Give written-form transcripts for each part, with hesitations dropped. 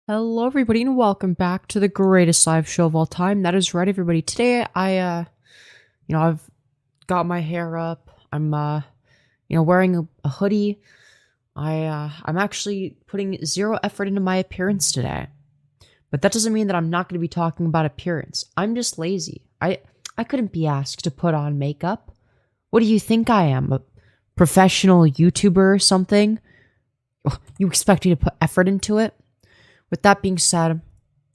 Hello, everybody, and welcome back to the greatest live show of all time. That is right, everybody. Today, I've got my hair up. I'm, wearing a hoodie. I'm actually putting zero effort into my appearance today. But that doesn't mean that I'm not going to be talking about appearance. I'm just lazy. I couldn't be asked to put on makeup. What do you think I am? A professional YouTuber or something? You expect me to put effort into it? With that being said,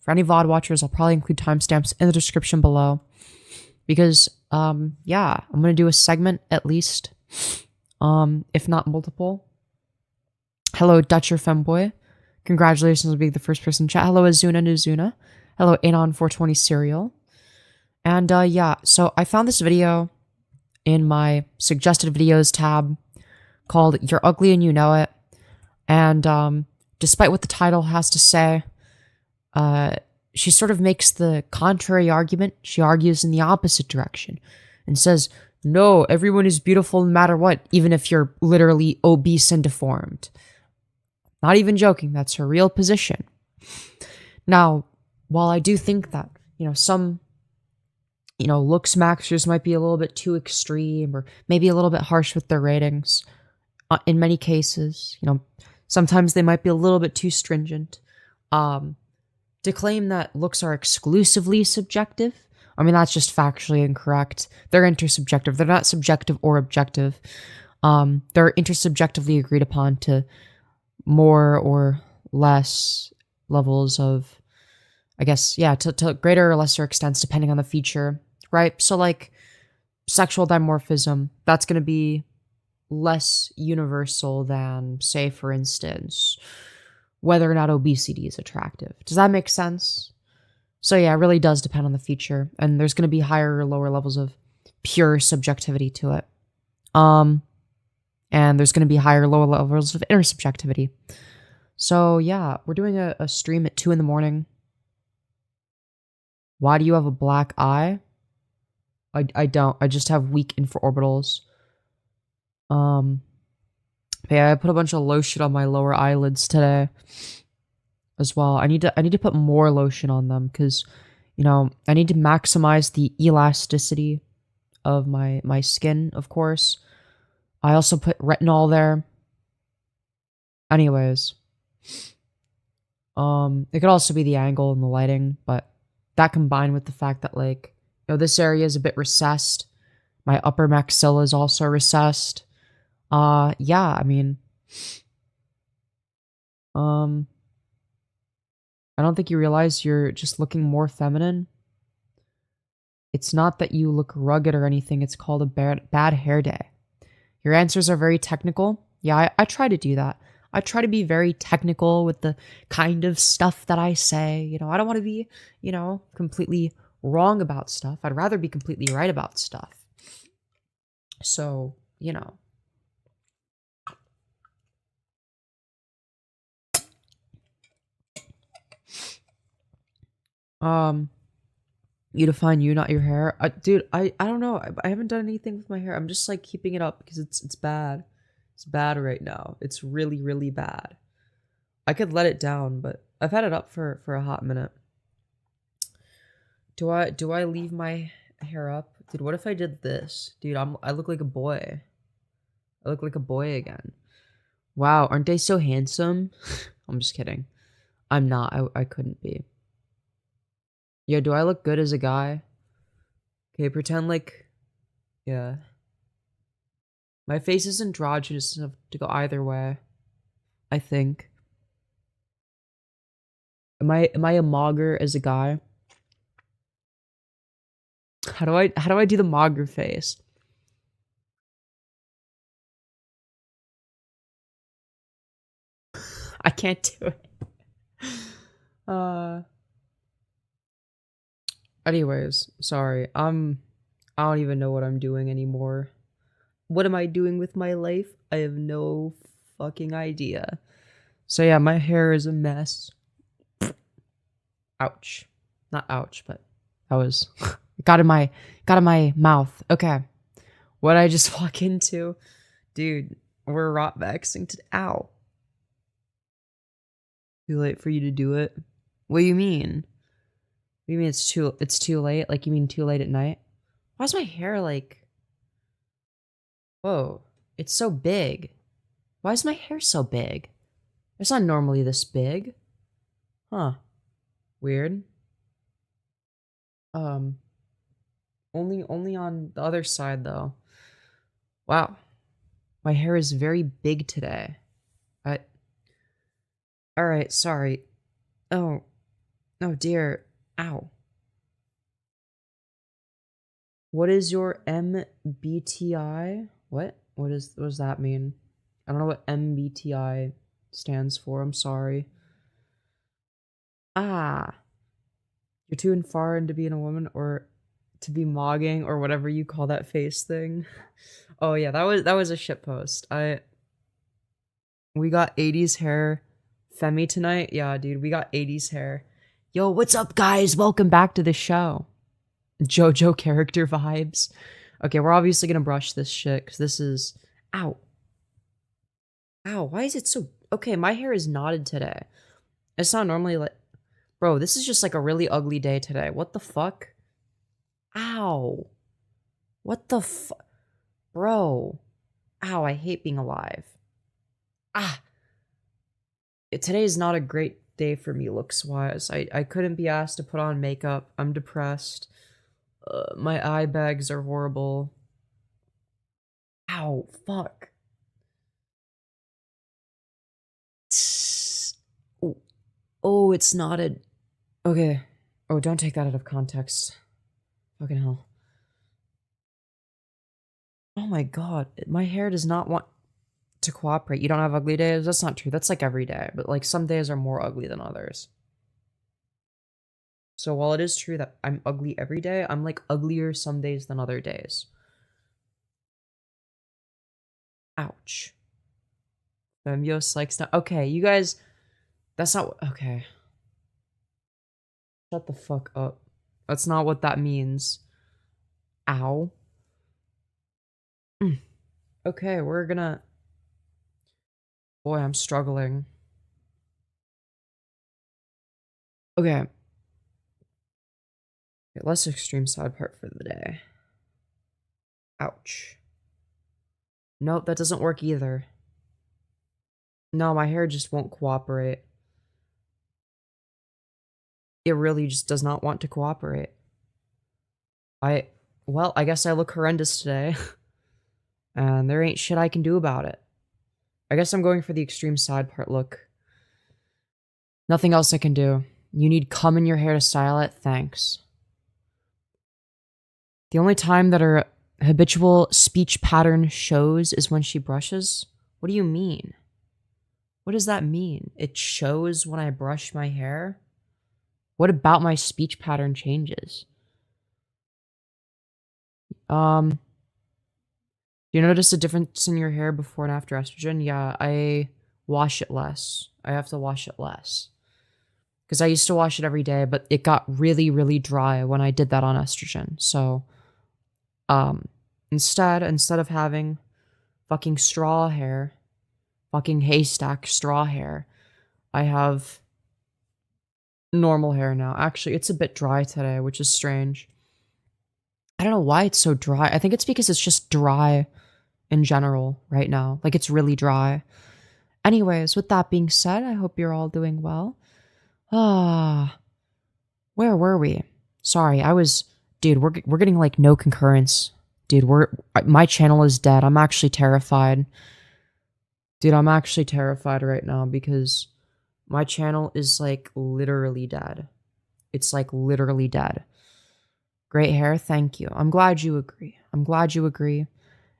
for any VOD watchers, I'll probably include timestamps in the description below. Because, I'm going to do a segment at least, if not multiple. Hello, Dutcher Femboy. Congratulations on being the first person in chat. Hello, Azuna Nuzuna. Hello, Anon420 Serial. And, so I found this video in my suggested videos tab called You're Ugly and You Know It. And, despite what the title has to say, she sort of makes the contrary argument. She argues in the opposite direction and says, no, everyone is beautiful no matter what, even if you're literally obese and deformed. Not even joking, that's her real position. Now, while I do think that, some, Looksmaxers might be a little bit too extreme or maybe a little bit harsh with their ratings, in many cases, sometimes they might be a little bit too stringent. To claim that looks are exclusively subjective, I mean, that's just factually incorrect. They're intersubjective. They're not subjective or objective. They're intersubjectively agreed upon to more or less levels of, I guess, to greater or lesser extents, depending on the feature, right? So, like, sexual dimorphism, that's going to be less universal than, say, for instance, whether or not obesity is attractive. Does that make sense? So yeah, it really does depend on the feature, and there's going to be higher or lower levels of pure subjectivity to it. And there's going to be higher or lower levels of intersubjectivity. So yeah, we're doing a stream at 2 in the morning. Why do you have a black eye? I don't. I just have weak infraorbitals. Yeah, I put a bunch of lotion on my lower eyelids today as well. I need to put more lotion on them because, I need to maximize the elasticity of my skin, of course. I also put retinol there. Anyways, it could also be the angle and the lighting, but that combined with the fact that, like, this area is a bit recessed. My upper maxilla is also recessed. I mean, I don't think you realize you're just looking more feminine. It's not that you look rugged or anything. It's called a bad hair day. Your answers are very technical. Yeah, I try to do that. I try to be very technical with the kind of stuff that I say. I don't want to be, completely wrong about stuff. I'd rather be completely right about stuff. So, you define you, not your hair. Dude, I don't know. I haven't done anything with my hair. I'm just like keeping it up because it's bad. It's bad right now. It's really, really bad. I could let it down, but I've had it up for a hot minute. Do I leave my hair up? Dude, what if I did this? Dude, I look like a boy. I look like a boy again. Wow, aren't they so handsome? I'm just kidding. I'm not. I couldn't be. Yeah, do I look good as a guy? Okay, pretend like... Yeah. My face is androgynous enough to go either way. I think. Am I a mogger as a guy? How do I do the mogger face? I can't do it. Anyways, sorry. I don't even know what I'm doing anymore. What am I doing with my life? I have no fucking idea. So yeah, my hair is a mess. Ouch. Not ouch, but that was got in my mouth. Okay. What I just walk into? Dude, we're rot vaxing today. Ow. Too late for you to do it? What do you mean? What do you mean it's too late? Like, you mean too late at night? Why's my hair like... Whoa. It's so big. Why is my hair so big? It's not normally this big. Huh. Weird. Only on the other side, though. Wow. My hair is very big today. Alright, sorry. Oh. Oh, dear. Ow. What is your MBTI? What? What does that mean? I don't know what MBTI stands for. I'm sorry. Ah. You're too far into being a woman or to be mogging or whatever you call that face thing. Oh yeah, that was a shit post. We got 80s hair Femi tonight. Yeah, dude, we got 80s hair. Yo, what's up, guys? Welcome back to the show. JoJo character vibes. Okay, we're obviously gonna brush this shit because this is... Ow. Ow, why is it so... Okay, my hair is knotted today. It's not normally like... Bro, this is just like a really ugly day today. What the fuck? Ow. What the fuck? Bro. Ow, I hate being alive. Ah. Today is not a great day for me looks-wise. I couldn't be asked to put on makeup. I'm depressed. My eye bags are horrible. Ow, fuck. Oh, oh, it's knotted. Okay. Oh, don't take that out of context. Fucking hell. Oh my god. My hair does not want to cooperate. You don't have ugly days? That's not true. That's like every day. But like some days are more ugly than others. So while it is true that I'm ugly every day, I'm like uglier some days than other days. Ouch. Femyoz likes now. Okay, you guys... That's not... Okay. Shut the fuck up. That's not what that means. Ow. Okay, we're gonna... Boy, I'm struggling. Okay. Less extreme side part for the day. Ouch. Nope, that doesn't work either. No, my hair just won't cooperate. It really just does not want to cooperate. Well, I guess I look horrendous today. And there ain't shit I can do about it. I guess I'm going for the extreme side part look. Nothing else I can do. You need cum in your hair to style it? Thanks. The only time that her habitual speech pattern shows is when she brushes? What do you mean? What does that mean? It shows when I brush my hair? What about my speech pattern changes? Do you notice a difference in your hair before and after estrogen? Yeah, I wash it less. I have to wash it less. Because I used to wash it every day, but it got really, really dry when I did that on estrogen. So, instead of having fucking straw hair, fucking haystack straw hair, I have normal hair now. Actually, it's a bit dry today, which is strange. I don't know why it's so dry. I think it's because it's just dry in general right now. Like, it's really dry. Anyways, with that being said, I hope you're all doing well. Where were we? Sorry, dude, we're getting like no concurrence. Dude, my channel is dead. I'm actually terrified. Dude, I'm actually terrified right now because my channel is like literally dead. It's like literally dead. Great hair, thank you. I'm glad you agree. I'm glad you agree.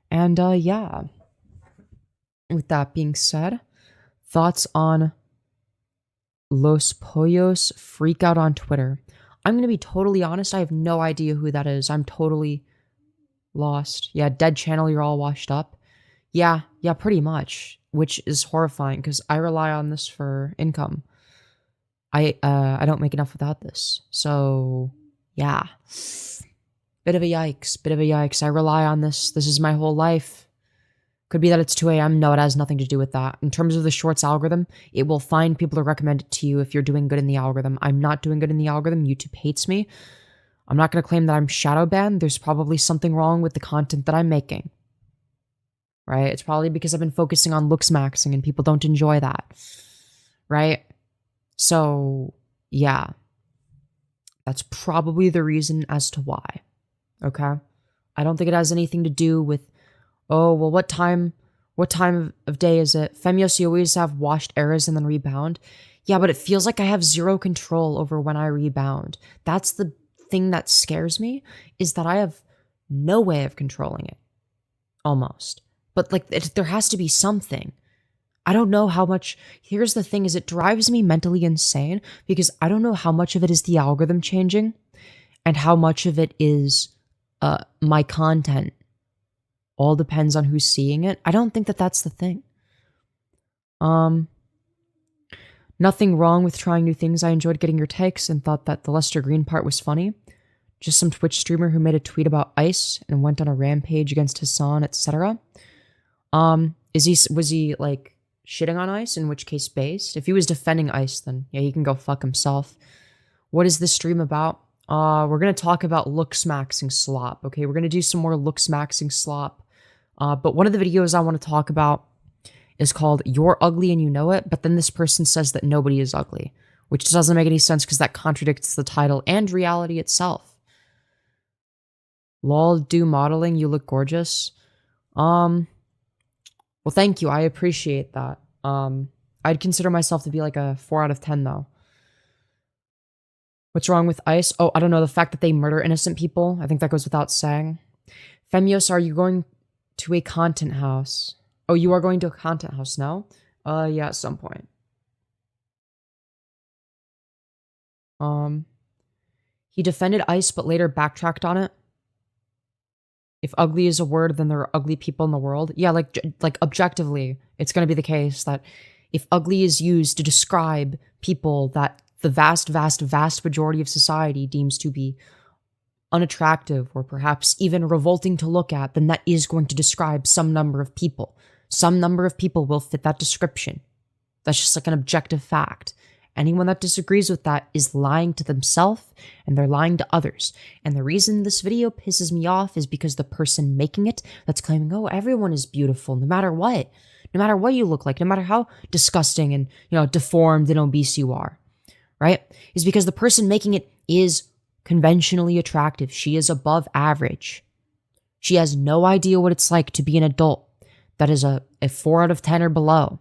And yeah. With that being said, thoughts on Los Pollos freak out on Twitter. I'm going to be totally honest, I have no idea who that is. I'm totally lost. Yeah, dead channel, you're all washed up. Yeah, pretty much, which is horrifying because I rely on this for income. I don't make enough without this. So, yeah. Bit of a yikes. I rely on this. This is my whole life. Could be that it's 2 a.m. No, it has nothing to do with that. In terms of the shorts algorithm, it will find people to recommend it to you if you're doing good in the algorithm. I'm not doing good in the algorithm. YouTube hates me. I'm not going to claim that I'm shadow banned. There's probably something wrong with the content that I'm making. Right? It's probably because I've been focusing on Looksmaxing and people don't enjoy that. Right? So, yeah. That's probably the reason as to why. Okay? I don't think it has anything to do with, oh, well, what time of day is it? Femyoz, you always have washed eras and then rebound. Yeah, but it feels like I have zero control over when I rebound. That's the thing that scares me, is that I have no way of controlling it. Almost. But like, there has to be something. I don't know how much. Here's the thing, is it drives me mentally insane because I don't know how much of it is the algorithm changing and how much of it is my content. All depends on who's seeing it. I don't think that that's the thing. Nothing wrong with trying new things. I enjoyed getting your takes and thought that the Lester Green part was funny. Just some Twitch streamer who made a tweet about ice and went on a rampage against Hassan, etc. Was he like shitting on ice? In which case based? If he was defending ice, then yeah, he can go fuck himself. What is this stream about? We're gonna talk about Looksmaxing slop. Okay, we're gonna do some more Looksmaxing slop. But one of the videos I want to talk about is called "You're Ugly and You Know It," but then this person says that nobody is ugly, which doesn't make any sense because that contradicts the title and reality itself. Lol, do modeling, you look gorgeous. Well, thank you, I appreciate that. I'd consider myself to be like a 4 out of 10 though. What's wrong with ice? Oh, I don't know, the fact that they murder innocent people, I think that goes without saying. Femyoz, are you going to a content house? Oh, you are going to a content house now? Yeah, at some point. He defended ice but later backtracked on it. If ugly is a word, then there are ugly people in the world. Yeah, like objectively, it's going to be the case that if ugly is used to describe people that the vast majority of society deems to be unattractive or perhaps even revolting to look at, then that is going to describe some number of people. Some number of people will fit that description. That's just like an objective fact. Anyone that disagrees with that is lying to themselves and they're lying to others. And the reason this video pisses me off is because the person making it that's claiming, oh, everyone is beautiful no matter what you look like, no matter how disgusting and, deformed and obese you are, right? Is because the person making it is conventionally attractive. She is above average. She has no idea what it's like to be an adult that is a 4 out of 10 or below,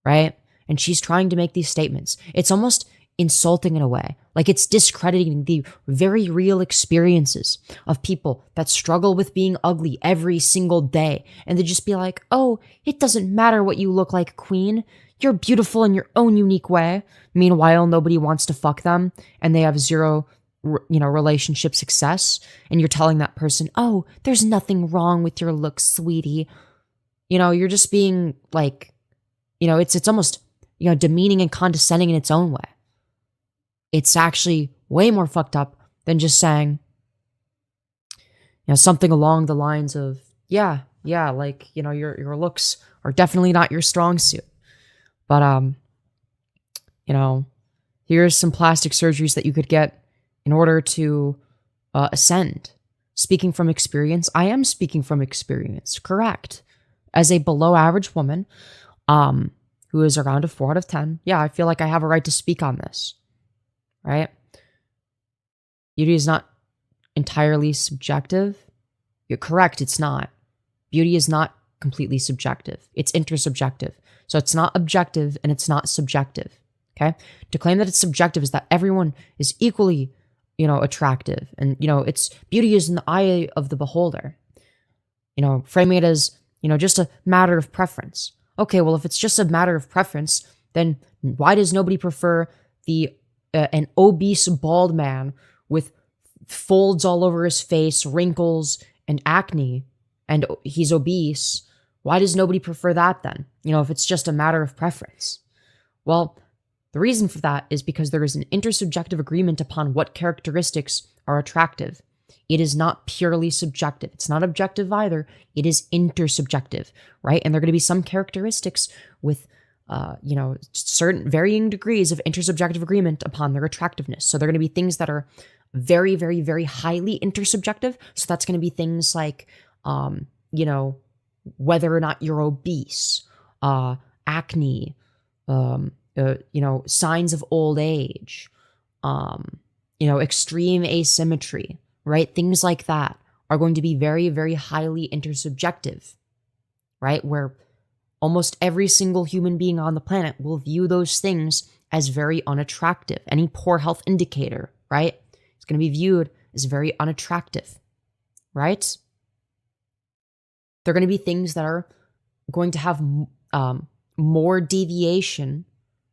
right? And she's trying to make these statements. It's almost insulting in a way. Like it's discrediting the very real experiences of people that struggle with being ugly every single day. And they just be like, oh, it doesn't matter what you look like, queen. You're beautiful in your own unique way. Meanwhile, nobody wants to fuck them and they have zero, relationship success. And you're telling that person, oh, there's nothing wrong with your looks, sweetie. You're just being like, it's almost, demeaning and condescending in its own way. It's actually way more fucked up than just saying, something along the lines of, yeah, like, your looks are definitely not your strong suit. But, here's some plastic surgeries that you could get in order to ascend. Speaking from experience, I am speaking from experience, correct. As a below average woman, who is around a 4 out of 10, yeah, I feel like I have a right to speak on this, right? Beauty is not entirely subjective. You're correct, it's not. Beauty is not completely subjective. It's intersubjective. So it's not objective and it's not subjective, okay? To claim that it's subjective is that everyone is equally, attractive. And, it's beauty is in the eye of the beholder. Framing it as, just a matter of preference. Okay, well, if it's just a matter of preference, then why does nobody prefer an obese bald man with folds all over his face, wrinkles, and acne, and he's obese? Why does nobody prefer that then? If it's just a matter of preference. Well, the reason for that is because there is an intersubjective agreement upon what characteristics are attractive. It is not purely subjective. It's not objective either. It is intersubjective, right? And there are going to be some characteristics with, certain varying degrees of intersubjective agreement upon their attractiveness. So there are going to be things that are very, very, very highly intersubjective. So that's going to be things like, whether or not you're obese, acne, signs of old age, extreme asymmetry, right? Things like that are going to be very, very highly intersubjective, right? Where almost every single human being on the planet will view those things as very unattractive. Any poor health indicator, right? It's going to be viewed as very unattractive, right? They're going to be things that are going to have more deviation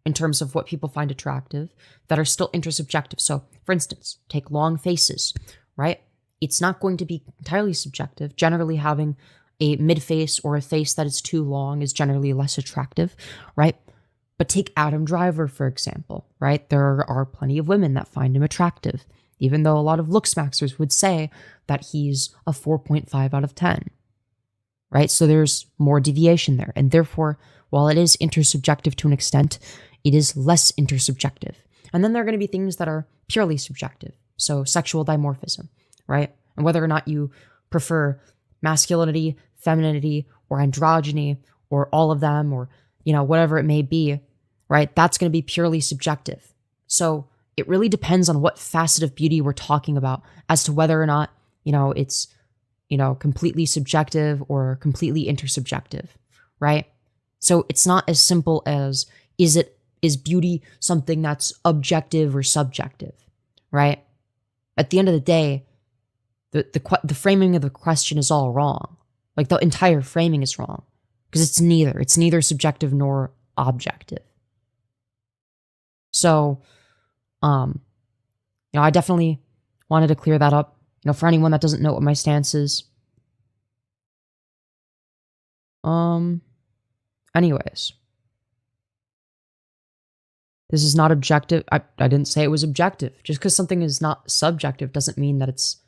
in terms of what people find attractive that are still intersubjective. So, for instance, take long faces, right? It's not going to be entirely subjective. Generally, having a mid face or a face that is too long is generally less attractive, right? But take Adam Driver, for example, right? There are plenty of women that find him attractive, even though a lot of Looksmaxers would say that he's a 4.5 out of 10, right? So there's more deviation there. And therefore, while it is intersubjective to an extent, it is less intersubjective. And then there are going to be things that are purely subjective. So sexual dimorphism, right? And whether or not you prefer masculinity, femininity, or androgyny, or all of them, or, whatever it may be, right? That's going to be purely subjective. So it really depends on what facet of beauty we're talking about as to whether or not, it's, completely subjective or completely intersubjective, right? So it's not as simple as, is beauty something that's objective or subjective, right? At the end of the day, the framing of the question is all wrong. Like the entire framing is wrong because it's neither. It's neither subjective nor objective. So, I definitely wanted to clear that up. For anyone that doesn't know what my stance is. Anyways. This is not objective. I didn't say it was objective. Just because something is not subjective doesn't mean that it's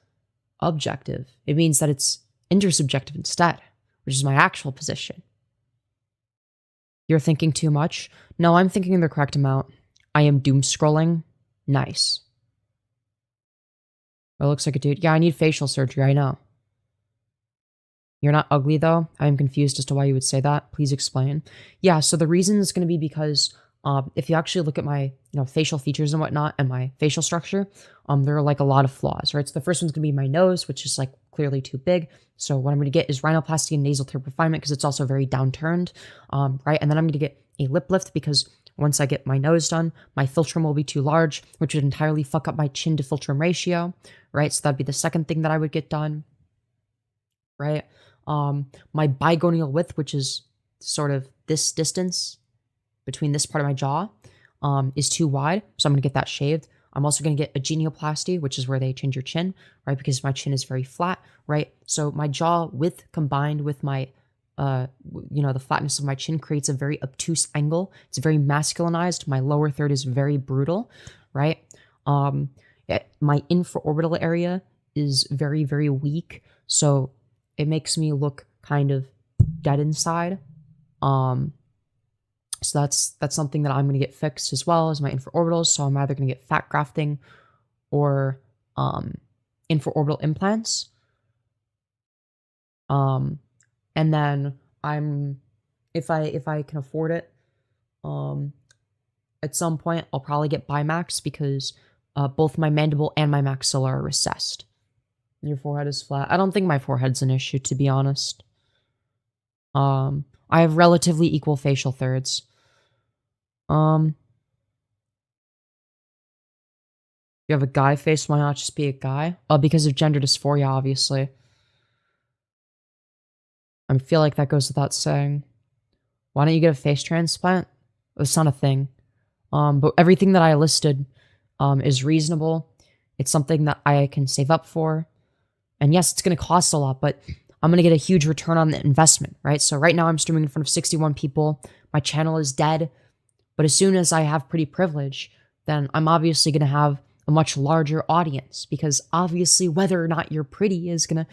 objective. It means that it's intersubjective instead, which is my actual position. You're thinking too much? No, I'm thinking the correct amount. I am doom scrolling. Nice. It looks like a dude. Yeah, I need facial surgery, I know. You're not ugly though? I am confused as to why you would say that. Please explain. Yeah, so the reason is going to be because if you actually look at my, facial features and whatnot and my facial structure, there are like a lot of flaws, right? So the first one's gonna be my nose, which is like clearly too big. So what I'm gonna get is rhinoplasty and nasal tip refinement because it's also very downturned, right? And then I'm gonna get a lip lift because once I get my nose done, my philtrum will be too large, which would entirely fuck up my chin to philtrum ratio, right? So that'd be the second thing that I would get done, right? My bigonial width, which is sort of this distance between this part of my jaw, is too wide, so I'm going to get that shaved. I'm also going to get a genioplasty, which is where they change your chin, right? Because my chin is very flat, right? So my jaw width combined with my, the flatness of my chin creates a very obtuse angle. It's very masculinized. My lower third is very brutal, right? My infraorbital area is very, very weak, so it makes me look kind of dead inside. So that's something that I'm going to get fixed as well as my infraorbitals. So I'm either going to get fat grafting or infraorbital implants. And then if I can afford it, at some point I'll probably get Bimax because both my mandible and my maxilla are recessed. Your forehead is flat. I don't think my forehead's an issue, to be honest. I have relatively equal facial thirds. You have a guy face, why not just be a guy? Because of gender dysphoria, obviously. I feel like that goes without saying. Why don't you get a face transplant? It's not a thing. But everything that I listed is reasonable. It's something that I can save up for. And yes, it's going to cost a lot, but I'm going to get a huge return on the investment, right? So right now I'm streaming in front of 61 people. My channel is dead. But as soon as I have pretty privilege, then I'm obviously going to have a much larger audience, because obviously whether or not you're pretty is going to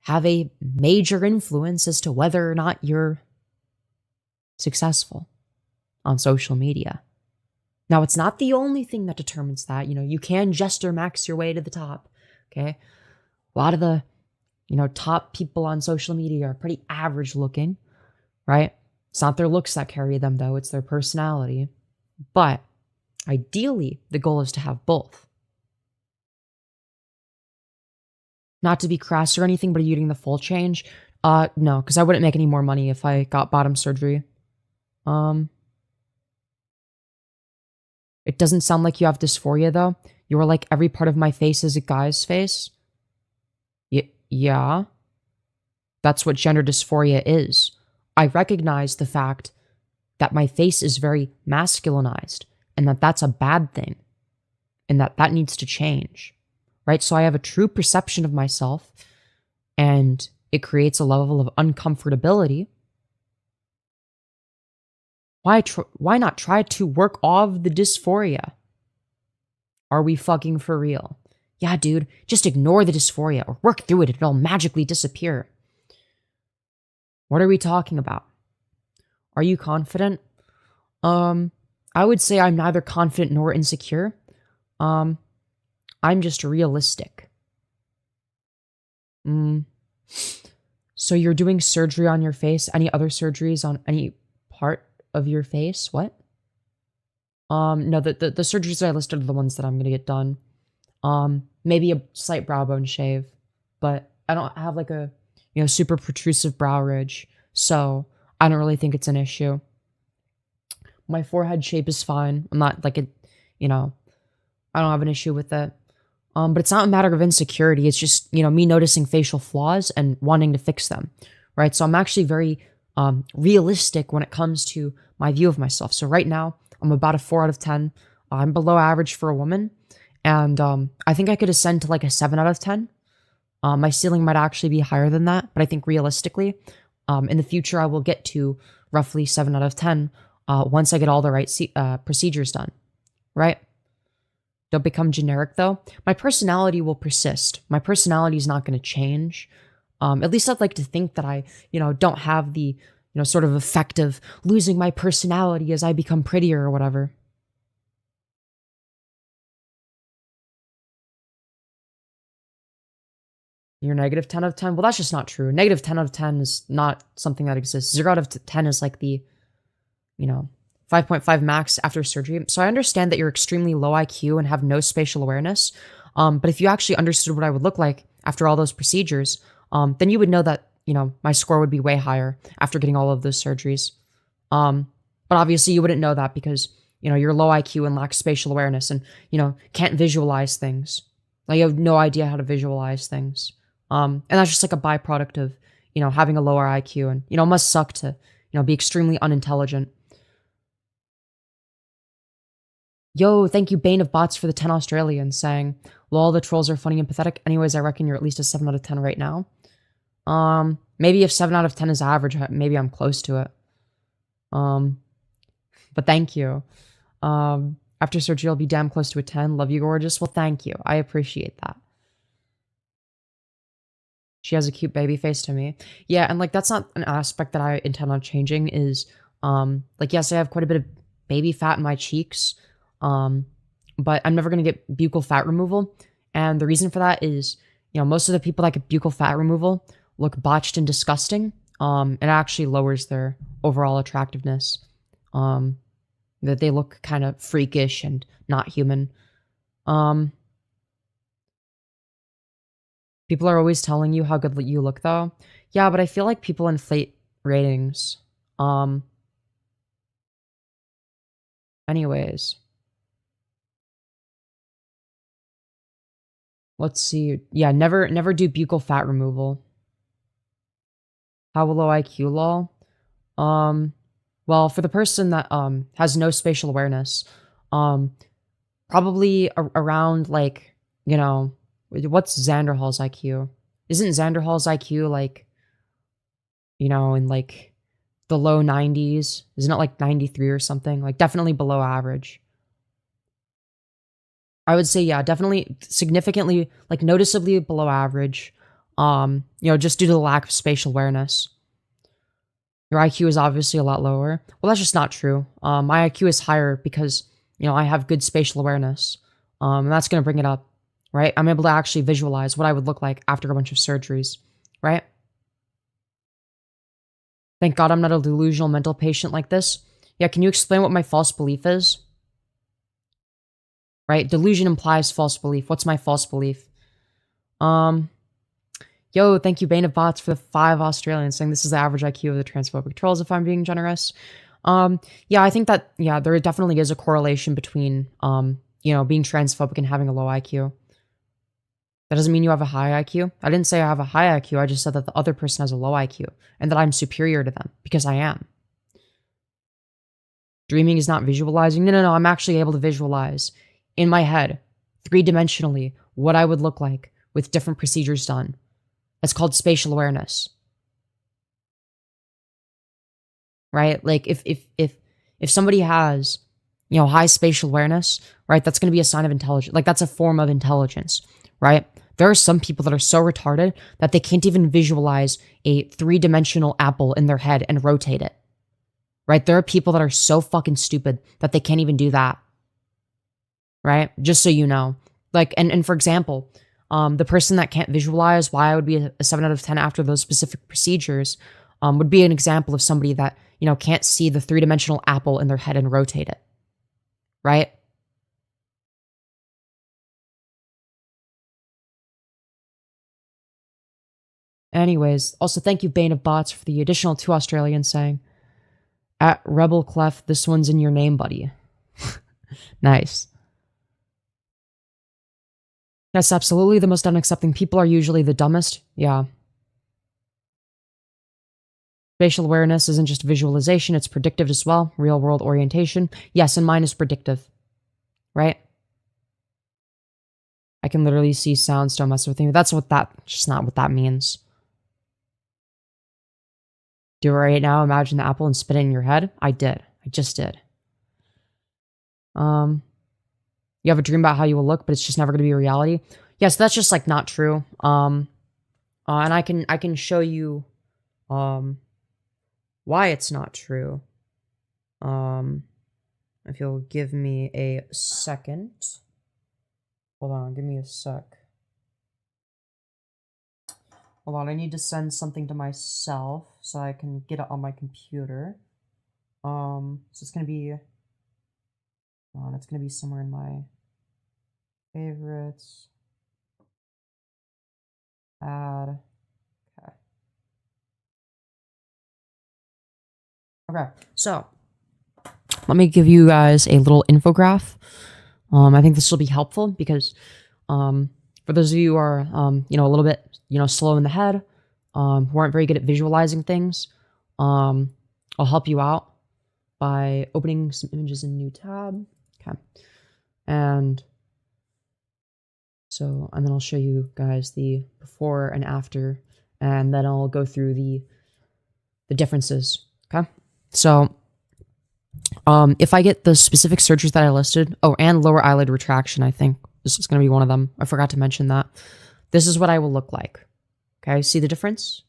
have a major influence as to whether or not you're successful on social media. Now, it's not the only thing that determines that. You can gesture max your way to the top, okay? A lot of the, top people on social media are pretty average looking, right? It's not their looks that carry them, though. It's their personality. But ideally, the goal is to have both. Not to be crass or anything, but are you getting the full change? No, because I wouldn't make any more money if I got bottom surgery. It doesn't sound like you have dysphoria, though. You are like, every part of my face is a guy's face. Yeah. That's what gender dysphoria is. I recognize the fact that my face is very masculinized, and that that's a bad thing, and that needs to change, right? So I have a true perception of myself, and it creates a level of uncomfortability. Why not try to work off the dysphoria? Are we fucking for real? Yeah, dude, just ignore the dysphoria or work through it and it'll magically disappear. What are we talking about? Are you confident? I would say I'm neither confident nor insecure. I'm just realistic. So you're doing surgery on your face? Any other surgeries on any part of your face? What? No, the surgeries that I listed are the ones that I'm gonna get done. Maybe a slight brow bone shave, but I don't have like a, super protrusive brow ridge, so I don't really think it's an issue. My forehead shape is fine. I'm not like I don't have an issue with it. But it's not a matter of insecurity. It's just, me noticing facial flaws and wanting to fix them, right? So I'm actually very realistic when it comes to my view of myself. So right now, I'm about a 4 out of 10. I'm below average for a woman. And I think I could ascend to like a 7 out of 10. My ceiling might actually be higher than that. But I think realistically, in the future, I will get to roughly 7 out of 10 once I get all the right procedures done, right? Don't become generic, though. My personality will persist. My personality is not going to change. At least I'd like to think that I, don't have the, sort of effect of losing my personality as I become prettier or whatever. You're negative 10 out of 10? Well, that's just not true. Negative 10 out of 10 is not something that exists. 0 out of 10 is like the, 5.5 max after surgery. So I understand that you're extremely low IQ and have no spatial awareness. But if you actually understood what I would look like after all those procedures, then you would know that, my score would be way higher after getting all of those surgeries. But obviously you wouldn't know that because, you're low IQ and lack spatial awareness and, can't visualize things. Like you have no idea how to visualize things. And that's just like a byproduct of, having a lower IQ and, it must suck to, be extremely unintelligent. Yo, thank you, Bane of Bots, for the 10 Australians, saying, lol, the trolls are funny and pathetic. Anyways, I reckon you're at least a 7 out of 10 right now. Maybe if 7 out of 10 is average, maybe I'm close to it. But thank you. After surgery, I'll be damn close to a 10. Love you, gorgeous. Well, thank you. I appreciate that. She has a cute baby face to me. Yeah, and like that's not an aspect that I intend on changing is, like, yes, I have quite a bit of baby fat in my cheeks. But I'm never going to get buccal fat removal. And the reason for that is, most of the people that get buccal fat removal look botched and disgusting. It actually lowers their overall attractiveness. That they look kind of freakish and not human. People are always telling you how good you look, though. Yeah, but I feel like people inflate ratings. Anyways. Let's see. Yeah, never do buccal fat removal. How low IQ, lol? Well, for the person that has no spatial awareness, probably around like, what's Xanderhal's IQ? Isn't Xanderhal's IQ like, in like the low 90s? Isn't it like 93 or something? Like definitely below average. I would say, yeah, definitely significantly, like noticeably below average. Just due to the lack of spatial awareness. Your IQ is obviously a lot lower. Well, that's just not true. My IQ is higher because, I have good spatial awareness. And that's going to bring it up, right? I'm able to actually visualize what I would look like after a bunch of surgeries, right? Thank God I'm not a delusional mental patient like this. Yeah, can you explain what my false belief is? Right? Delusion implies false belief. What's my false belief? Yo, thank you, Bane of Bots, for the 5 Australians saying this is the average IQ of the transphobic trolls, if I'm being generous. Yeah, I think that, yeah, there definitely is a correlation between, being transphobic and having a low IQ. That doesn't mean you have a high IQ. I didn't say I have a high IQ. I just said that the other person has a low IQ and that I'm superior to them because I am. Dreaming is not visualizing. No. I'm actually able to visualize in my head, 3-dimensionally, what I would look like with different procedures done. It's called spatial awareness. Right? Like if somebody has, high spatial awareness, right? That's going to be a sign of intelligence. Like that's a form of intelligence, right? There are some people that are so retarded that they can't even visualize a 3-dimensional apple in their head and rotate it. Right? There are people that are so fucking stupid that they can't even do that. Right? Just so you know. Like, and for example, the person that can't visualize why I would be a 7 out of 10 after those specific procedures would be an example of somebody that, can't see the 3-dimensional apple in their head and rotate it. Right? Anyways, also thank you, Bane of Bots, for the additional 2 Australians saying, at Rebel Clef, this one's in your name, buddy. Nice. Yes, absolutely. The most unaccepting people are usually the dumbest. Yeah. Spatial awareness isn't just visualization, it's predictive as well. Real world orientation. Yes, and mine is predictive. Right? I can literally see sounds, don't mess with me. That's just not what that means. Do it right now. Imagine the apple and spit it in your head. I did. I just did. You have a dream about how you will look, but it's just never going to be a reality. Yes, that's just like not true. And I can show you why it's not true. If you'll give me a second. Hold on, give me a sec. Hold on, I need to send something to myself so I can get it on my computer. So it's gonna be somewhere in my favorites. Add. Okay, so let me give you guys a little infograph. I think this will be helpful because for those of you who are a little bit slow in the head, who aren't very good at visualizing things, I'll help you out by opening some images in a new tab. Okay, and then I'll show you guys the before and after, and then I'll go through the differences. Okay, so if I get the specific surgeries that I listed, and lower eyelid retraction, I think this is going to be one of them. I forgot to mention that. This is what I will look like. Okay, see the difference?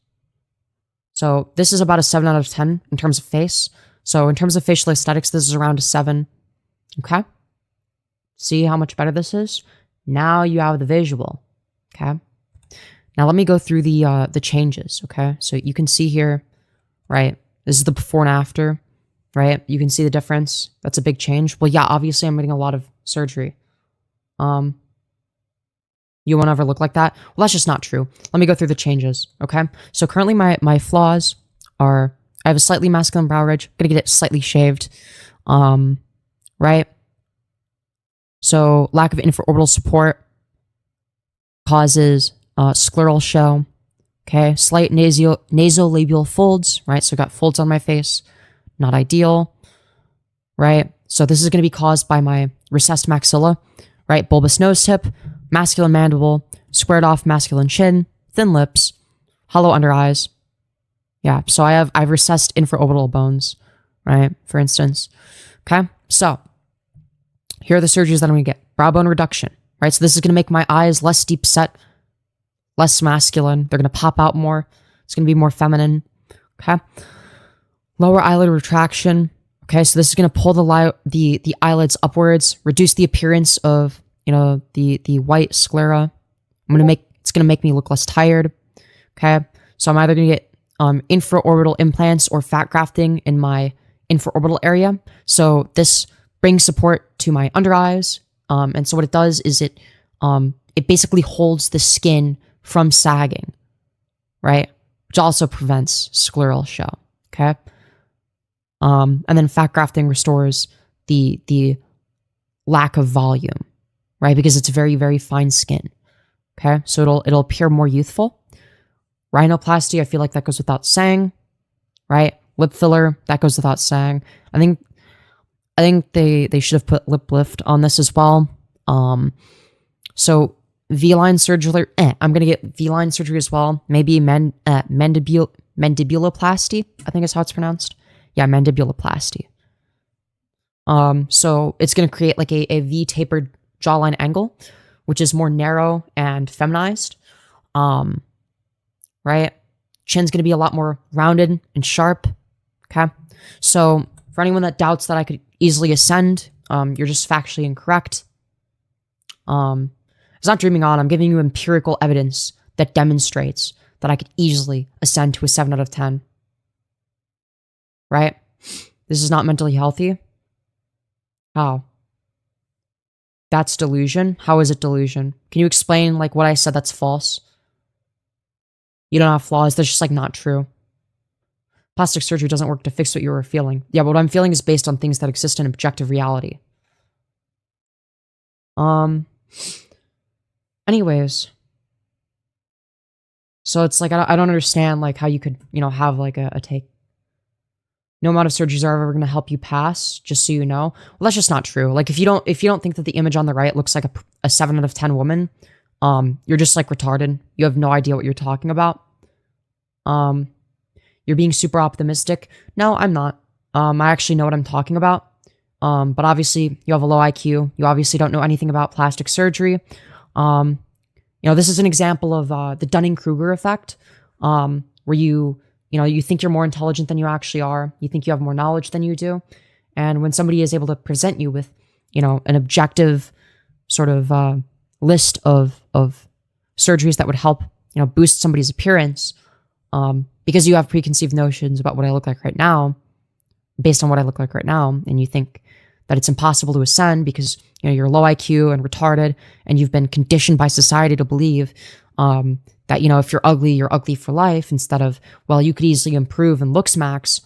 So this is about a 7 out of 10 in terms of face. So in terms of facial aesthetics, this is around a 7. Okay? See how much better this is? Now you have the visual. Okay? Now let me go through the changes. Okay? So you can see here, right? This is the before and after, right? You can see the difference. That's a big change. Well, yeah, obviously I'm getting a lot of surgery. You won't ever look like that? Well, that's just not true. Let me go through the changes, okay? So currently my flaws are, I have a slightly masculine brow ridge. Gonna get it slightly shaved, right? So lack of infraorbital support causes scleral show, okay? Slight nasolabial folds, right? So I got folds on my face, not ideal, right? So this is gonna be caused by my recessed maxilla, right? Bulbous nose tip, masculine mandible, squared off masculine chin, thin lips, hollow under eyes. Yeah, so I've recessed infraorbital bones, right? For instance. Okay, so here are the surgeries that I'm gonna get. Brow bone reduction, right? So this is going to make my eyes less deep set, less masculine. They're going to pop out more. It's going to be more feminine. Okay. Lower eyelid retraction. Okay. So this is going to pull the eyelids upwards, reduce the appearance of, the white sclera. It's going to make me look less tired. Okay. So I'm either going to get infraorbital implants or fat grafting in my infraorbital area. So this brings support to my under eyes. And so what it does is it basically holds the skin from sagging, right? Which also prevents scleral show. Okay. And then fat grafting restores the lack of volume, right? Because it's very, very fine skin. Okay. So it'll appear more youthful. Rhinoplasty, I feel like that goes without saying, right? Lip filler, that goes without saying. I think they should have put lip lift on this as well. So V-line surgery, I'm gonna get V-line surgery as well. Maybe mandibuloplasty, I think is how it's pronounced. Yeah, mandibuloplasty. So it's gonna create like a V-tapered jawline angle, which is more narrow and feminized. Right? Chin's gonna be a lot more rounded and sharp. Okay. So for anyone that doubts that I could easily ascend, you're just factually incorrect. It's not dreaming on. I'm giving you empirical evidence that demonstrates that I could easily ascend to a 7 out of 10. Right? This is not mentally healthy. How? That's delusion. How is it delusion? Can you explain like what I said that's false? You don't have flaws. That's just like not true. Plastic surgery doesn't work to fix what you were feeling. Yeah, but what I'm feeling is based on things that exist in objective reality. Anyways. So it's like, I don't understand like how you could, have like a take. No amount of surgeries are ever going to help you pass, just so you know. Well, that's just not true. Like if you don't think that the image on the right looks like a 7 out of 10 woman, you're just like retarded. You have no idea what you're talking about. You're being super optimistic. No, I'm not. I actually know what I'm talking about. But obviously you have a low IQ. You obviously don't know anything about plastic surgery. This is an example of the Dunning-Kruger effect, where you think you're more intelligent than you actually are. You think you have more knowledge than you do. And when somebody is able to present you with, an objective sort of list of surgeries that would help, boost somebody's appearance, because you have preconceived notions about what I look like right now, based on what I look like right now, and you think that it's impossible to ascend because you're low IQ and retarded, and you've been conditioned by society to believe that if you're ugly for life, instead of, well, you could easily improve and Looksmax.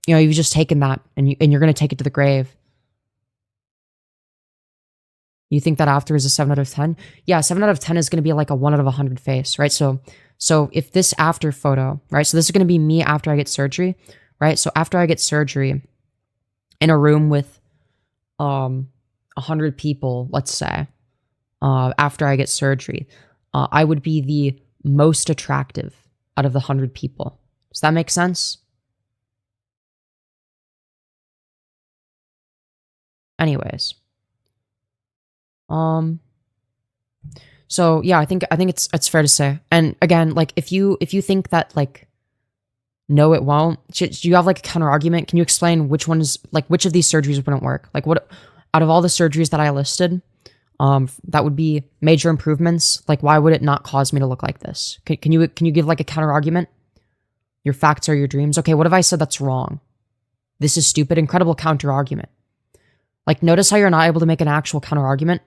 You've just taken that and you're going to take it to the grave. You think that after is a 7 out of 10? Yeah, 7 out of 10 is going to be like a 1 out of 100 face, right? So if this after photo, right? So this is going to be me after I get surgery, right? So after I get surgery in a room with 100 people, let's say, after I get surgery, I would be the most attractive out of the 100 people. Does that make sense? Anyways. So yeah, I think it's fair to say. And again, like if you think that like no it won't, do you have like a counter argument? Can you explain which of these surgeries wouldn't work? Like what out of all the surgeries that I listed, that would be major improvements, like why would it not cause me to look like this? Can you give like a counter argument? Your facts are your dreams. Okay, what have I said that's wrong? This is stupid. Incredible counter argument. Like notice how you're not able to make an actual counter argument.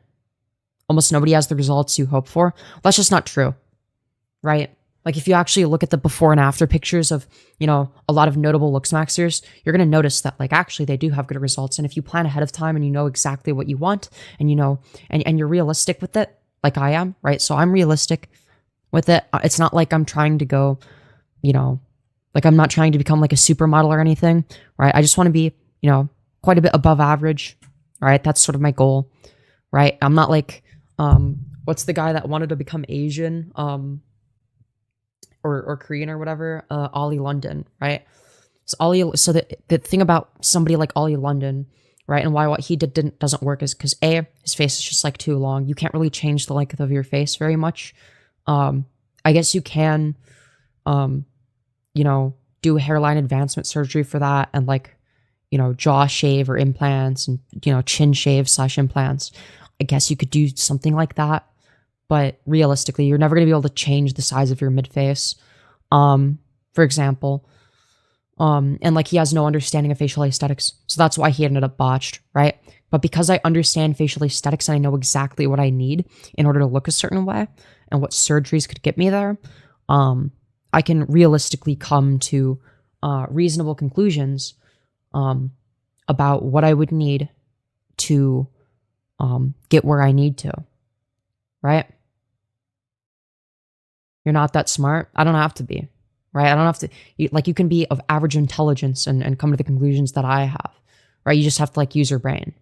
Almost nobody has the results you hope for. Well, that's just not true, right? Like if you actually look at the before and after pictures of, a lot of notable Looksmaxers, you're going to notice that like actually they do have good results. And if you plan ahead of time and you know exactly what you want and and you're realistic with it, like I am, right? So I'm realistic with it. It's not like I'm trying to go, like I'm not trying to become like a supermodel or anything, right? I just want to be, quite a bit above average, right? That's sort of my goal, right? I'm not like, what's the guy that wanted to become Asian, or Korean or whatever, Ollie London, right? So the thing about somebody like Ollie London, right? And why what he doesn't work is because A, his face is just like too long. You can't really change the length of your face very much. I guess you can, you know, do hairline advancement surgery for that, and like, you know, jaw shave or implants, and, you know, chin shave / implants. I guess you could do something like that, but realistically, you're never going to be able to change the size of your mid face. For example, and like he has no understanding of facial aesthetics, so that's why he ended up botched, right? But because I understand facial aesthetics and I know exactly what I need in order to look a certain way and what surgeries could get me there, I can realistically come to reasonable conclusions about what I would need to get where I need to, right? You're not that smart. I don't have to be, right? I don't have to, you can be of average intelligence and come to the conclusions that I have, right? You just have to like use your brain.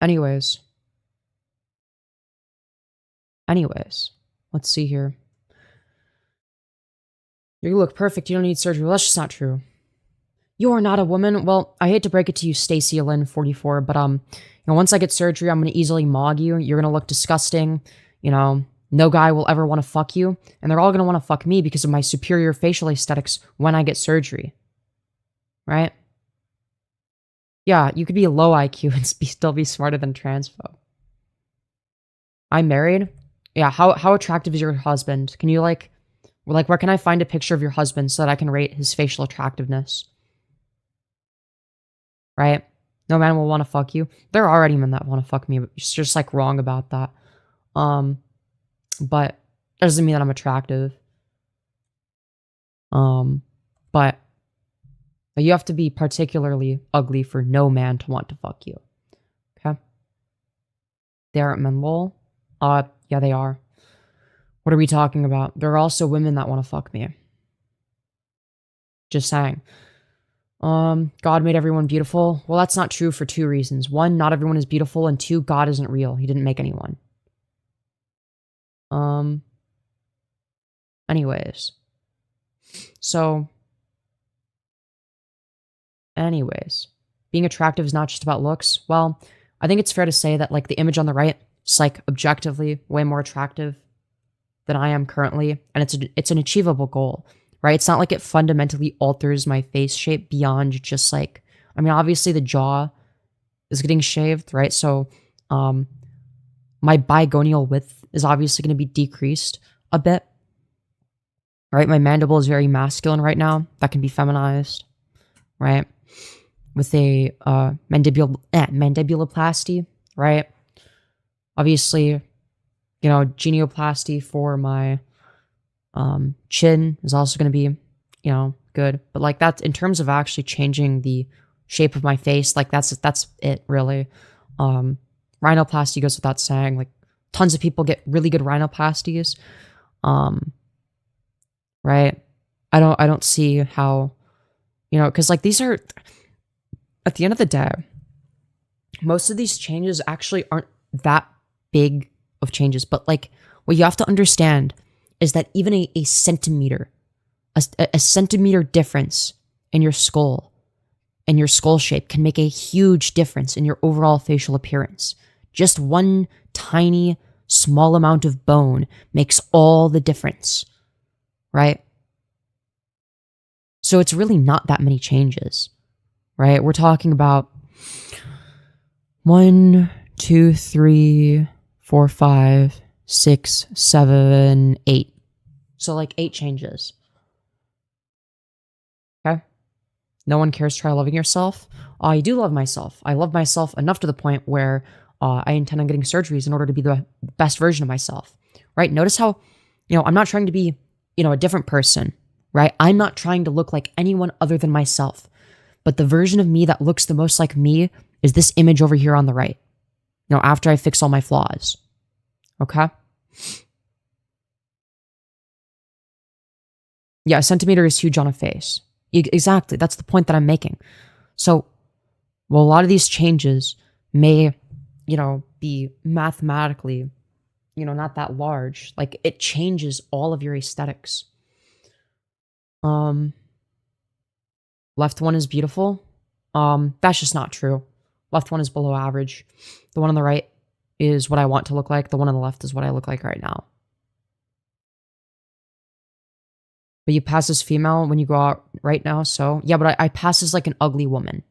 Anyways, let's see here. You look perfect. You don't need surgery. Well, that's just not true. You are not a woman. Well, I hate to break it to you, Stacy Lynn 44, but you know, once I get surgery, I'm gonna easily mog you. You're gonna look disgusting. You know, no guy will ever want to fuck you, and they're all gonna want to fuck me because of my superior facial aesthetics when I get surgery. Right? Yeah, you could be a low IQ and still be smarter than transphobe. I'm married. Yeah, how attractive is your husband? Can you like, where can I find a picture of your husband so that I can rate his facial attractiveness? Right? No man will want to fuck you. There are already men that want to fuck me, but it's just like wrong about that. But that doesn't mean that I'm attractive. But you have to be particularly ugly for no man to want to fuck you. Okay? They aren't men, lol. Yeah, they are. What are we talking about? There are also women that want to fuck me. Just saying. God made everyone beautiful. Well, that's not true for two reasons. One, not everyone is beautiful, and two, God isn't real. He didn't make anyone. Anyways. Being attractive is not just about looks. Well, I think it's fair to say that like the image on the right is like objectively way more attractive than I am currently, and it's an achievable goal. Right? It's not like it fundamentally alters my face shape beyond just like, I mean, obviously the jaw is getting shaved, right? So my bigonial width is obviously going to be decreased a bit, right? My mandible is very masculine right now. That can be feminized, right? With a mandibuloplasty, right? Obviously, you know, genioplasty for my chin is also going to be, you know, good. But like that's in terms of actually changing the shape of my face, like that's it really. Rhinoplasty goes without saying. Like tons of people get really good rhinoplasties. Right? I don't see how, you know, because like these are, at the end of the day, most of these changes actually aren't that big of changes. But like what you have to understand is that even a centimeter, a centimeter difference in your skull and your skull shape can make a huge difference in your overall facial appearance. Just one tiny, small amount of bone makes all the difference, right? So it's really not that many changes, right? We're talking about 1, 2, 3, 4, 5, 6, 7, 8. So like 8 changes. Okay? No one cares. Try loving yourself. I do love myself. I love myself enough to the point where I intend on getting surgeries in order to be the best version of myself. Right? Notice how, you know, I'm not trying to be, you know, a different person. Right? I'm not trying to look like anyone other than myself. But the version of me that looks the most like me is this image over here on the right. You know, after I fix all my flaws. Okay? Yeah, a centimeter is huge on a face. Exactly. That's the point that I'm making. So, well, a lot of these changes may, you know, be mathematically, you know, not that large. Like, it changes all of your aesthetics. Left one is beautiful. That's just not true. Left one is below average. The one on the right is what I want to look like. The one on the left is what I look like right now. But you pass as female when you go out right now, so yeah, but I pass as like an ugly woman.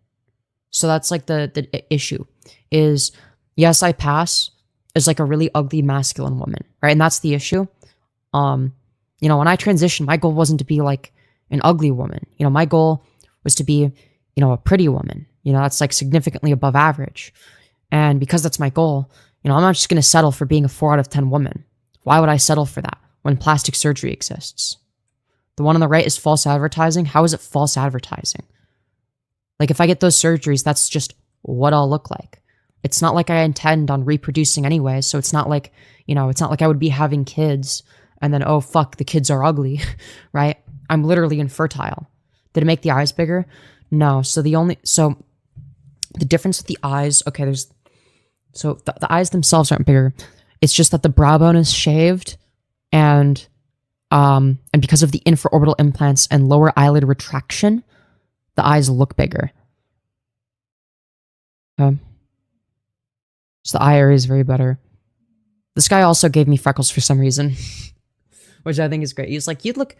So that's like the issue is, yes, I pass as like a really ugly masculine woman, right? And that's the issue. You know, when I transitioned, my goal wasn't to be like an ugly woman. You know, my goal was to be, you know, a pretty woman. You know, that's like significantly above average. And because that's my goal, you know, I'm not just going to settle for being a 4 out of 10 woman. Why would I settle for that when plastic surgery exists? The one on the right is false advertising. How is it false advertising? Like, if I get those surgeries, that's just what I'll look like. It's not like I intend on reproducing anyway, so it's not like, you know, it's not like I would be having kids and then, oh, fuck, the kids are ugly, right? I'm literally infertile. Did it make the eyes bigger? No. So the difference with the eyes, okay, the eyes themselves aren't bigger. It's just that the brow bone is shaved and because of the infraorbital implants and lower eyelid retraction, the eyes look bigger. So the eye area is very better. This guy also gave me freckles for some reason, which I think is great. He's like, you'd look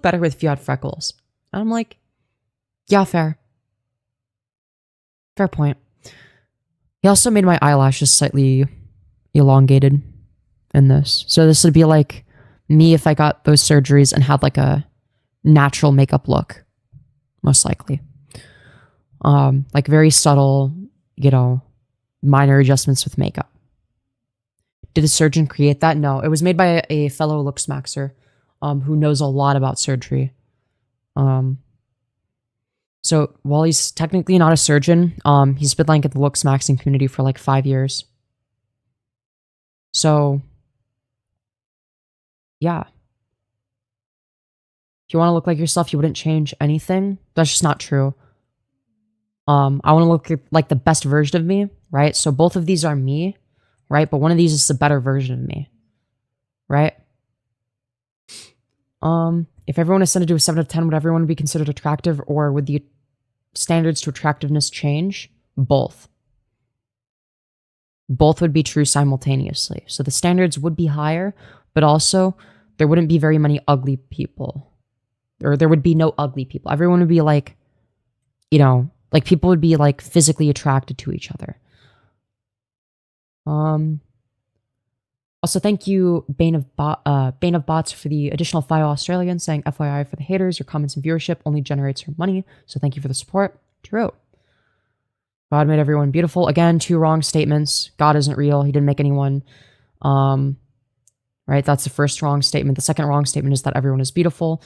better if you had freckles. And I'm like, yeah, fair point. He also made my eyelashes slightly elongated in this. So this would be like me if I got those surgeries and had like a natural makeup look, most likely. Like very subtle, you know, minor adjustments with makeup. Did the surgeon create that? No, it was made by a fellow Looksmaxer who knows a lot about surgery. So while he's technically not a surgeon, he's been like in the Looksmaxing community for like 5 years. So yeah. If you want to look like yourself, you wouldn't change anything. That's just not true. I want to look like the best version of me, right? So both of these are me, right? But one of these is the better version of me, right? If everyone ascended to a 7 out of 10, would everyone be considered attractive, or would the standards to attractiveness change? Both. Both would be true simultaneously. So the standards would be higher, but also there wouldn't be very many ugly people. Or there would be no ugly people. Everyone would be like, you know, like people would be like physically attracted to each other. Also, thank you, Bane of Bots, for the additional 5 Australians, saying FYI for the haters, your comments and viewership only generates your money. So thank you for the support. True. God made everyone beautiful. Again, 2 wrong statements. God isn't real. He didn't make anyone. Right? That's the first wrong statement. The second wrong statement is that everyone is beautiful.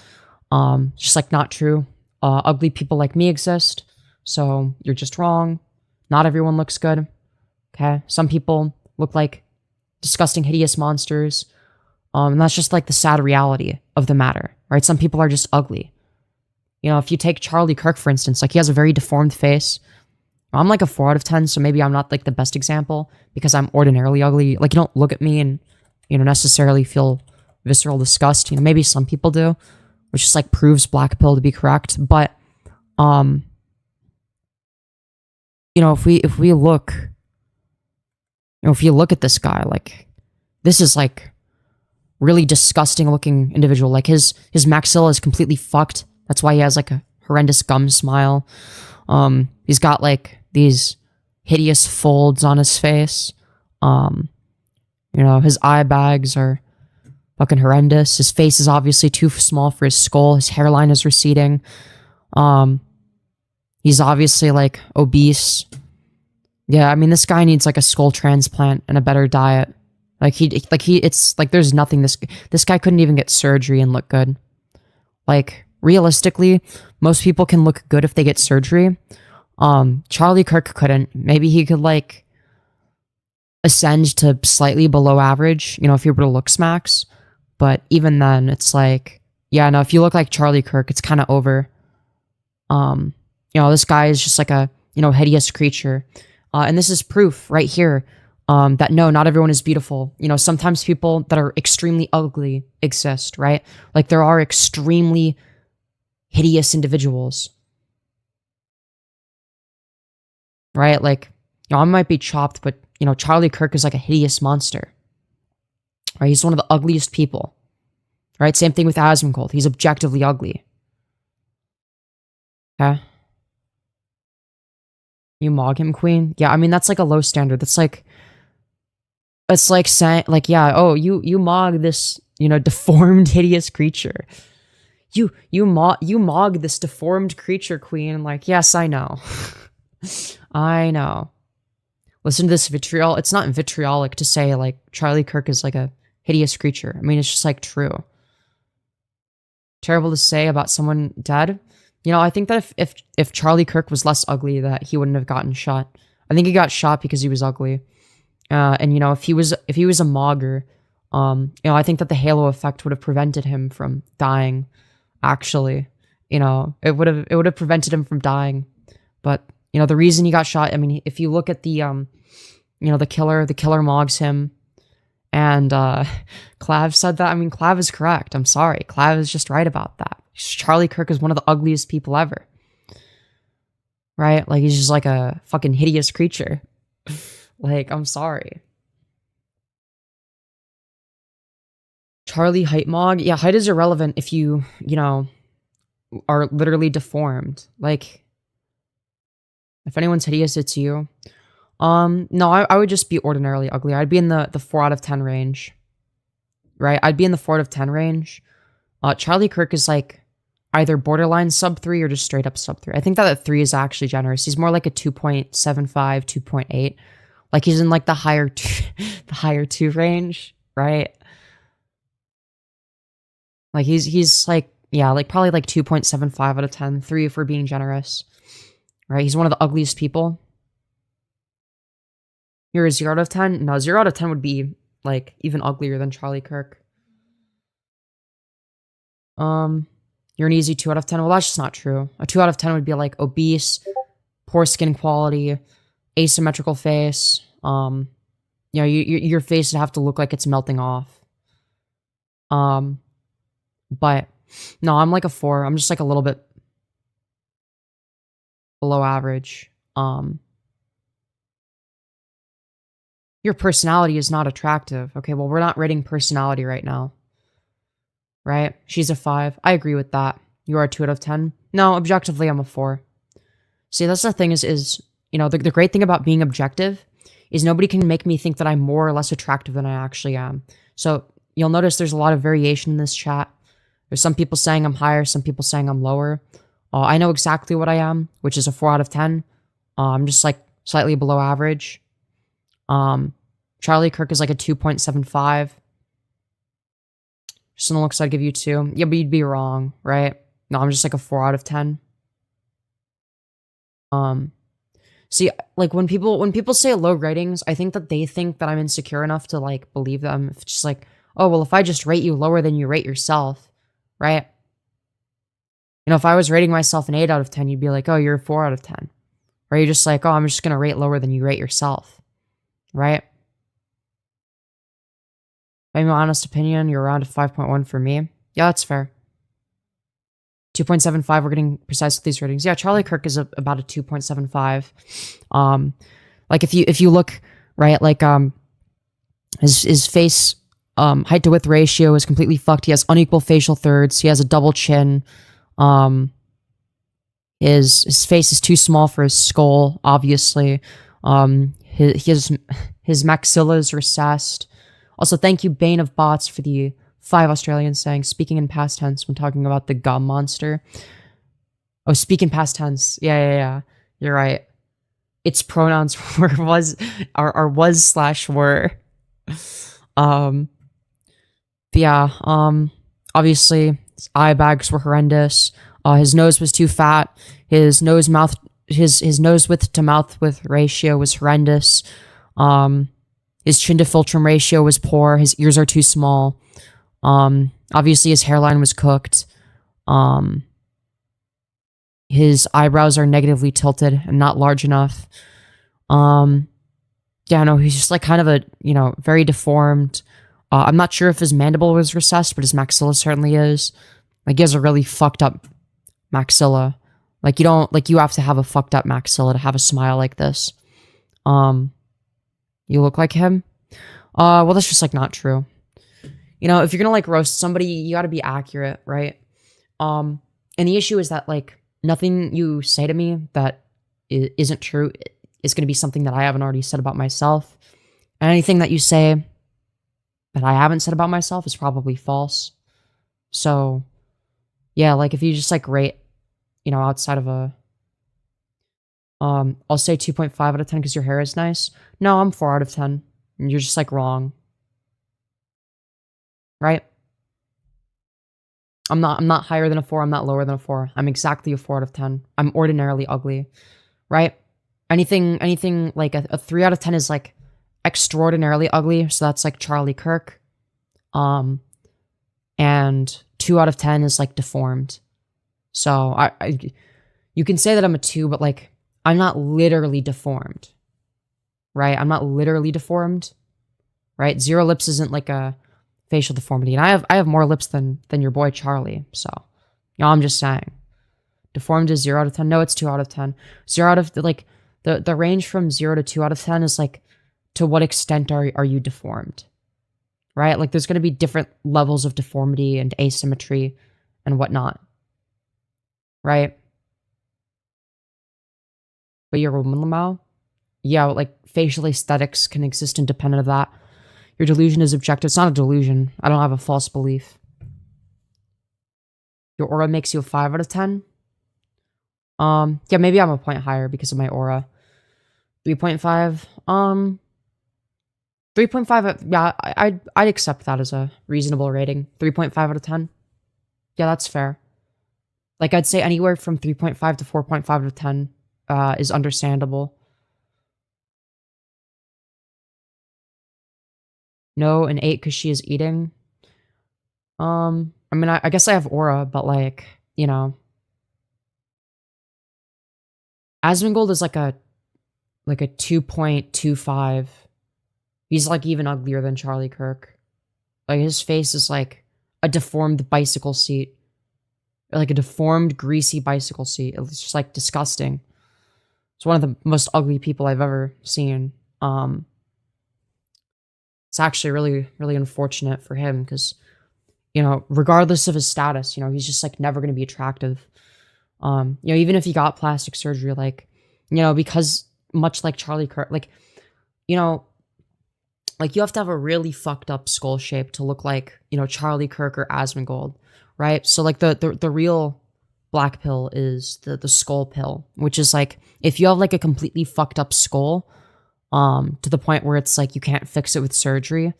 Just like not true. Ugly people like me exist. So you're just wrong. Not everyone looks good. Okay? Some people look like disgusting, hideous monsters. And that's just like the sad reality of the matter, right? Some people are just ugly. You know, if you take Charlie Kirk, for instance, like he has a very deformed face. I'm like a 4 out of 10, so maybe I'm not like the best example because I'm ordinarily ugly. Like, you don't look at me and, you know, necessarily feel visceral disgust. You know, maybe some people do, which just like proves black pill to be correct. But, you know, if we look, you know, if you look at this guy, like, this is like really disgusting looking individual. Like his maxilla is completely fucked. That's why he has like a horrendous gum smile. He's got like these hideous folds on his face. You know, his eye bags are fucking horrendous. His face is obviously too small for his skull. His hairline is receding. He's obviously like obese. Yeah, I mean, this guy needs like a skull transplant and a better diet. It's like there's nothing this guy couldn't even get surgery and look good. Like, realistically, most people can look good if they get surgery. Charlie Kirk couldn't. Maybe he could like ascend to slightly below average, you know, if he were to Looksmax. But even then, it's like, yeah, no, if you look like Charlie Kirk, it's kind of over. You know, this guy is just like a, you know, hideous creature. And this is proof right here that no, not everyone is beautiful. You know, sometimes people that are extremely ugly exist, right? Like there are extremely hideous individuals. right? Like, I might be chopped, but, Charlie Kirk is like a hideous monster, right? He's one of the ugliest people, right? Same thing with Asmongold. He's objectively ugly. Okay? You mog him, queen? Yeah, I mean, that's like a low standard. That's like, it's like saying, like, yeah, oh, you mog this, deformed, hideous creature. You mog this deformed creature, queen. Like, yes, I know. I know. Listen to this vitriol. It's not vitriolic to say, like, Charlie Kirk is like a hideous creature. I mean, it's just, like, true. Terrible to say about someone dead. I think that if Charlie Kirk was less ugly, that he wouldn't have gotten shot. I think he got shot because he was ugly. And if he was a mogger, I think that the halo effect would have prevented him from dying. Actually, it would have prevented him from dying. But the reason he got shot. I mean, if you look at the the killer mogs him, and Clav said that. I mean, Clav is correct. I'm sorry, Clav is just right about that. Charlie Kirk is one of the ugliest people ever. Right? Like, he's just like a fucking hideous creature. Like, I'm sorry. Charlie height mog? Yeah, height is irrelevant if you, are literally deformed. Like, if anyone's hideous, it's you. No, I would just be ordinarily ugly. I'd be in the 4 out of 10 range. Right? I'd be in the 4 out of 10 range. Charlie Kirk is like either borderline sub 3 or just straight up sub 3. I think that 3 is actually generous. He's more like a 2.75, 2.8. Like, he's in like the higher the 2 range, right? Like, he's like, yeah, like probably like 2.75 out of 10, 3 if we're being generous. Right? He's one of the ugliest people. You're a 0 out of 10? No, 0 out of 10 would be like even uglier than Charlie Kirk. You're an easy 2 out of 10. Well, that's just not true. A 2 out of 10 would be like obese, poor skin quality, asymmetrical face. Your face would have to look like it's melting off. But no, I'm like a 4. I'm just like a little bit below average. Your personality is not attractive. Okay, well, we're not rating personality right now. Right? She's a 5. I agree with that. You are a 2 out of 10. No, objectively, I'm a 4. See, that's the thing is the great thing about being objective is nobody can make me think that I'm more or less attractive than I actually am. So you'll notice there's a lot of variation in this chat. There's some people saying I'm higher, some people saying I'm lower. I know exactly what I am, which is a 4 out of 10. I'm just like slightly below average. Charlie Kirk is like a 2.75. Just in the looks, I'd give you 2. Yeah, but you'd be wrong, right? No, I'm just like a 4 out of 10. See, like when people say low ratings, I think that they think that I'm insecure enough to like believe them. It's just like, oh, well, if I just rate you lower than you rate yourself, right? If I was rating myself an 8 out of 10, you'd be like, oh, you're a 4 out of 10. Or you're just like, oh, I'm just going to rate lower than you rate yourself, right? In my honest opinion, you're around a 5.1 for me. Yeah, that's fair. 2.75, we're getting precise with these ratings. Yeah, Charlie Kirk is about a 2.75. Like if you look, right, like his face height to width ratio is completely fucked. He has unequal facial thirds. He has a double chin. His face is too small for his skull, obviously. His maxilla is recessed. Also, thank you, Bane of Bots, for the 5 Australians saying, speaking in past tense when talking about the gum monster. Oh, speak in past tense. Yeah. You're right. Its pronouns were was / were. Obviously, his eye bags were horrendous. His nose was too fat. His nose width to mouth width ratio was horrendous. His chin to philtrum ratio was poor. His ears are too small. Obviously his hairline was cooked. His eyebrows are negatively tilted and not large enough. He's just like kind of a, very deformed. I'm not sure if his mandible was recessed, but his maxilla certainly is. Like, he has a really fucked up maxilla. Like, you don't, like, you have to have a fucked up maxilla to have a smile like this. You look like him? Well, that's just, like, not true. You know, if you're gonna, like, roast somebody, you gotta be accurate, right? And the issue is that, like, nothing you say to me that isn't true is gonna be something that I haven't already said about myself. And anything that you say that I haven't said about myself is probably false. So, yeah, like, if you just, like, rate, you know, outside of a, I'll say 2.5 out of 10 because your hair is nice. No, I'm 4 out of 10. And you're just, like, wrong. Right? I'm not higher than a 4, I'm not lower than a 4. I'm exactly a 4 out of 10. I'm ordinarily ugly. Right? Anything like a 3 out of 10 is, like, extraordinarily ugly, so that's, like, Charlie Kirk. And 2 out of 10 is, like, deformed. So, you can say that I'm a 2, but, like, I'm not literally deformed. Right? I'm not literally deformed. Right? 0 lips isn't, like, a facial deformity. And I have more lips than your boy Charlie. So, you know, I'm just saying. Deformed is 0 out of 10. No, it's 2 out of 10. 0 out of, like, the range from 0 to 2 out of 10 is, like, to what extent are you deformed? Right? Like, there's going to be different levels of deformity and asymmetry and whatnot. Right? But you're a woman, Lamau? Yeah, like, facial aesthetics can exist independent of that. Your delusion is objective. It's not a delusion. I don't have a false belief. Your aura makes you a 5 out of 10? Yeah, maybe I'm a point higher because of my aura. 3.5? 3.5, yeah, I'd accept that as a reasonable rating. 3.5 out of 10? Yeah, that's fair. Like, I'd say anywhere from 3.5 to 4.5 out of 10 is understandable. No, an 8 because she is eating. I mean, I guess I have aura, but, like, you know. Asmongold is like a 2.25. He's, like, even uglier than Charlie Kirk. Like, his face is like a deformed bicycle seat. Or like a deformed, greasy bicycle seat. It's just, like, disgusting. It's one of the most ugly people I've ever seen. It's actually really, really unfortunate for him because, you know, regardless of his status, you know, he's just, like, never going to be attractive. You know, even if he got plastic surgery, like, you know, because much like Charlie Kirk, like, you know, like, you have to have a really fucked up skull shape to look like, you know, Charlie Kirk or Asmongold, right? So, like, the real black pill is the skull pill, which is, like, if you have, like, a completely fucked up skull, to the point where it's, like, you can't fix it with surgery,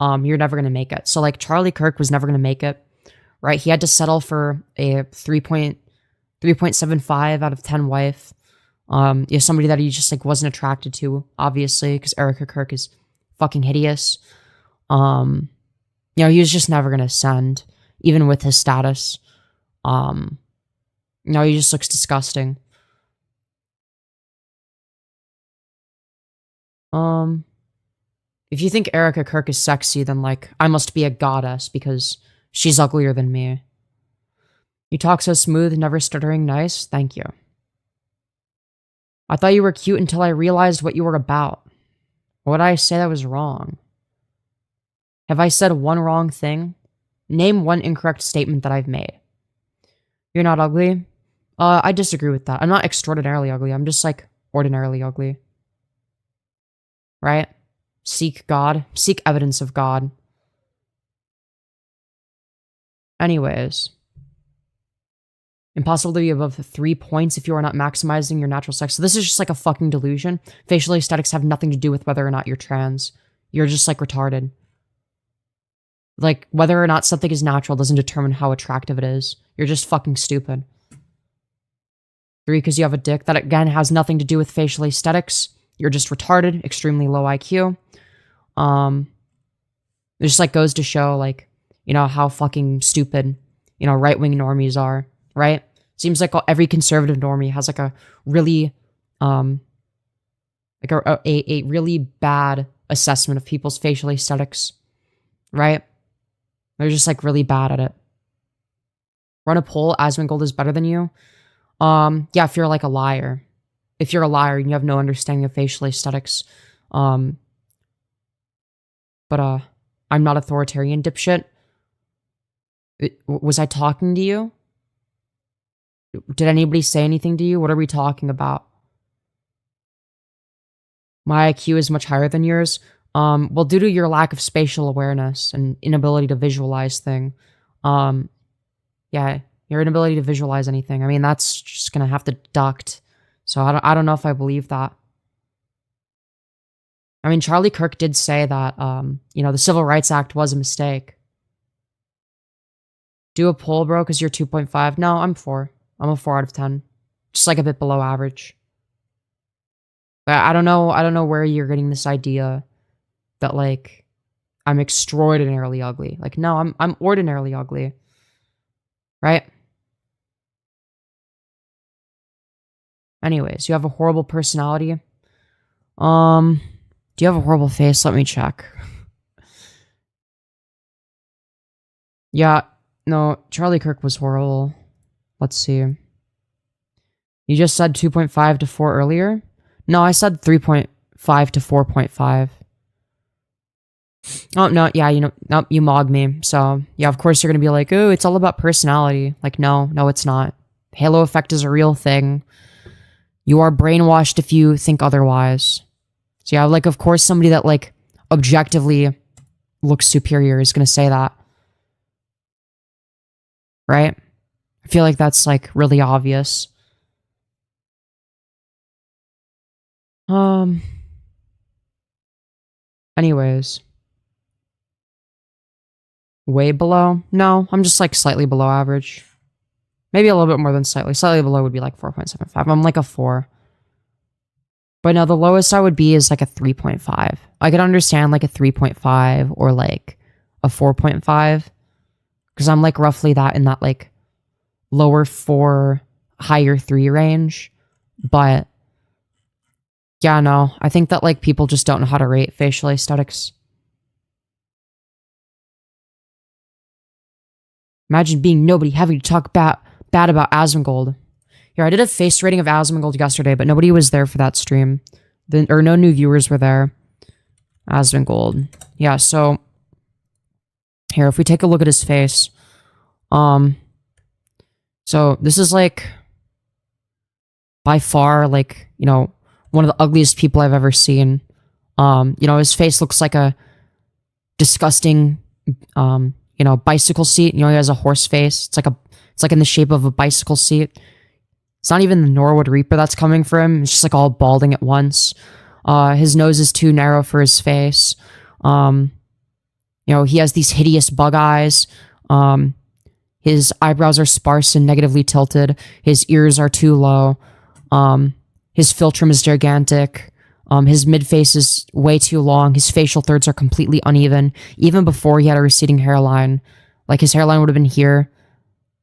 you're never going to make it. So, like, Charlie Kirk was never going to make it, right? He had to settle for a 3.75 out of 10 wife. You know, somebody that he just, like, wasn't attracted to, obviously, because Erica Kirk is fucking hideous. You know, he was just never going to ascend, even with his status. You know, he just looks disgusting. If you think Erica Kirk is sexy, then, like, I must be a goddess because she's uglier than me. You talk so smooth, never stuttering nice. Thank you. I thought you were cute until I realized what you were about. What did I say that was wrong? Have I said one wrong thing? Name one incorrect statement that I've made. You're not ugly? I disagree with that. I'm not extraordinarily ugly. I'm just, like, ordinarily ugly. Right? Seek God. Seek evidence of God. Anyways. Impossible to be above 3 points if you are not maximizing your natural sex. So this is just, like, a fucking delusion. Facial aesthetics have nothing to do with whether or not you're trans. You're just, like, retarded. Like, whether or not something is natural doesn't determine how attractive it is. You're just fucking stupid. 3, because you have a dick. That, again, has nothing to do with facial aesthetics. You're just retarded, extremely low IQ. It just, like, goes to show, like, you know, how fucking stupid, you know, right-wing normies are, right? Seems like every conservative normie has, like, a really, like, a really bad assessment of people's facial aesthetics, right? They're just, like, really bad at it. Run a poll, Asmongold is better than you. Yeah, if you're like a liar. If you're a liar and you have no understanding of facial aesthetics. But I'm not authoritarian, dipshit. Was I talking to you? Did anybody say anything to you? What are we talking about? My IQ is much higher than yours. Well, due to your lack of spatial awareness and inability to visualize thing, yeah, your inability to visualize anything. I mean, that's just gonna have to deduct. So I don't know if I believe that. I mean, Charlie Kirk did say that, the Civil Rights Act was a mistake. Do a poll, bro, because you're 2.5. No, I'm 4. I'm a 4 out of 10. Just like a bit below average. But I don't know where you're getting this idea that, like, I'm extraordinarily ugly. Like, no, I'm ordinarily ugly. Right? Anyways, you have a horrible personality. Do you have a horrible face? Let me check. Yeah, no, Charlie Kirk was horrible. Let's see. You just said 2.5 to 4 earlier? No, I said 3.5 to 4.5. Oh, no, yeah, nope, you mogged me. So, yeah, of course you're going to be like, oh, it's all about personality. Like, no, it's not. Halo effect is a real thing. You are brainwashed if you think otherwise. So, yeah, like, of course somebody that, like, objectively looks superior is going to say that. Right? I feel like that's, like, really obvious. Anyways. Way below? No, I'm just, like, slightly below average. Maybe a little bit more than slightly. Slightly below would be, like, 4.75. I'm, like, a 4. But no, the lowest I would be is, like, a 3.5. I could understand, like, a 3.5 or, like, a 4.5. Because I'm, like, roughly that in that, like, lower 4, higher 3 range. But yeah, no, I think that, like, people just don't know how to rate facial aesthetics. Imagine being nobody having to talk bad about Asmongold. Here, I did a face rating of Asmongold yesterday, but nobody was there for that stream. Or no new viewers were there. Asmongold. Yeah, so here, if we take a look at his face. So this is, like, by far, like, one of the ugliest people I've ever seen. His face looks like a disgusting, bicycle seat. He has a horse face. It's like in the shape of a bicycle seat. It's not even the Norwood Reaper that's coming for him. It's just, like, all balding at once. His nose is too narrow for his face. He has these hideous bug eyes. His eyebrows are sparse and negatively tilted. His ears are too low. His philtrum is gigantic. His midface is way too long. His facial thirds are completely uneven. Even before he had a receding hairline, like, his hairline would have been here,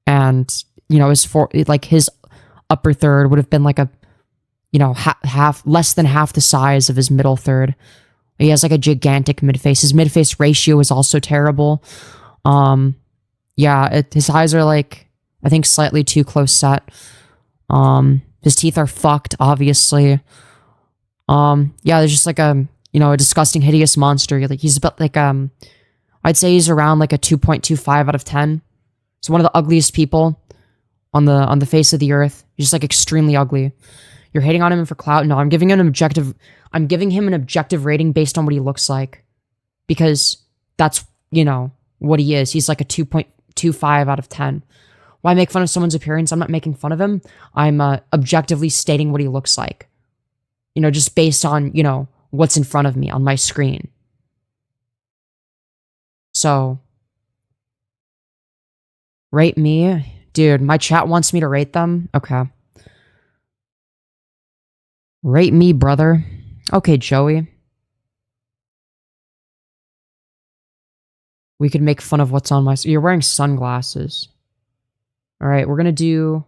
and his upper third would have been like a, half less than half the size of his middle third. He has, like, a gigantic midface. His midface ratio is also terrible. His eyes are, like, I think slightly too close set. His teeth are fucked, obviously. There's just, like, a disgusting, hideous monster. Like, he's about, like, I'd say he's around, like, a 2.25 out of 10. He's one of the ugliest people on the face of the earth. He's just, like, extremely ugly. You're hating on him for clout? No, I'm giving him an objective rating based on what he looks like. Because that's, what he is. He's, like, a 2.25 out of 10. Why make fun of someone's appearance? I'm not making fun of him. I'm objectively stating what he looks like. Just based on, what's in front of me on my screen. So, rate me? Dude, my chat wants me to rate them? Okay. Rate me, brother. Okay, Joey. We could make fun of what's on my... You're wearing sunglasses. Alright, we're gonna do...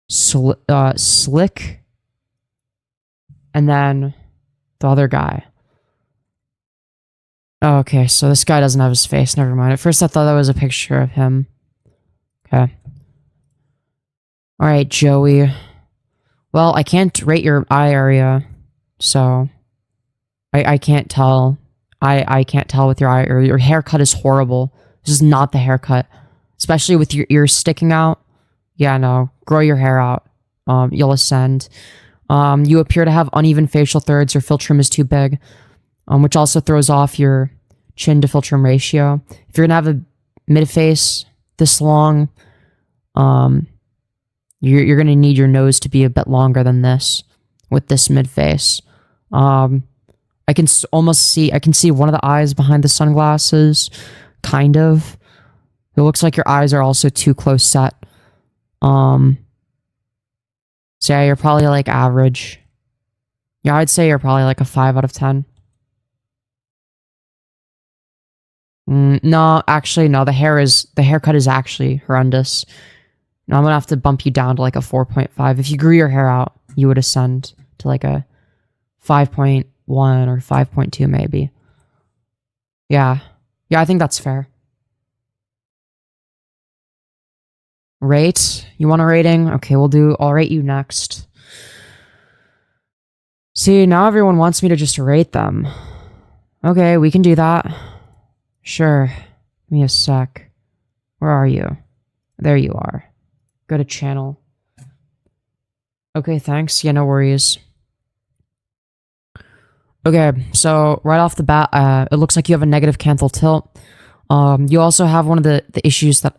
Slick... And then the other guy. Oh, okay, so this guy doesn't have his face. Never mind. At first I thought that was a picture of him. Okay. All right, Joey. Well, I can't rate your eye area, so I can't tell. I can't tell with your eye area. Your haircut is horrible. This is not the haircut, especially with your ears sticking out. Yeah, no, grow your hair out. You'll ascend. You appear to have uneven facial thirds. Your philtrum is too big, which also throws off your chin to philtrum ratio. If you're gonna have a mid face this long, you're gonna need your nose to be a bit longer than this with this mid face. I can almost see. I can see one of the eyes behind the sunglasses, kind of. It looks like your eyes are also too close set. So yeah, you're probably like average. Yeah, I'd say you're probably like a 5 out of 10. No, actually, no. The haircut is actually horrendous. No, I'm gonna have to bump you down to like a 4.5. If you grew your hair out, you would ascend to like a 5.1 or 5.2 maybe. Yeah. Yeah, I think that's fair. Rate? You want a rating? Okay, I'll rate you next. See, now everyone wants me to just rate them. Okay, we can do that. Sure. Give me a sec. Where are you? There you are. Go to channel. Okay, thanks. Yeah, no worries. Okay, so right off the bat, it looks like you have a negative canthal tilt. You also have one of the issues that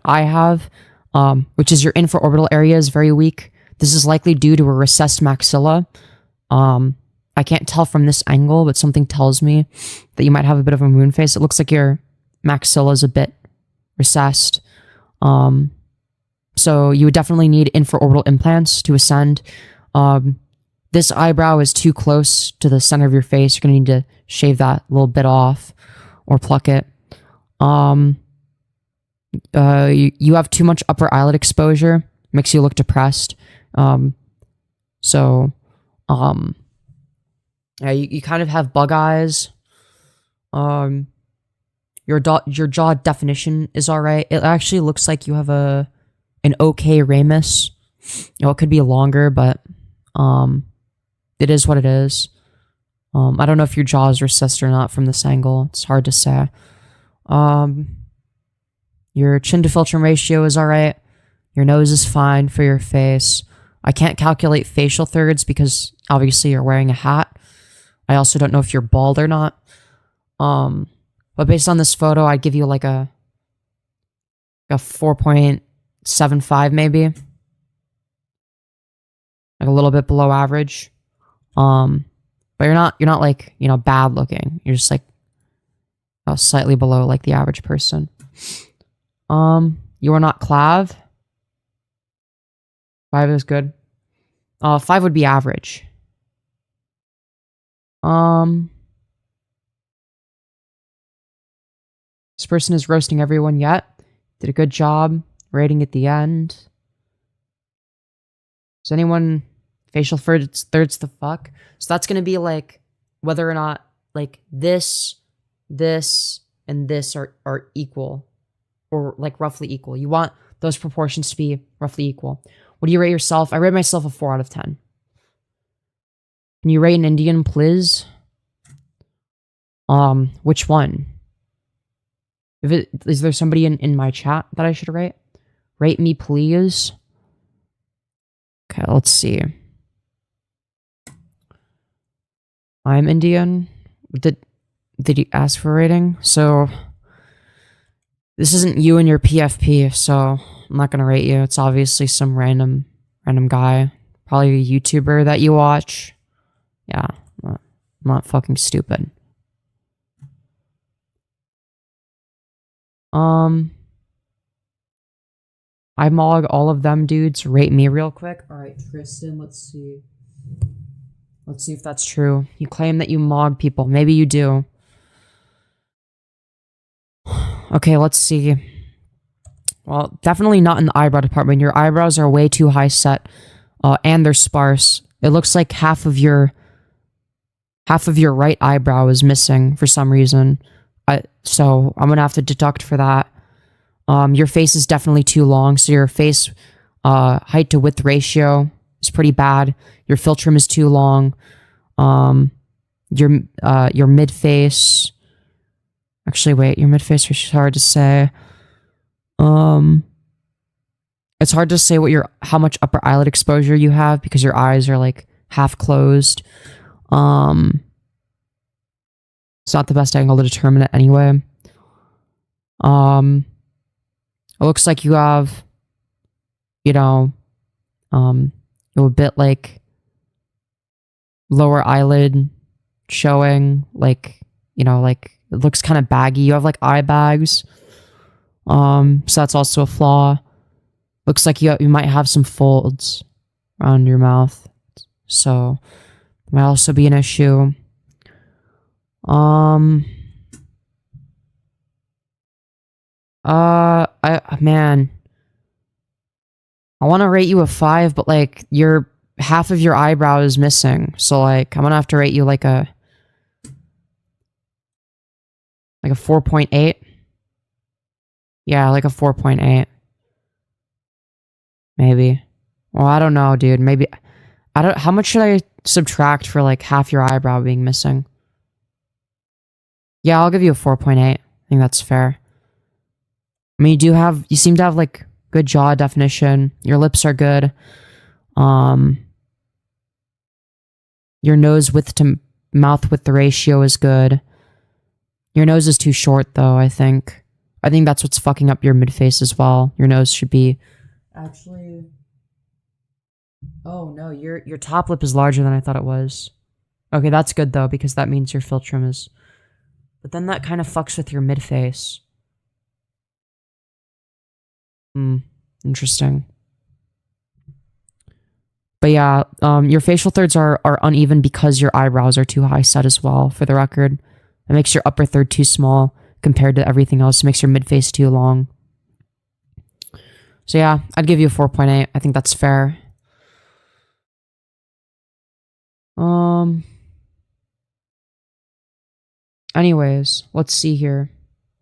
I have, which is your infraorbital area is very weak. This is likely due to a recessed maxilla. I can't tell from this angle, but something tells me that you might have a bit of a moon face. It looks like your maxilla is a bit recessed. So you would definitely need infraorbital implants to ascend. This eyebrow is too close to the center of your face. You're going to need to shave that little bit off or pluck it. You have too much upper eyelid exposure. Makes you look depressed. Yeah, you kind of have bug eyes. Your jaw definition is alright. It actually looks like you have an okay ramus. It could be longer, but it is what it is. I don't know if your jaw is recessed or not from this angle. It's hard to say. Your chin to philtrum ratio is alright. Your nose is fine for your face. I can't calculate facial thirds because obviously you're wearing a hat. I also don't know if you're bald or not. But based on this photo, I'd give you like a 4.75 maybe. Like a little bit below average. But you're not like, bad looking. You're just like slightly below like the average person. You are not clav. 5 is good. 5 would be average. This person is roasting everyone yet. Did a good job rating at the end. Is anyone facial thirds the fuck? So that's gonna be like whether or not like this, and this are equal. Or like roughly equal. You want those proportions to be roughly equal. What do you rate yourself? I rate myself a 4 out of 10. Can you rate an Indian, please? Which one? Is there somebody in my chat that I should rate? Rate me, please. Okay, let's see. I'm Indian. Did he ask for a rating? So this isn't you and your PFP, so I'm not gonna rate you. It's obviously some random guy, probably a YouTuber that you watch. Yeah, I'm not fucking stupid. I mog all of them dudes. Rate me real quick. All right, Tristan. Let's see. Let's see if that's true. You claim that you mog people. Maybe you do. Okay, let's see. Well, definitely not in the eyebrow department. Your eyebrows are way too high set, and they're sparse. It looks like half of your right eyebrow is missing for some reason. So I'm gonna have to deduct for that. Your face is definitely too long, so your face Height to width ratio is pretty bad. Your philtrum is too long. Your mid face. Actually, wait. Your mid face is hard to say. It's hard to say how much upper eyelid exposure you have because your eyes are like half closed. It's not the best angle to determine it anyway. It looks like you have, a bit like lower eyelid showing, like it looks kind of baggy. You have like eye bags. So that's also a flaw. Looks like you might have some folds around your mouth. So that might also be an issue. Man, I want to rate you a 5, but like half of your eyebrow is missing. So like I'm gonna have to rate you like a 4.8. Yeah, like a 4.8. Maybe. Well, I don't know, dude. Maybe how much should I subtract for like half your eyebrow being missing? Yeah, I'll give you a 4.8. I think that's fair. I mean, you seem to have like good jaw definition. Your lips are good. Your nose width to mouth width ratio is good. Your nose is too short though, I think. I think that's what's fucking up your mid face as well. Your nose should be actually. Oh no, your top lip is larger than I thought it was. Okay, that's good though, because that means your philtrum is. But then that kind of fucks with your mid face. Interesting. But yeah, your facial thirds are uneven because your eyebrows are too high set as well, for the record. It makes your upper third too small compared to everything else. It makes your mid face too long. So yeah, I'd give you a 4.8. I think that's fair. Anyways, let's see here.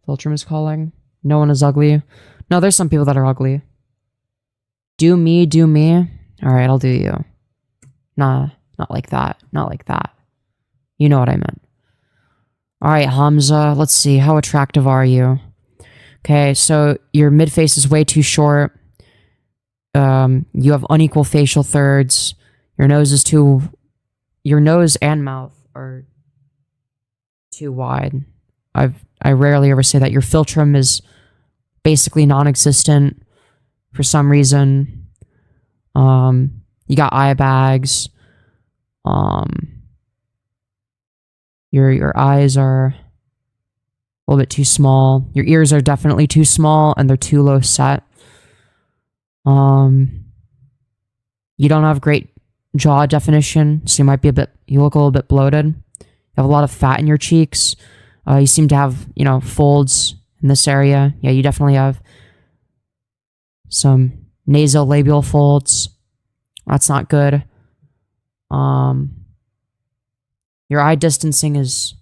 Philtrum is calling. No one is ugly. No, there's some people that are ugly. Do me. Alright, I'll do you. Nah, not like that. Not like that. You know what I meant. Alright, Hamza, let's see. How attractive are you? Okay, so your mid face is way too short. You have unequal facial thirds. Your nose and mouth are too wide. I rarely ever say that. Your philtrum is basically non-existent for some reason. You got eye bags. Your eyes are a little bit too small. Your ears are definitely too small and they're too low set. You don't have great jaw definition, so you look a little bit bloated. You have a lot of fat in your cheeks. You seem to have, folds in this area. Yeah, you definitely have some nasolabial folds. That's not good. Your eye distancing is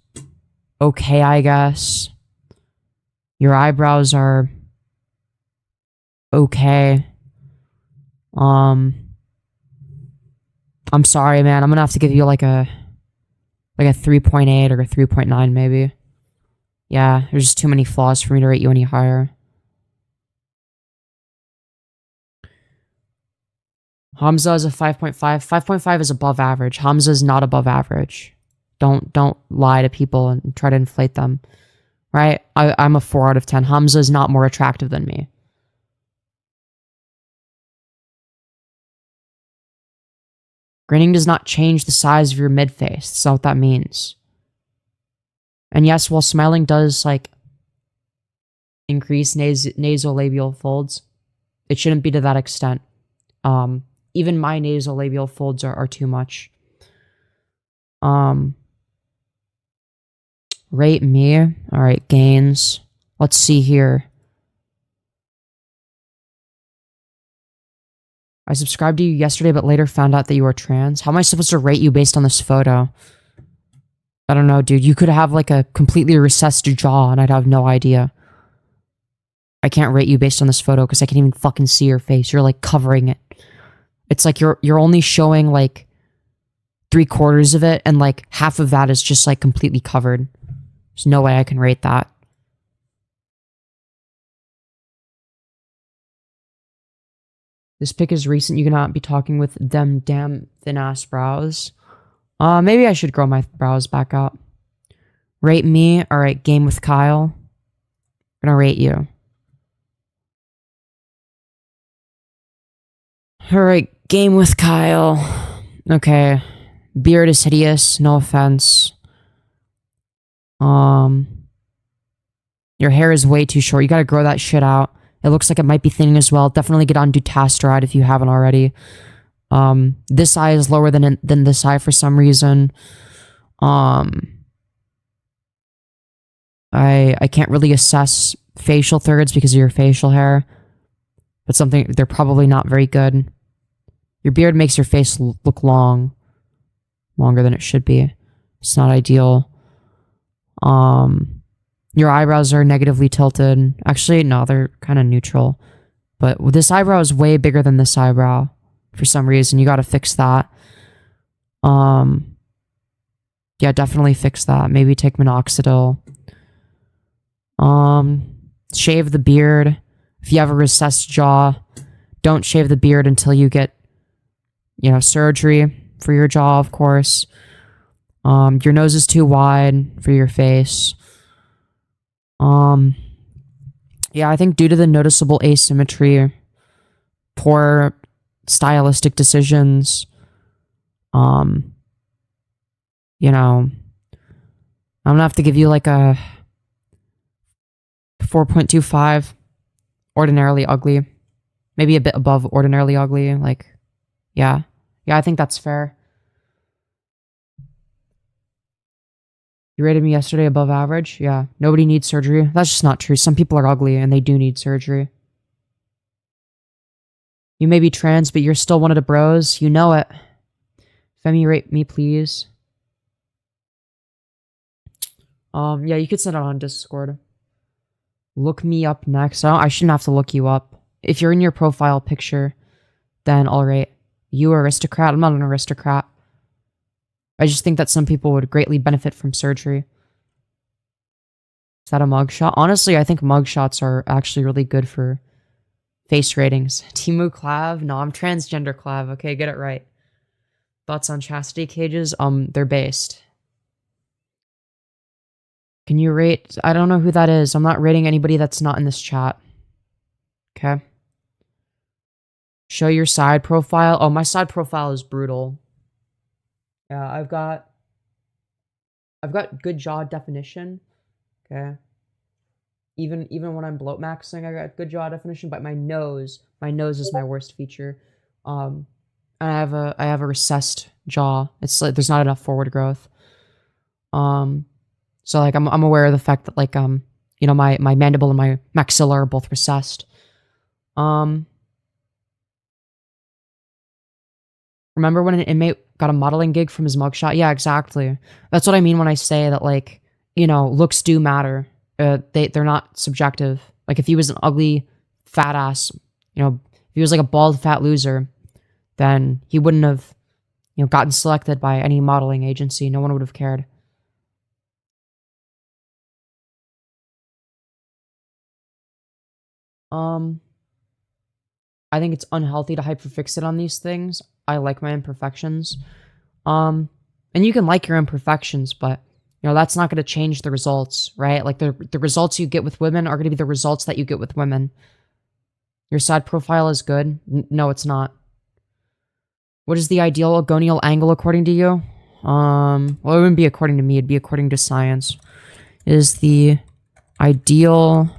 okay, I guess. Your eyebrows are okay. I'm sorry, man. I'm gonna have to give you like a 3.8 or a 3.9 maybe. Yeah, there's just too many flaws for me to rate you any higher. Hamza is a 5.5. 5.5 is above average. Hamza is not above average. Don't lie to people and try to inflate them. Right? I'm a 4 out of 10. Hamza is not more attractive than me. Grinning does not change the size of your mid-face. That's not what that means. And yes, while smiling does, increase nasolabial folds, it shouldn't be to that extent. Even my nasolabial folds are too much. Rate me. Alright, gains. Let's see here. I subscribed to you yesterday, but later found out that you are trans. How am I supposed to rate you based on this photo? I don't know, dude. You could have a completely recessed jaw and I'd have no idea. I can't rate you based on this photo because I can't even fucking see your face. You're like covering it. It's like you're only showing like 3/4 of it, and like half of that is just like completely covered. There's no way I can rate that. This pic is recent. You cannot be talking with them damn thin ass brows. Maybe I should grow my brows back out. Rate me. All right, game with Kyle. I'm gonna rate you. All right, game with Kyle. Okay, beard is hideous. No offense. Your hair is way too short. You gotta grow that shit out. It looks like it might be thinning as well. Definitely get on dutasteride if you haven't already. This eye is lower than this eye for some reason. I can't really assess facial thirds because of your facial hair, but they're probably not very good. Your beard makes your face look longer than it should be. It's not ideal. Your eyebrows are negatively tilted. Actually, no, they're kind of neutral. But this eyebrow is way bigger than this eyebrow for some reason. You got to fix that. Yeah, definitely fix that. Maybe take minoxidil. Shave the beard. If you have a recessed jaw, don't shave the beard until you get, surgery for your jaw, of course. Your nose is too wide for your face. Yeah, I think due to the noticeable asymmetry, poor stylistic decisions, I'm gonna have to give you like a 4.25. Ordinarily ugly. Maybe a bit above ordinarily ugly. Like, yeah, I think that's fair. You rated me yesterday above average? Yeah. Nobody needs surgery. That's just not true. Some people are ugly and they do need surgery. You may be trans, but you're still one of the bros. You know it. Femi, rate me, please. Yeah, you could send it on Discord. Look me up next. I shouldn't have to look you up. If you're in your profile picture, then I'll rate you aristocrat. I'm not an aristocrat. I just think that some people would greatly benefit from surgery. Is that a mugshot? Honestly, I think mugshots are actually really good for face ratings. Timu Clav? No, I'm transgender Clav. Okay, get it right. Thoughts on chastity cages? They're based. Can you rate? I don't know who that is. I'm not rating anybody that's not in this chat. Okay. Show your side profile. Oh, my side profile is brutal. Yeah, I've got good jaw definition. Okay. Even when I'm bloat maxing, I got good jaw definition, but my nose is my worst feature. And I have a recessed jaw. It's like there's not enough forward growth. So like I'm aware of the fact that like my mandible and my maxilla are both recessed. Remember when an inmate got a modeling gig from his mugshot? Yeah, exactly. That's what I mean when I say that, like, looks do matter. They're not subjective. Like, if he was an ugly, fat ass, if he was like a bald, fat loser, then he wouldn't have, gotten selected by any modeling agency. No one would have cared. I think it's unhealthy to hyperfixate on these things. I like my imperfections. And you can like your imperfections, but that's not going to change the results, right? Like the results you get with women are going to be the results that you get with women. Your side profile is good. No, it's not. What is the ideal gonial angle according to you? Well, it wouldn't be according to me. It'd be according to science. Is the ideal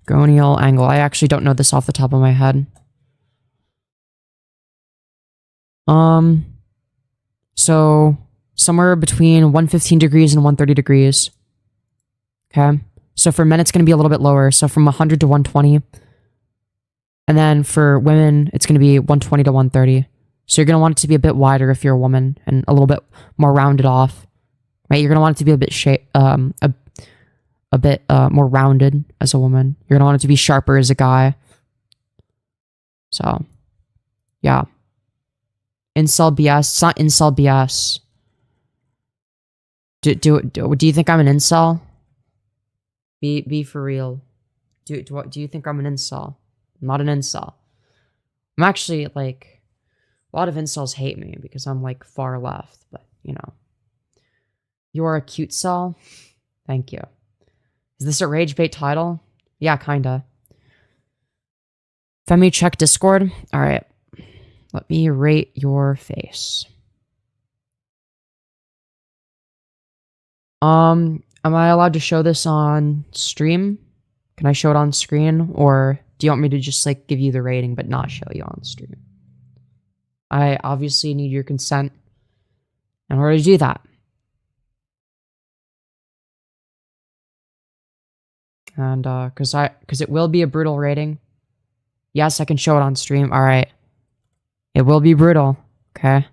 gonial angle? I actually don't know this off the top of my head. So somewhere between 115 degrees and 130 degrees. Okay. So for men, it's going to be a little bit lower. So from 100 to 120. And then for women, it's going to be 120 to 130. So you're going to want it to be a bit wider if you're a woman and a little bit more rounded off, right? You're going to want it to be a bit a bit more rounded as a woman. You're gonna want it to be sharper as a guy. So, yeah. Incel BS. It's not incel BS. Do you think I'm an incel? Be for real. Do you think I'm an incel? I'm not an incel. I'm actually, like, a lot of incels hate me because I'm, like, far left, but, you know. You're a cute cell? Thank you. Is this a rage bait title? Yeah, kinda. Femi, check Discord. Alright. Let me rate your face. Am I allowed to show this on stream? Can I show it on screen? Or do you want me to just, like, give you the rating but not show you on stream? I obviously need your consent in order to do that. And, cause it will be a brutal rating. Yes, I can show it on stream. Alright. It will be brutal. Okay.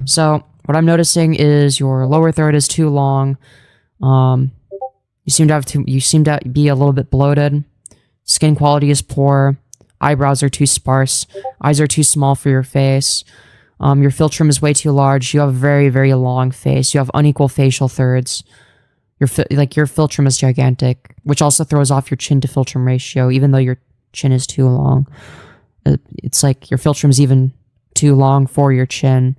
So, what I'm noticing is your lower third is too long. You seem to be a little bit bloated. Skin quality is poor. Eyebrows are too sparse. Eyes are too small for your face. Your philtrum is way too large. You have a very, very long face. You have unequal facial thirds. Your philtrum is gigantic, which also throws off your chin to philtrum ratio, even though your chin is too long. It's like your philtrum is even too long for your chin.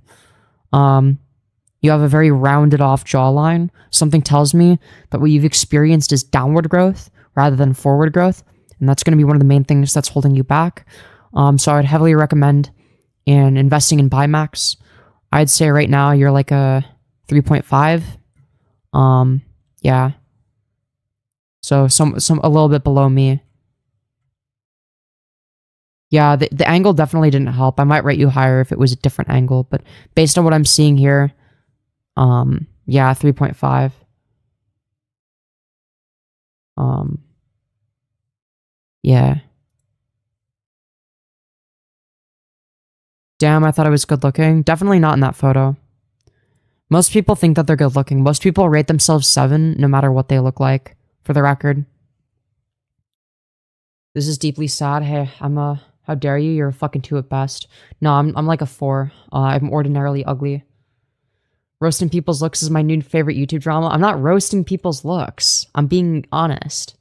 You have a very rounded off jawline. Something tells me that what you've experienced is downward growth rather than forward growth, and that's going to be one of the main things that's holding you back. So I would heavily recommend in investing in Bimax. I'd say right now you're like a 3.5. Yeah. So a little bit below me. Yeah, the angle definitely didn't help. I might rate you higher if it was a different angle, but based on what I'm seeing here, yeah, 3.5. Yeah. Damn, I thought I was good looking. Definitely not in that photo. Most people think that they're good looking. Most people rate themselves 7 no matter what they look like, for the record. This is deeply sad. Hey, how dare you? You're a fucking 2 at best. No, I'm like a 4. I'm ordinarily ugly. Roasting people's looks is my new favorite YouTube drama. I'm not roasting people's looks. I'm being honest.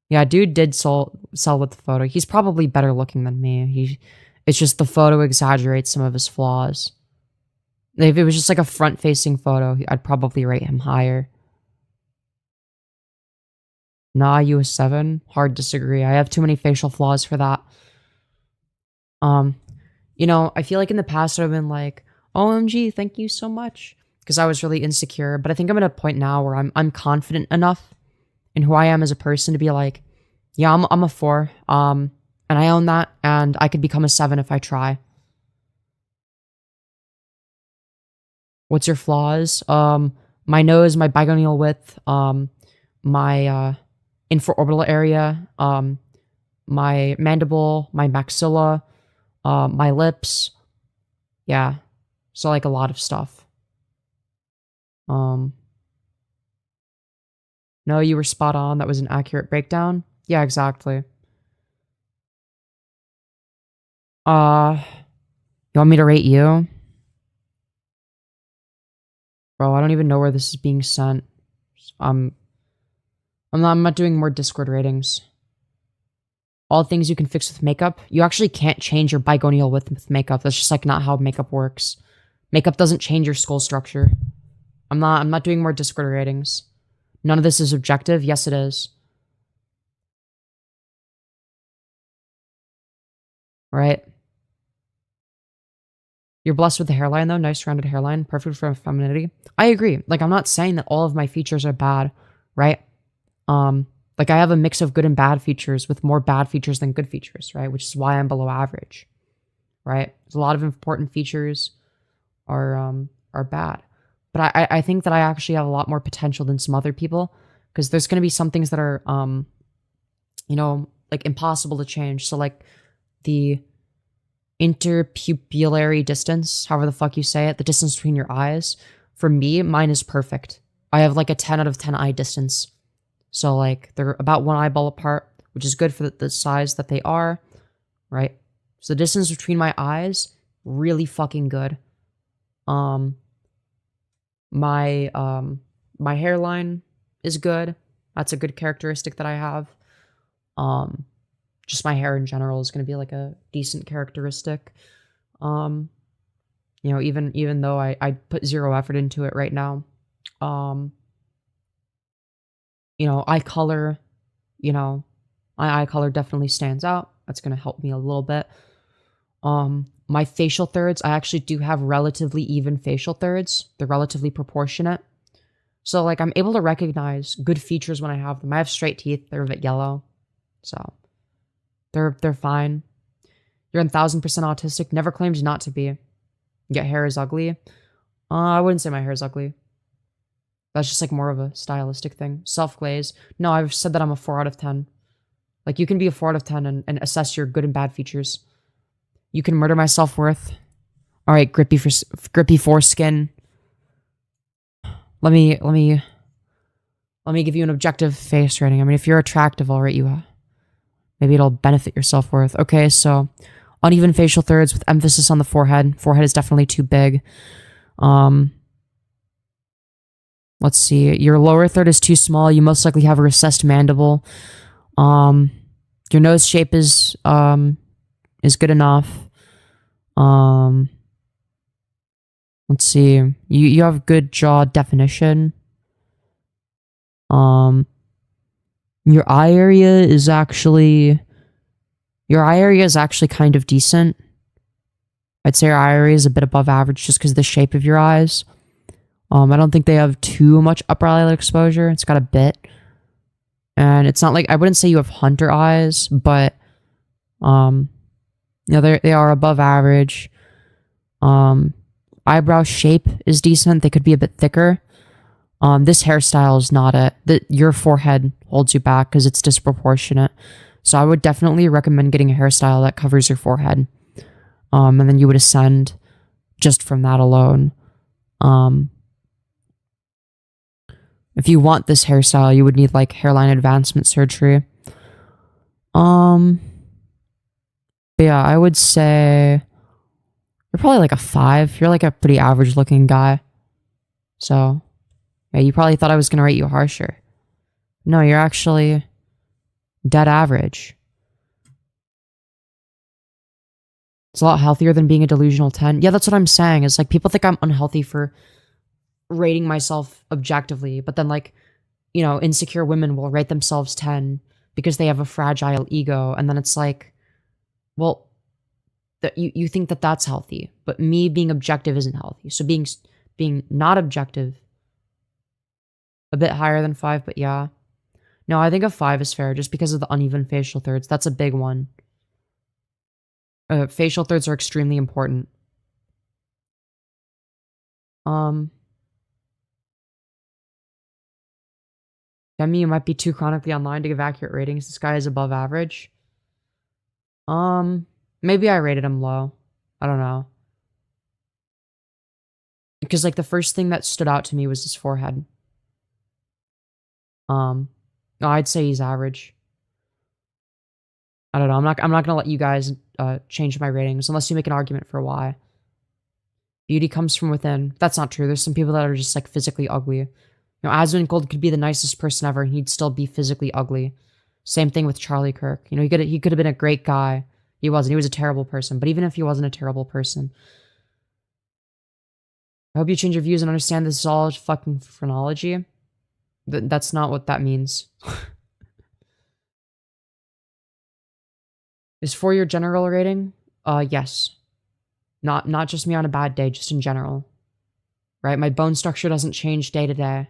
Yeah, dude did sell with the photo. He's probably better looking than me. It's just the photo exaggerates some of his flaws. If it was just like a front-facing photo, I'd probably rate him higher. Nah, you a 7? Hard disagree. I have too many facial flaws for that. You know, I feel like in the past I've been like, OMG, thank you so much. Because I was really insecure. But I think I'm at a point now where I'm confident enough in who I am as a person to be like, yeah, I'm a 4. And I own that, and I could become a 7 if I try. What's your flaws? My nose, my bigonial width, my infraorbital area, my mandible, my maxilla, my lips. Yeah. So like a lot of stuff. No, you were spot on. That was an accurate breakdown. Yeah, exactly. You want me to rate you? Bro, I don't even know where this is being sent. I'm not doing more Discord ratings. All things you can fix with makeup. You actually can't change your bigonial width with makeup. That's just like not how makeup works. Makeup doesn't change your skull structure. I'm not doing more Discord ratings. None of this is objective. Yes, it is. Right? You're blessed with the hairline, though. Nice rounded hairline. Perfect for femininity. I agree. Like, I'm not saying that all of my features are bad, right? Like, I have a mix of good and bad features with more bad features than good features, right? Which is why I'm below average, right? There's a lot of important features are bad. But I think that I actually have a lot more potential than some other people, because there's going to be some things that are, you know, like impossible to change. So, like, the interpupillary distance, however the fuck you say it, the distance between your eyes, for me, mine is perfect. I have like a 10 out of 10 eye distance. So like they're about one eyeball apart, which is good for the size that they are, right? So the distance between my eyes, really fucking good. My my hairline is good. That's a good characteristic that I have. Just my hair in general is going to be like a decent characteristic. You know, even though I put zero effort into it right now. You know, eye color, you know, my eye color definitely stands out. That's going to help me a little bit. My facial thirds, I actually do have relatively even facial thirds. They're relatively proportionate. So like I'm able to recognize good features when I have them. I have straight teeth, they're a bit yellow. So they're fine. You're 1000% autistic, never claimed not to be. Your hair is ugly. I wouldn't say my hair is ugly. That's just like more of a stylistic thing. Self-glaze. No, I've said that I'm a 4 out of 10. Like you can be a 4 out of 10 and assess your good and bad features. You can murder my self-worth. All right, grippy foreskin. Let me give you an objective face rating. I mean, if you're attractive, I'll rate you maybe it'll benefit your self-worth. Okay, so uneven facial thirds with emphasis on the forehead. Forehead is definitely too big. Let's see. Your lower third is too small. You most likely have a recessed mandible. Your nose shape is good enough. Let's see. You have good jaw definition. Your eye area is actually kind of decent. I'd say your eye area is a bit above average just because of the shape of your eyes. I don't think they have too much upper eyelid exposure. It's got a bit. And it's not like, I wouldn't say you have hunter eyes, but, you know, they are above average. Eyebrow shape is decent. They could be a bit thicker. This hairstyle is not your forehead holds you back because it's disproportionate. So I would definitely recommend getting a hairstyle that covers your forehead. And then you would ascend just from that alone. If you want this hairstyle, you would need like hairline advancement surgery. But yeah, I would say you're probably like a 5. You're like a pretty average looking guy. So yeah, you probably thought I was going to rate you harsher. No, you're actually dead average. It's a lot healthier than being a delusional 10. Yeah, that's what I'm saying. It's like people think I'm unhealthy for rating myself objectively, but then like, you know, insecure women will rate themselves 10 because they have a fragile ego. And then it's like, well, that you think that that's healthy, but me being objective isn't healthy. So being not objective, a bit higher than 5, but yeah. No, I think a 5 is fair just because of the uneven facial thirds. That's a big one. Facial thirds are extremely important. Demi, you might be too chronically online to give accurate ratings. This guy is above average. Maybe I rated him low. I don't know. Because like the first thing that stood out to me was his forehead. No, I'd say he's average. I don't know. I'm not gonna let you guys change my ratings unless you make an argument for why. Beauty comes from within. That's not true. There's some people that are just like physically ugly. You know, Asmongold could be the nicest person ever and he'd still be physically ugly. Same thing with Charlie Kirk. You know, he could have been a great guy. He wasn't. He was a terrible person. But even if he wasn't a terrible person, I hope you change your views and understand this is all fucking phrenology. That's not what that means. Is 4 your general rating? Yes. Not just me on a bad day, just in general. Right? My bone structure doesn't change day to day.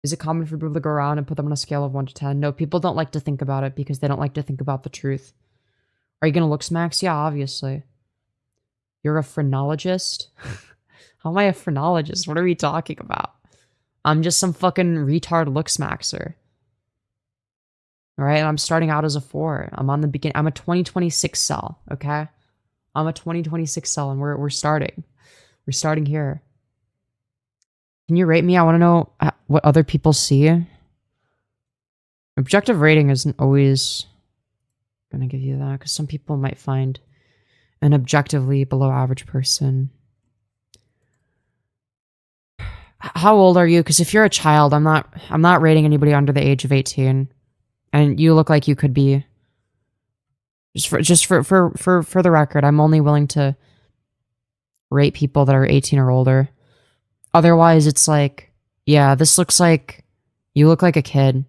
Is it common for people to go around and put them on a scale of 1 to 10? No, people don't like to think about it because they don't like to think about the truth. Are you gonna Looksmax? Yeah, obviously. You're a phrenologist? How am I a phrenologist? What are we talking about? I'm just some fucking retard Looksmaxer. Alright, and I'm starting out as a 4. I'm on the beginning. I'm a 2026 cell, okay? I'm a 2026 cell and we're starting. We're starting here. Can you rate me? I want to know what other people see. Objective rating isn't always gonna give you that, because some people might find an objectively below average person. How old are you? Because if you're a child, I'm not rating anybody under the age of 18, and you look like you could be. Just for the record, I'm only willing to rate people that are 18 or older. Otherwise, it's like, yeah, this looks like you look like a kid.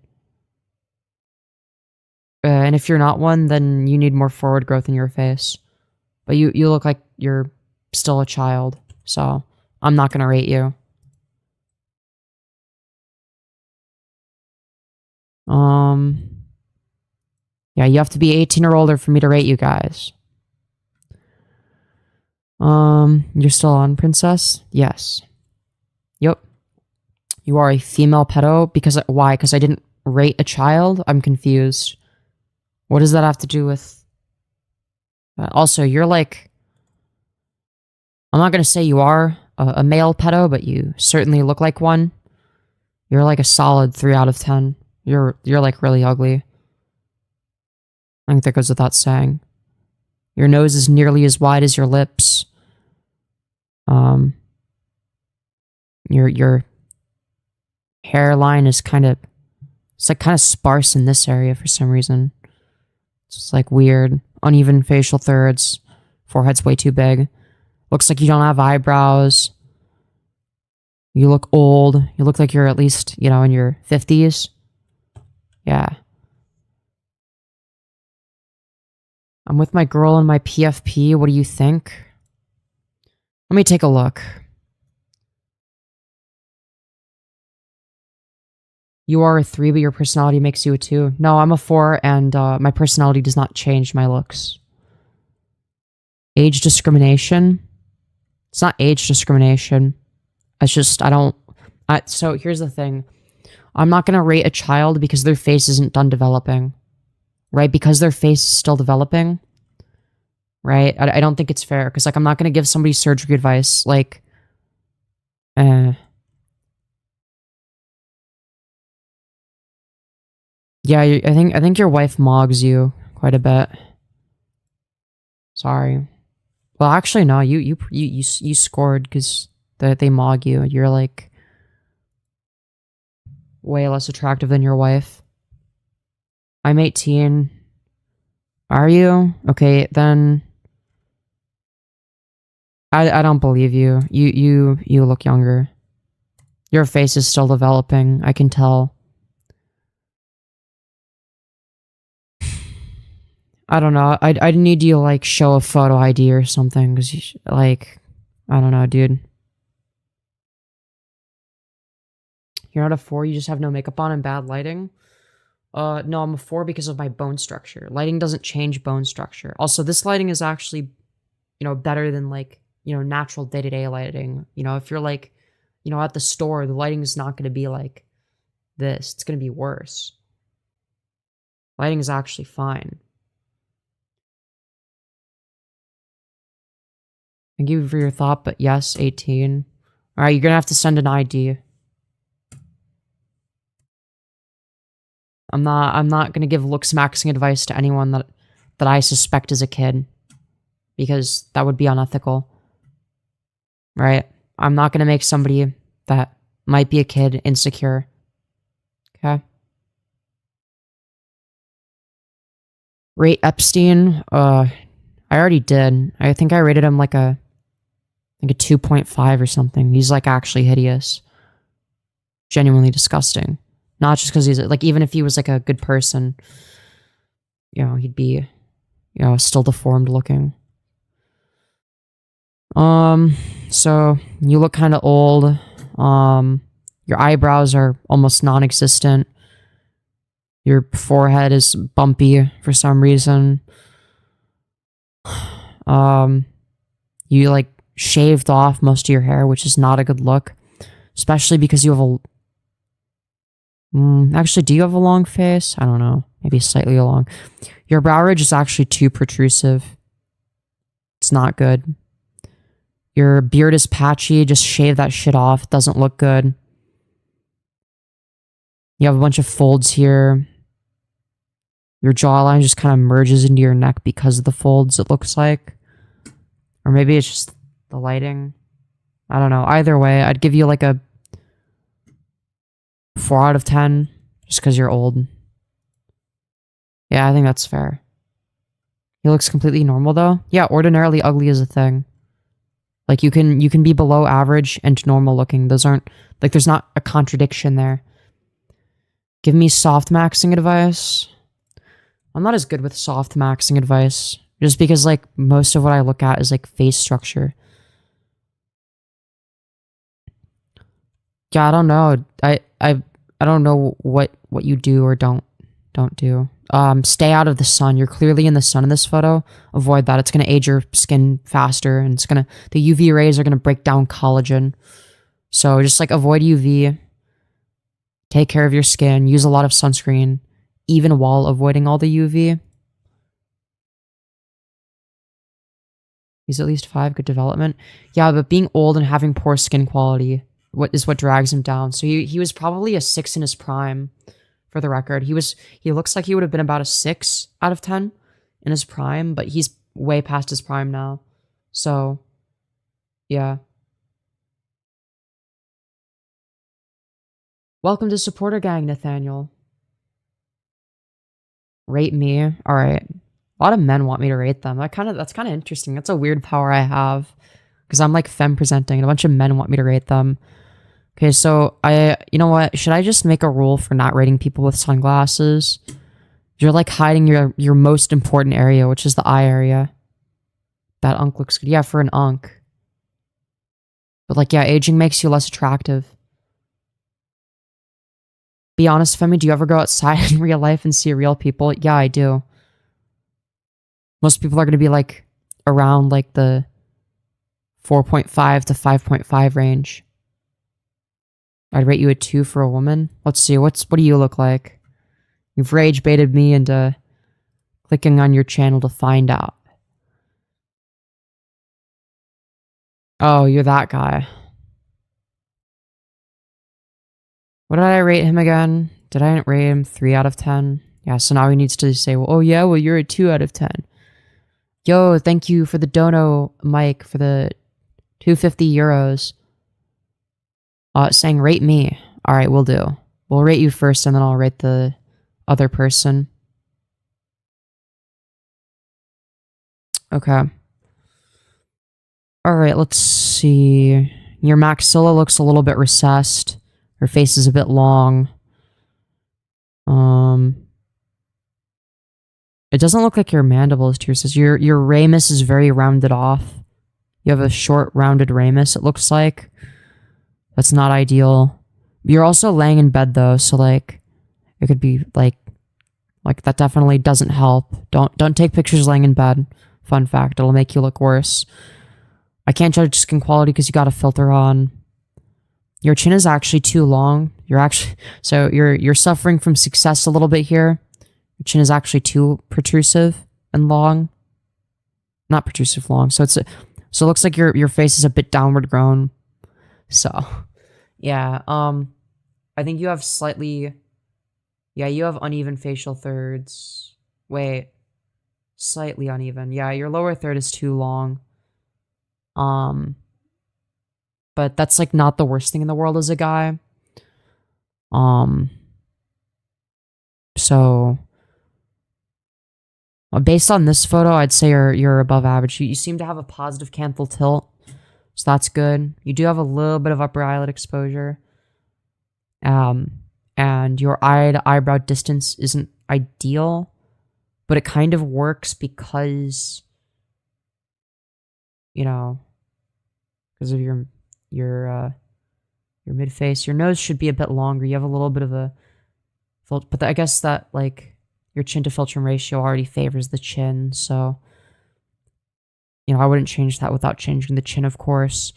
And if you're not one, then you need more forward growth in your face. But you look like you're still a child, so I'm not gonna rate you. Yeah, you have to be 18 or older for me to rate you guys. You're still on, princess? Yes. Yep. You are a female pedo? Because, why? Because I didn't rate a child? I'm confused. What does that have to do with... Also, you're like... I'm not gonna say you are a male pedo, but you certainly look like one. You're like a solid 3 out of 10. You're like really ugly. I think that goes without saying. Your nose is nearly as wide as your lips. Your hairline is kind of sparse in this area for some reason. It's just like weird, uneven facial thirds. Forehead's way too big. Looks like you don't have eyebrows. You look old. You look like you're at least, you know, in your 50s. Yeah. I'm with my girl in my PFP. What do you think? Let me take a look. You are a 3, but your personality makes you a 2. No, I'm a 4, and my personality does not change my looks. Age discrimination? It's not age discrimination. It's just, so here's the thing. I'm not going to rate a child because their face isn't done developing. Right? Because their face is still developing. Right? I don't think it's fair. Because, like, I'm not going to give somebody surgery advice. Like, yeah, I think your wife mogs you quite a bit. Sorry. Well, actually, no. You scored because they mog you. You're like way less attractive than your wife. I'm 18. Are you? Okay, then I don't believe you. You look younger. Your face is still developing. I can tell. I don't know. I'd need you to, like, show a photo ID or something, because, like, I don't know, dude. You're not a 4, you just have no makeup on and bad lighting? No, I'm a 4 because of my bone structure. Lighting doesn't change bone structure. Also, this lighting is actually, you know, better than, like, you know, natural day-to-day lighting. You know, if you're, like, you know, at the store, the lighting is not going to be like this. It's going to be worse. Lighting is actually fine. Thank you for your thought, but yes, 18. Alright, you're gonna have to send an ID. I'm not gonna give Looksmaxing advice to anyone that I suspect is a kid. Because that would be unethical. Right? I'm not gonna make somebody that might be a kid insecure. Okay? Rate Epstein, I already did. I think I rated him like a 2.5 or something. He's like actually hideous. Genuinely disgusting. Not just because he's like, even if he was like a good person, you know, he'd be, you know, still deformed looking. So you look kind of old. Your eyebrows are almost non-existent. Your forehead is bumpy for some reason. You like shaved off most of your hair, which is not a good look, especially because you have a actually, do you have a long face? I don't know, maybe slightly long. Your brow ridge is actually too protrusive. It's not good. Your beard is patchy. Just shave that shit off. It doesn't look good. You have a bunch of folds here. Your jawline just kind of merges into your neck because of the folds, it looks like. Or maybe it's just the lighting. I don't know. Either way, I'd give you like a 4 out of 10 just because you're old. Yeah, I think that's fair. He looks completely normal though. Yeah, ordinarily ugly is a thing. Like you can be below average and normal looking. Those aren't like there's not a contradiction there. Give me soft maxing advice. I'm not as good with soft maxing advice just because like most of what I look at is like face structure. Yeah, I don't know. I don't know what you do or don't do. Stay out of the sun. You're clearly in the sun in this photo. Avoid that. It's gonna age your skin faster, and the UV rays are gonna break down collagen. So just like avoid UV. Take care of your skin. Use a lot of sunscreen, even while avoiding all the UV. He's at least 5. Good development. Yeah, but being old and having poor skin quality what drags him down. So he was probably a 6 in his prime. For the record, he looks like he would have been about a 6 out of 10 in his prime, but he's way past his prime now. So, yeah. Welcome to Supporter Gang, Nathaniel. Rate me. All right. A lot of men want me to rate them. That's kind of interesting. That's a weird power I have because I'm like femme presenting, and a bunch of men want me to rate them. Okay, so you know what? Should I just make a rule for not rating people with sunglasses? You're like hiding your most important area, which is the eye area. That unk looks good. Yeah, for an unk. But like, yeah, aging makes you less attractive. Be honest, Femi, do you ever go outside in real life and see real people? Yeah, I do. Most people are going to be like around like the 4.5 to 5.5 range. I'd rate you a 2 for a woman. Let's see, what do you look like? You've rage baited me into clicking on your channel to find out. Oh, you're that guy. What did I rate him again? Did I rate him 3 out of 10? Yeah, so now he needs to say, well, oh yeah, well you're a 2 out of 10. Yo, thank you for the dono, Mike, for the 250 euros. Saying rate me. All right, we'll do. We'll rate you first, and then I'll rate the other person. Okay. All right, let's see. Your maxilla looks a little bit recessed. Her face is a bit long. It doesn't look like your mandible is too. Your ramus is very rounded off. You have a short, rounded ramus, it looks like. That's not ideal. You're also laying in bed though, so like it could be like that definitely doesn't help. Don't take pictures laying in bed. Fun fact, it'll make you look worse. I can't judge skin quality because you got a filter on. Your chin is actually too long. You're suffering from success a little bit here. Your chin is actually too protrusive and long. Not protrusive, long. So it looks like your face is a bit downward grown. So, yeah, I think you have you have uneven facial thirds. Wait, slightly uneven. Yeah, your lower third is too long. But that's like not the worst thing in the world as a guy. So based on this photo, I'd say you're above average. You seem to have a positive canthal tilt. So that's good. You do have a little bit of upper eyelid exposure. And your eye to eyebrow distance isn't ideal, but it kind of works because, you know, because of your mid face. Your nose should be a bit longer. You have a little bit of a filter, but I guess that like your chin to filtrum ratio already favors the chin, so you know, I wouldn't change that without changing the chin, of course.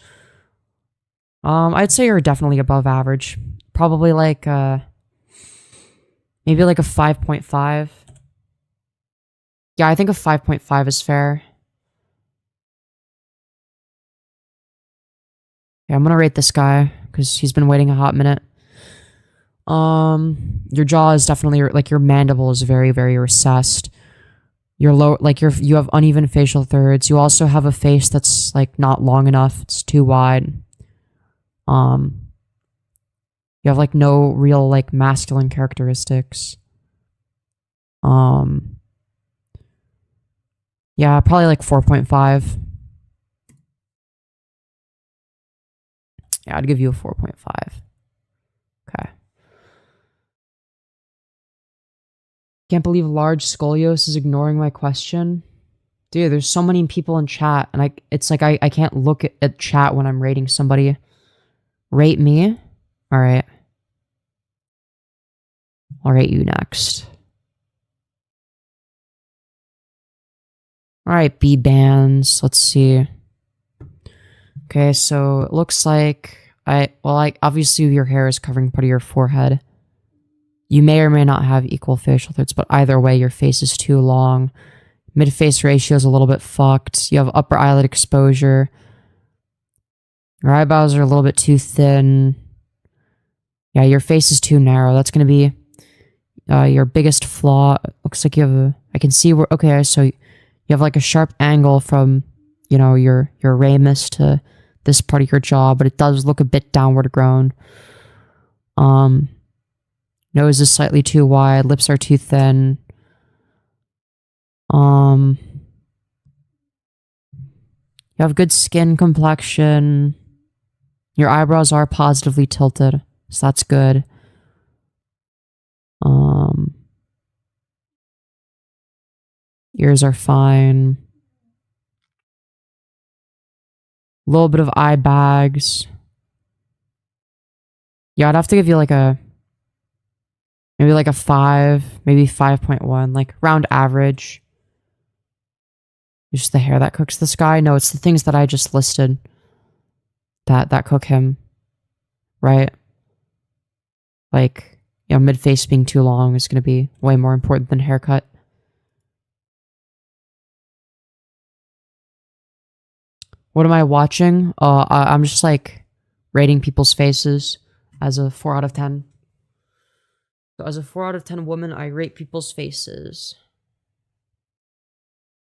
I'd say you're definitely above average. Probably like, maybe like a 5.5. Yeah, I think a 5.5 is fair. Okay, I'm gonna rate this guy because he's been waiting a hot minute. Your jaw is definitely like your mandible is very, very recessed. Your low, like you have uneven facial thirds. You also have a face that's like not long enough. It's too wide. You have like no real like masculine characteristics. Yeah, probably like 4.5. Yeah, I'd give you a 4.5. Okay. Can't believe large scoliosis is ignoring my question. Dude, there's so many people in chat, and it's like I can't look at chat when I'm rating somebody. Rate me? Alright. I'll rate you next. Alright, B bands. Let's see. Okay, so it looks like obviously your hair is covering part of your forehead. You may or may not have equal facial thirds, but either way, your face is too long. Mid-face ratio is a little bit fucked. You have upper eyelid exposure. Your eyebrows are a little bit too thin. Yeah, your face is too narrow. That's going to be your biggest flaw. Looks like you have I can see where, okay, so you have like a sharp angle from, you know, your ramus to this part of your jaw, but it does look a bit downward grown. Nose is slightly too wide. Lips are too thin. You have good skin complexion. Your eyebrows are positively tilted, so that's good. Ears are fine. A little bit of eye bags. Yeah, I'd have to give you like maybe like a 5, maybe 5.1, like round average. It's just the hair that cooks this guy. No, it's the things that I just listed that cook him, right? Like, you know, mid-face being too long is going to be way more important than haircut. What am I watching? I'm just like rating people's faces as a 4 out of 10. So as a 4 out of 10 woman, I rate people's faces.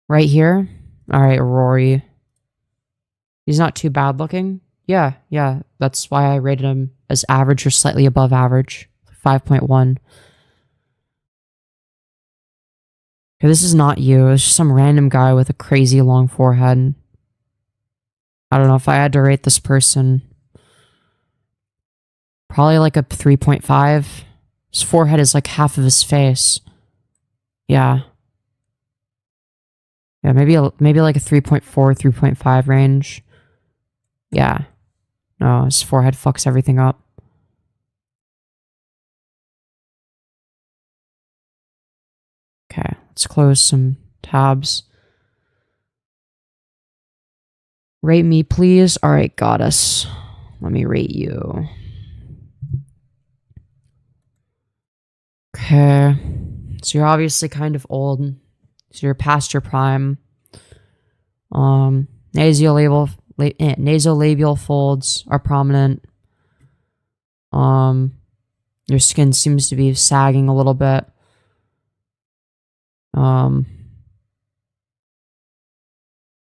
Right here? Alright, Rory. He's not too bad looking. Yeah. That's why I rated him as average or slightly above average. 5.1. Okay, this is not you. It's just some random guy with a crazy long forehead. I don't know if I had to rate this person. Probably like a 3.5. His forehead is like half of his face. Yeah. Yeah, maybe like a 3.4, 3.5 range. Yeah. No, his forehead fucks everything up. Okay, let's close some tabs. Rate me, please. Alright, goddess. Let me rate you. Okay. So you're obviously kind of old. So you're past your prime. Nasolabial folds are prominent. Your skin seems to be sagging a little bit.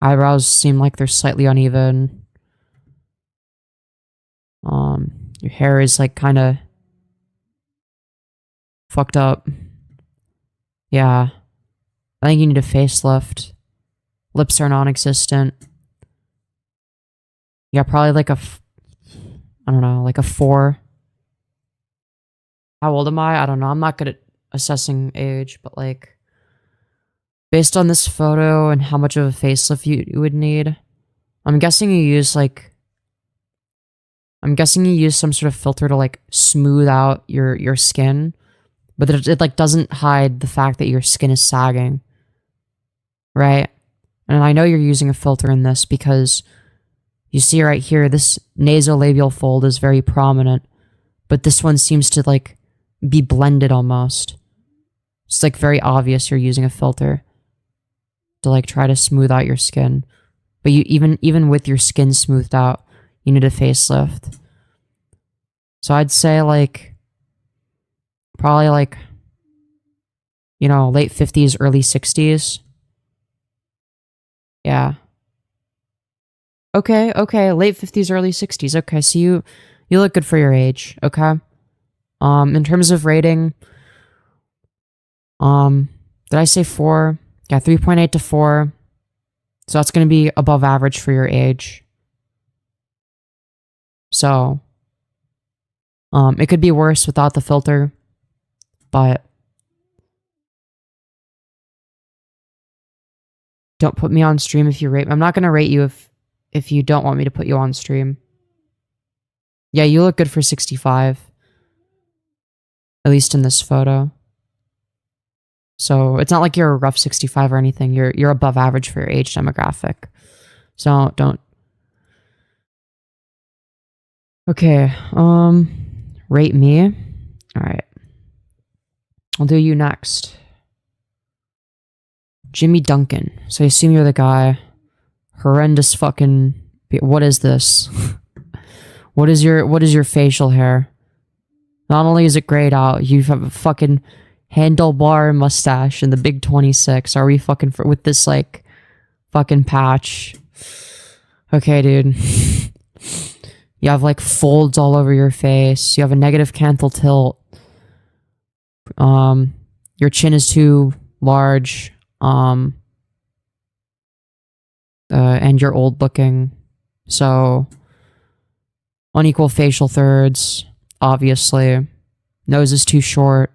Eyebrows seem like they're slightly uneven. Your hair is like kind of fucked up. Yeah. I think you need a facelift. Lips are non-existent. Yeah, probably like I don't know, like a 4. How old am I? I don't know. I'm not good at assessing age, but like, based on this photo and how much of a facelift you would need, I'm guessing you use some sort of filter to like smooth out your skin, but it like doesn't hide the fact that your skin is sagging, right? And I know you're using a filter in this because you see right here, this nasolabial fold is very prominent, but this one seems to like be blended almost. It's like very obvious you're using a filter to like try to smooth out your skin. But you even with your skin smoothed out, you need a facelift. So I'd say like, probably like, you know, late 50s, early 60s. Yeah. Okay, okay, late 50s, early 60s. Okay, so you look good for your age, okay? In terms of rating, did I say 4? Yeah, 3.8 to 4. So that's going to be above average for your age. So, it could be worse without the filter, but don't put me on stream if you rate me. I'm not going to rate you if you don't want me to put you on stream. Yeah, you look good for 65. At least in this photo. So it's not like you're a rough 65 or anything. You're above average for your age demographic. So don't. Okay, rate me. All right. I'll do you next. Jimmy Duncan. So I assume you're the guy. Horrendous fucking. What is this? What is your facial hair? Not only is it grayed out, you have a fucking handlebar mustache and the big 26. Are we fucking with this like fucking patch? Okay, dude. You have like folds all over your face. You have a negative canthal tilt. Your chin is too large. And you're old looking. So unequal facial thirds, obviously. Nose is too short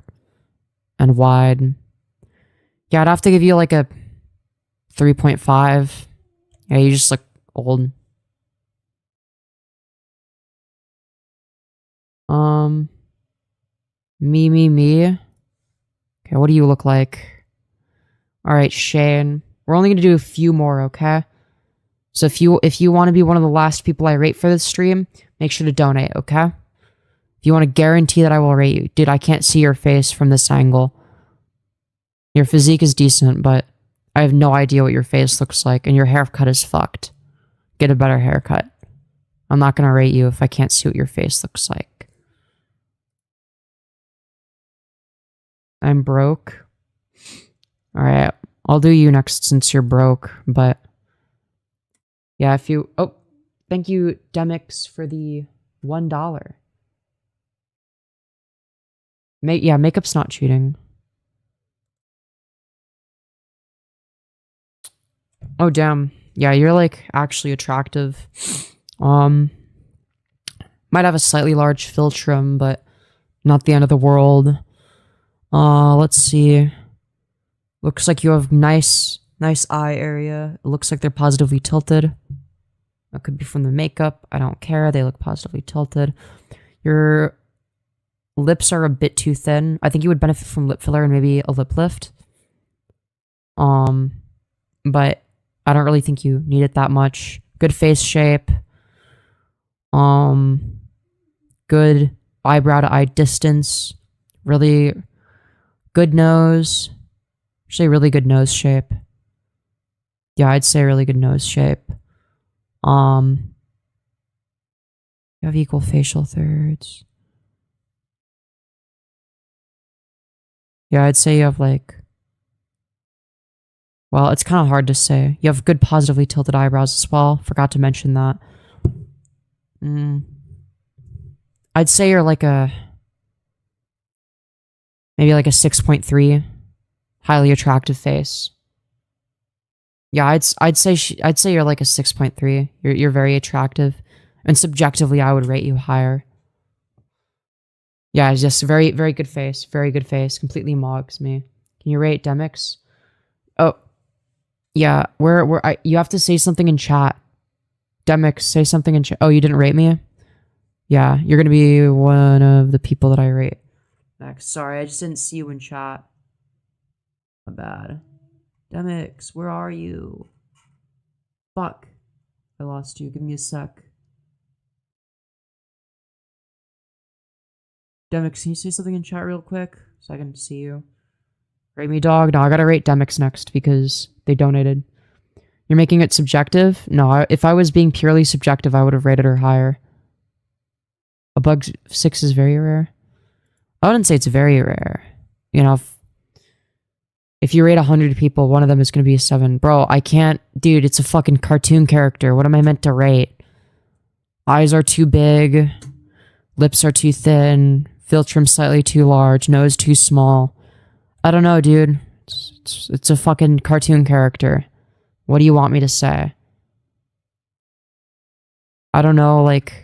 and wide. Yeah, I'd have to give you like a 3.5. Yeah, you just look old. Me. Okay, what do you look like? Alright, Shane. We're only gonna do a few more, okay? So if you want to be one of the last people I rate for this stream, make sure to donate, okay? If you want to guarantee that I will rate you. Dude, I can't see your face from this angle. Your physique is decent, but I have no idea what your face looks like, and your haircut is fucked. Get a better haircut. I'm not gonna rate you if I can't see what your face looks like. I'm broke. Alright, I'll do you next since you're broke, but yeah, if you... Oh, thank you, Demix, for the $1. Yeah, makeup's not cheating. Oh, damn. Yeah, you're, like, actually attractive. Might have a slightly large philtrum, but not the end of the world. Let's see. Looks like you have nice eye area. It looks like they're positively tilted. That could be from the makeup. I don't care. They look positively tilted. Your lips are a bit too thin. I think you would benefit from lip filler and maybe a lip lift. But I don't really think you need it that much. Good face shape. Good eyebrow to eye distance. Really good nose. Actually, really good nose shape. Yeah, I'd say really good nose shape. You have equal facial thirds. Yeah, I'd say you have like... Well, it's kind of hard to say. You have good positively tilted eyebrows as well. Forgot to mention that. I'd say you're like a... Maybe like a 6.3. Highly attractive face. Yeah, I'd say you're like a 6.3. You're very attractive. And subjectively, I would rate you higher. Yeah, it's just a very, very good face. Very good face. Completely mogs me. Can you rate Demix? Oh. Yeah, you have to say something in chat. Demix, say something in chat. Oh, you didn't rate me? Yeah, you're gonna be one of the people that I rate next. Sorry, I just didn't see you in chat. My bad. Demix, where are you? Fuck. I lost you. Give me a sec. Demix, can you say something in chat real quick so I can see you? Rate me, dog. No, I gotta rate Demix next because they donated. You're making it subjective? No, if I was being purely subjective, I would have rated her higher. A bug 6 is very rare. I wouldn't say it's very rare. You know, if you rate 100 people, one of them is going to be a 7. Bro, I can't... Dude, it's a fucking cartoon character. What am I meant to rate? Eyes are too big. Lips are too thin. Philtrum slightly too large. Nose too small. I don't know, dude. It's a fucking cartoon character. What do you want me to say? I don't know, like...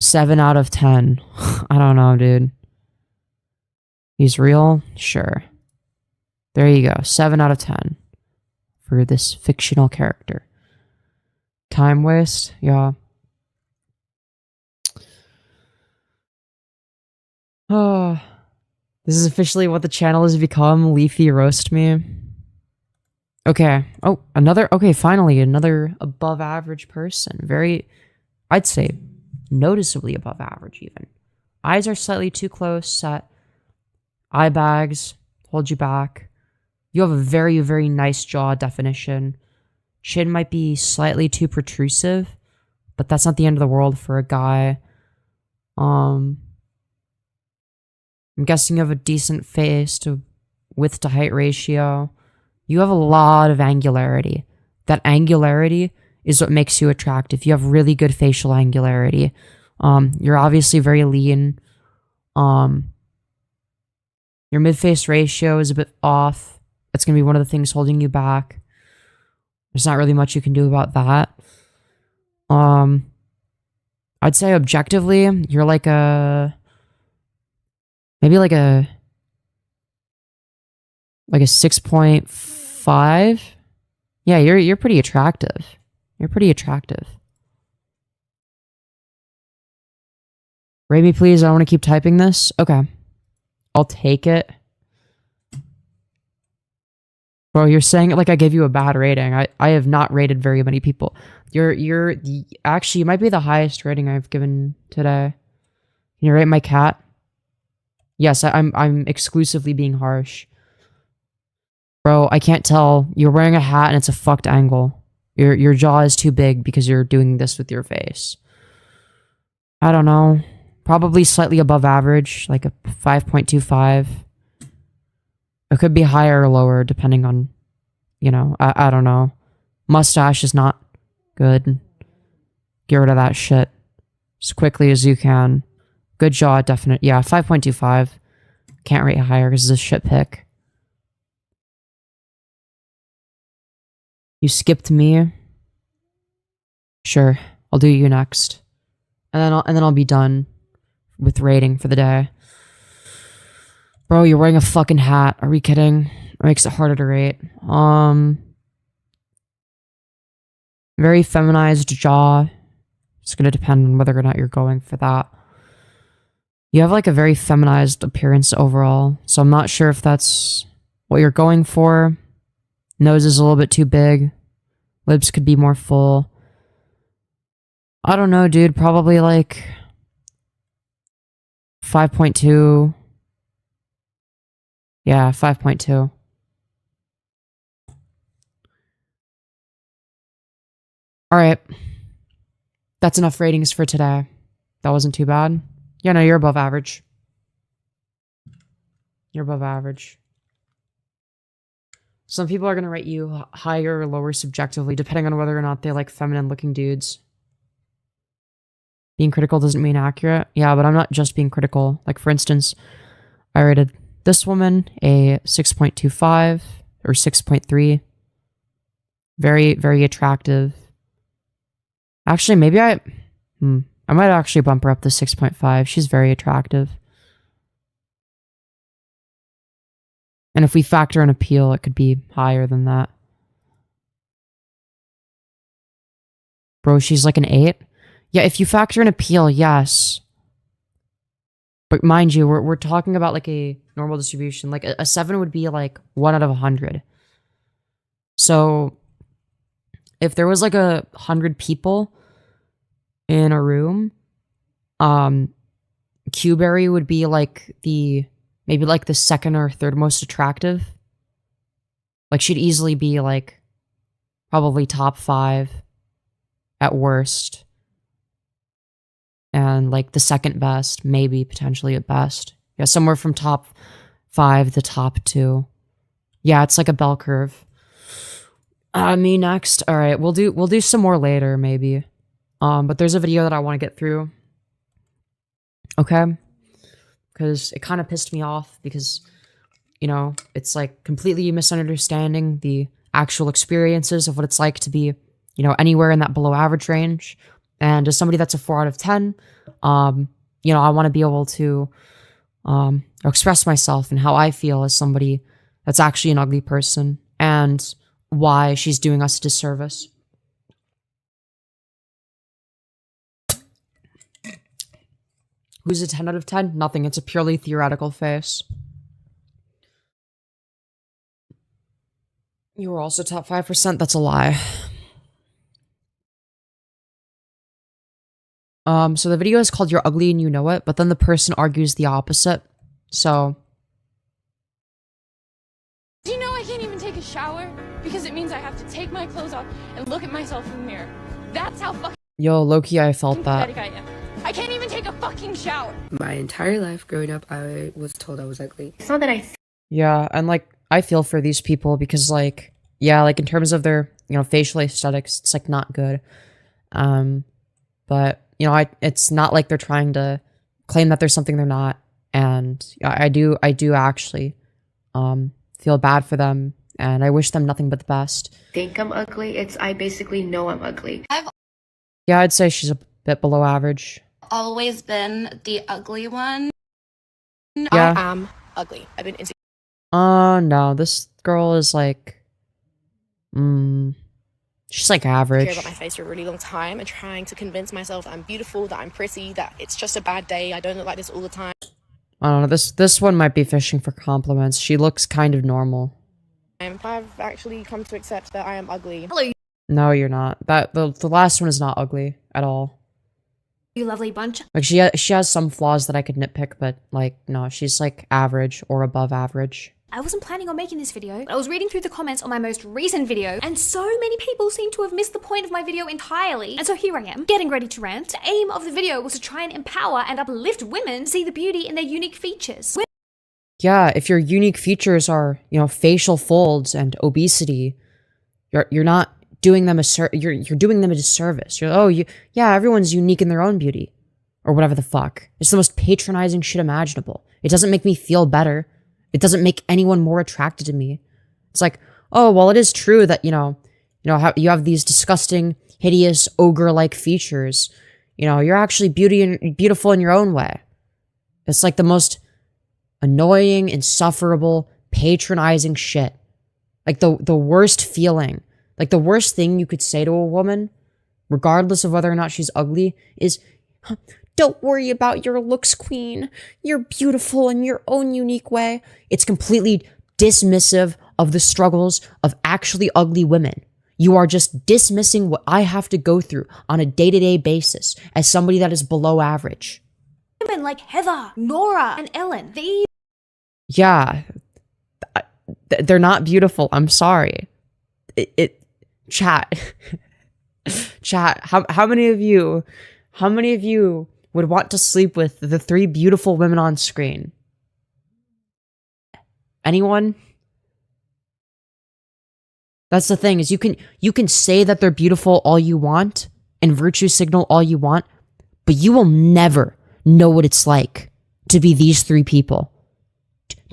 7 out of 10. I don't know, dude. He's real? Sure. There you go. 7 out of 10. For this fictional character. Time waste? Yeah. Oh. This is officially what the channel has become. Leafy roast me. Okay. Oh, another... Okay, finally, another above average person. Very... I'd say noticeably above average, even. Eyes are slightly too close set. Eye bags hold you back. You have a very, very nice jaw definition. Chin might be slightly too protrusive, but that's not the end of the world for a guy. I'm guessing you have a decent face to width to height ratio. You have a lot of angularity. That angularity is what makes you attractive. You have really good facial angularity. You're obviously very lean. Your mid-face ratio is a bit off. That's going to be one of the things holding you back. There's not really much you can do about that. I'd say objectively, you're like a... Maybe like a 6.5? Yeah, you're pretty attractive. You're pretty attractive. Rate me, please. I don't want to keep typing this. Okay. I'll take it. Bro, you're saying it like I gave you a bad rating. I have not rated very many people. Actually, you might be the highest rating I've given today. Can you rate my cat? Yes, I'm exclusively being harsh. Bro, I can't tell. You're wearing a hat and it's a fucked angle. Your jaw is too big because you're doing this with your face. I don't know. Probably slightly above average, like a 5.25. It could be higher or lower depending on, you know, I don't know. Mustache is not good. Get rid of that shit as quickly as you can. Good jaw, definite. Yeah, 5.25. Can't rate higher because it's a shit pick. You skipped me. Sure, I'll do you next, and then I'll be done with rating for the day. Bro, you're wearing a fucking hat. Are we kidding? It makes it harder to rate. Very feminized jaw. It's gonna depend on whether or not you're going for that. You have like a very feminized appearance overall, so I'm not sure if that's what you're going for. Nose is a little bit too big. Lips could be more full. I don't know, dude. Probably like 5.2. Yeah, 5.2. Alright. That's enough ratings for today. That wasn't too bad. Yeah, no, you're above average. You're above average. Some people are going to rate you higher or lower subjectively, depending on whether or not they like feminine-looking dudes. Being critical doesn't mean accurate. Yeah, but I'm not just being critical. Like, for instance, I rated this woman a 6.25 or 6.3. Very, very attractive. Actually, maybe I might actually bump her up to 6.5. She's very attractive. And if we factor in appeal, it could be higher than that. Bro, she's like an 8. Yeah, if you factor in appeal, yes. But mind you, we're talking about like a normal distribution. Like a 7 would be like 1 out of 100. So if there was like 100 people in a room, Q-Berry would be like maybe like the second or third most attractive. Like, she'd easily be, like, probably top 5 at worst. And, like, the second best, maybe, potentially at best. Yeah, somewhere from top 5 to top 2. Yeah, it's like a bell curve. Me next. All right, we'll do some more later, maybe. But there's a video that I want to get through. Okay? Because it kind of pissed me off because, you know, it's like completely misunderstanding the actual experiences of what it's like to be, you know, anywhere in that below average range. And as somebody that's a 4 out of 10, you know, I want to be able to express myself and how I feel as somebody that's actually an ugly person and why she's doing us a disservice. Who's a 10 out of 10? Nothing. It's a purely theoretical face. You were also top 5%? That's a lie. So the video is called You're Ugly and You Know It, but then the person argues the opposite. So... Do you know I can't even take a shower? Because it means I have to take my clothes off and look at myself in the mirror. That's how fucking Yo, low-key, I felt that. pathetic I am. I can't even take a fucking shower. My entire life growing up, I was told I was ugly. It's not that I... Yeah, and, like, I feel for these people because, like, yeah, like, in terms of their, you know, facial aesthetics, it's, like, not good. But, you know, it's not like they're trying to claim that there's something they're not. And I do actually, feel bad for them, and I wish them nothing but the best. Think I'm ugly? I basically know I'm ugly. Yeah, I'd say she's a bit below average. Always been the ugly one. Yeah. I am ugly. I've been insecure. No, this girl is like, she's like average. About my face for a really long time and trying to convince myself that I'm beautiful, that I'm pretty, that it's just a bad day. I don't look like this all the time. I don't know, this one might be fishing for compliments. She looks kind of normal. I've actually come to accept that I am ugly. Hello, No, you're not. The last one is not ugly at all. you lovely bunch. Like, she has some flaws that I could nitpick, but, like, no, she's, like, average or above average. I wasn't planning on making this video. I was reading through the comments on my most recent video, and so many people seem to have missed the point of my video entirely. And so here I am, getting ready to rant. The aim of the video was to try and empower and uplift women to see the beauty in their unique features. Yeah, if your unique features are, you know, facial folds and obesity, you're not doing them you're doing them a disservice. Yeah, everyone's unique in their own beauty, or whatever the fuck. It's the most patronizing shit imaginable. It doesn't make me feel better. It doesn't make anyone more attracted to me. It's like, oh, well, it is true that, you know, how you have these disgusting, hideous, ogre-like features. You know, you're actually beautiful in your own way. It's like the most annoying, insufferable, patronizing shit. Like the worst feeling. Like the worst thing you could say to a woman, regardless of whether or not she's ugly, is, don't worry about your looks, queen. You're beautiful in your own unique way. It's completely dismissive of the struggles of actually ugly women. You are just dismissing what I have to go through on a day-to-day basis as somebody that is below average. Women like Heather, Nora, and Ellen, these... Yeah. They're not beautiful. I'm sorry. Chat. Chat. How many of you would want to sleep with the 3 beautiful women on screen? Anyone? That's the thing, is you can say that they're beautiful all you want and virtue signal all you want, but you will never know what it's like to be these 3 people.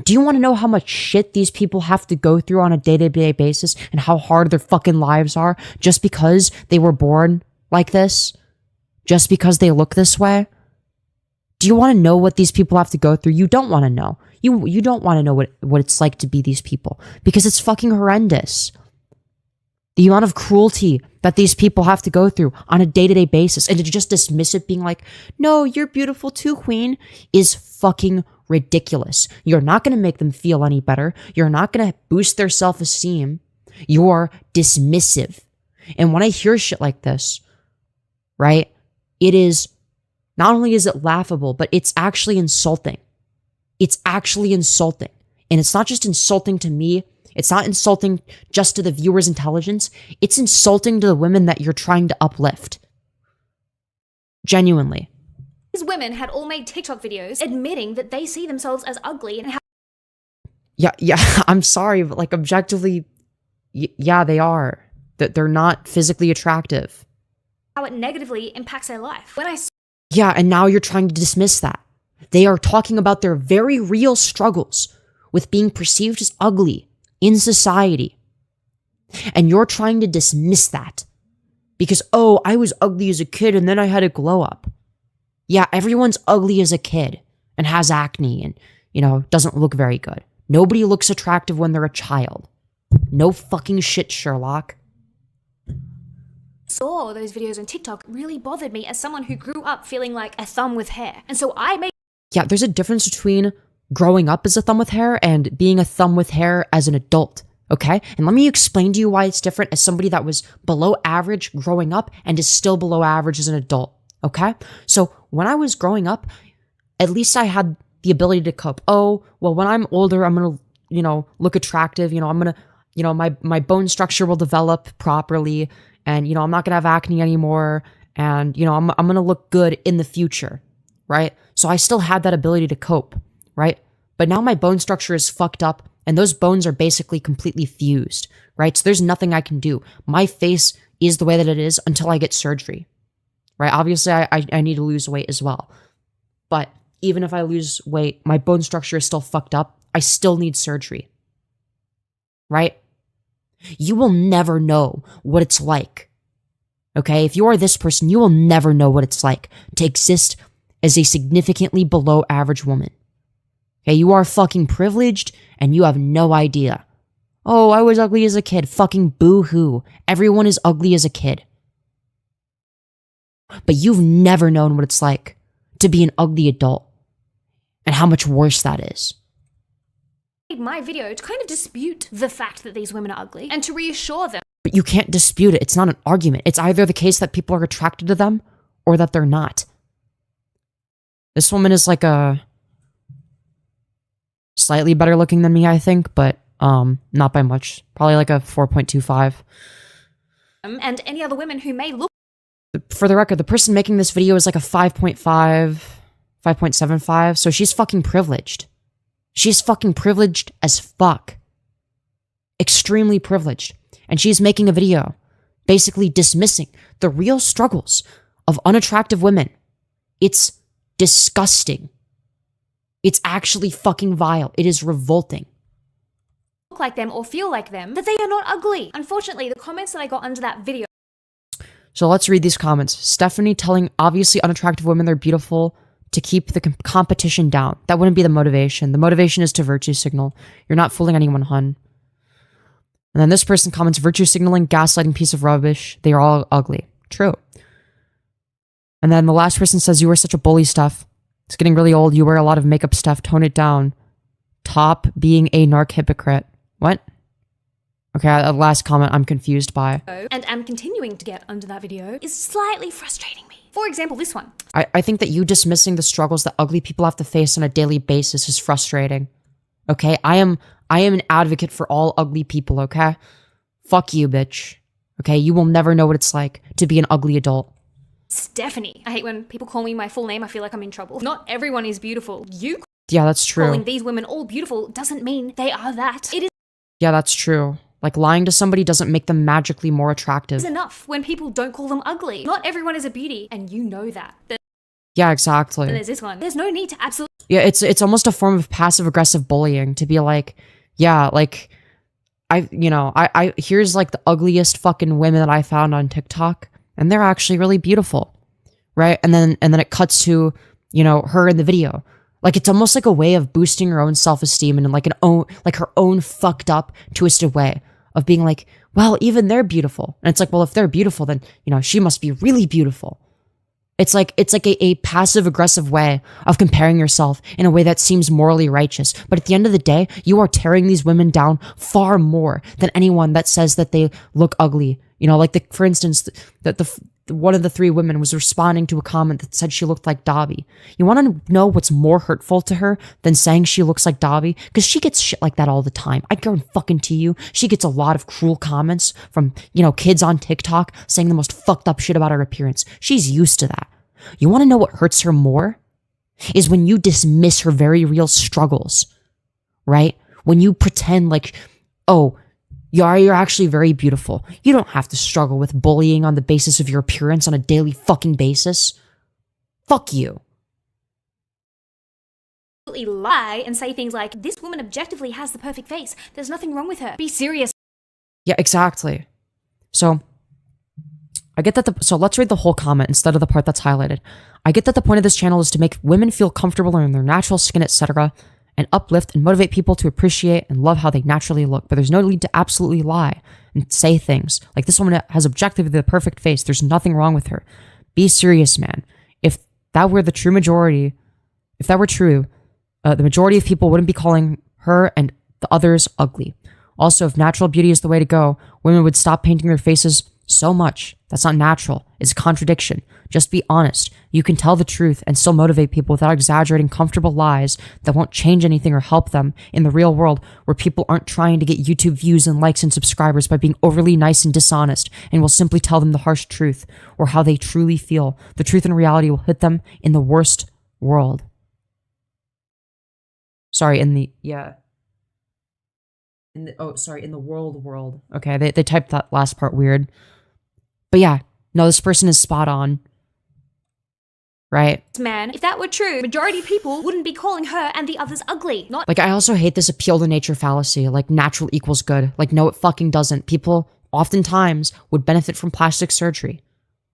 Do you want to know how much shit these people have to go through on a day-to-day basis and how hard their fucking lives are just because they were born like this? Just because they look this way? Do you want to know what these people have to go through? You don't want to know. You don't want to know what it's like to be these people, because it's fucking horrendous. The amount of cruelty that these people have to go through on a day-to-day basis, and to just dismiss it being like, no, you're beautiful too, queen, is fucking ridiculous. You're not going to make them feel any better. You're not going to boost their self-esteem. You're dismissive. And when I hear shit like this, right, it is, not only is it laughable, but it's actually insulting. It's actually insulting. And it's not just insulting to me, It's not insulting just to the viewer's intelligence. It's insulting to the women that you're trying to uplift. Genuinely. These women had all made TikTok videos admitting that they see themselves as ugly and how Yeah, I'm sorry, but like objectively, yeah, they are. That they're not physically attractive. it negatively impacts their life. When I Yeah, and now you're trying to dismiss that. They are talking about their very real struggles with being perceived as ugly in society. And you're trying to dismiss that. Because, oh, I was ugly as a kid and then I had a glow up. Yeah, everyone's ugly as a kid and has acne and, you know, doesn't look very good. Nobody looks attractive when they're a child. No fucking shit, Sherlock. saw those videos on TikTok really bothered me as someone who grew up feeling like a thumb with hair. And so I made Yeah, there's a difference between growing up as a thumb with hair and being a thumb with hair as an adult, okay? And let me explain to you why it's different as somebody that was below average growing up and is still below average as an adult, okay? So when I was growing up, at least I had the ability to cope. Oh, well, when I'm older, I'm gonna, you know, look attractive. You know, I'm gonna, you know, my bone structure will develop properly, and you know, I'm not gonna have acne anymore, and you know, I'm gonna look good in the future, right? So I still had that ability to cope, right? But now my bone structure is fucked up, and those bones are basically completely fused, right? So there's nothing I can do. My face is the way that it is until I get surgery, right? Obviously, I need to lose weight as well, but even if I lose weight, my bone structure is still fucked up. I still need surgery, right? You will never know what it's like, okay? If you are this person, you will never know what it's like to exist as a significantly below average woman. Okay, you are fucking privileged and you have no idea. Oh, I was ugly as a kid. Fucking boo-hoo. Everyone is ugly as a kid. But you've never known what it's like to be an ugly adult and how much worse that is. my video to kind of dispute the fact that these women are ugly and to reassure them. But you can't dispute it. It's not an argument. It's either the case that people are attracted to them or that they're not. This woman is like a slightly better looking than me, I think, but not by much. Probably like a 4.25. And any other women who may look. For the record, the person making this video is like a 5.5, 5.75, so she's fucking privileged. She's fucking privileged as fuck. Extremely privileged. And she's making a video basically dismissing the real struggles of unattractive women. It's disgusting. It's actually fucking vile. It is revolting. Look like them or feel like them, that they are not ugly. Unfortunately, the comments that I got under that video. So let's read these comments. Stephanie telling obviously unattractive women they're beautiful to keep the competition down. That wouldn't be the motivation. The motivation is to virtue signal. You're not fooling anyone, hun. And then this person comments, virtue signaling, gaslighting, piece of rubbish. They are all ugly. True. And then the last person says, you are such a bully, Steph. It's getting really old. You wear a lot of makeup, Steph. Tone it down. Top being a narc hypocrite. What? Okay, the last comment I'm confused by. And am continuing to get under that video is slightly frustrating me. For example, this one. I think that you dismissing the struggles that ugly people have to face on a daily basis is frustrating. Okay? I am an advocate for all ugly people, okay? Fuck you, bitch. Okay? You will never know what it's like to be an ugly adult. Stephanie. I hate when people call me my full name. I feel like I'm in trouble. Not everyone is beautiful. You Yeah, that's true. calling these women all beautiful doesn't mean they are that. It Yeah, that's true. Like, lying to somebody doesn't make them magically more attractive. is enough when people don't call them ugly. Not everyone is a beauty, and you know that. Yeah, Then exactly. there's this one. There's no need to absolutely. Yeah, it's almost a form of passive-aggressive bullying to be like, yeah, like, I here's like the ugliest fucking women that I found on TikTok, and they're actually really beautiful, right? And then it cuts to, you know, her in the video. Like, it's almost like a way of boosting her own self-esteem and like her own fucked up, twisted way of being like, well, even they're beautiful. And it's like, well, if they're beautiful, then, you know, she must be really beautiful. It's like a passive-aggressive way of comparing yourself in a way that seems morally righteous. But at the end of the day, you are tearing these women down far more than anyone that says that they look ugly. You know, like, for instance, one of the three women was responding to a comment that said she looked like Dobby. You want to know what's more hurtful to her than saying she looks like Dobby? Because she gets shit like that all the time. I guarantee you, she gets a lot of cruel comments from, kids on TikTok saying the most fucked up shit about her appearance. She's used to that. You want to know what hurts her more? Is when you dismiss her very real struggles, right? When you pretend like, oh, you're actually very beautiful. You don't have to struggle with bullying on the basis of your appearance on a daily fucking basis. Fuck you. Lie and say things like, this woman objectively has the perfect face. There's nothing wrong with her. Be serious. Yeah, exactly. So, I get that so let's read the whole comment instead of the part that's highlighted. I get that the point of this channel is to make women feel comfortable in their natural skin, etc., and uplift and motivate people to appreciate and love how they naturally look. But there's no need to absolutely lie and say things like, this woman has objectively the perfect face. There's nothing wrong with her. Be serious, man. If that were the true majority, if that were true, the majority of people wouldn't be calling her and the others ugly. Also, if natural beauty is the way to go, women would stop painting their faces so much. That's not natural. It's a contradiction. Just be honest. You can tell the truth and still motivate people without exaggerating comfortable lies that won't change anything or help them in the real world, where people aren't trying to get YouTube views and likes and subscribers by being overly nice and dishonest and will simply tell them the harsh truth or how they truly feel. The truth and reality will hit them in the worst world. Sorry, in the world. Okay, they typed that last part weird. But yeah, no, this person is spot on. Right? Man, if that were true, majority of people wouldn't be calling her and the others ugly. Not Like, I also hate this appeal to nature fallacy, like natural equals good. Like, no, it fucking doesn't. People oftentimes would benefit from plastic surgery,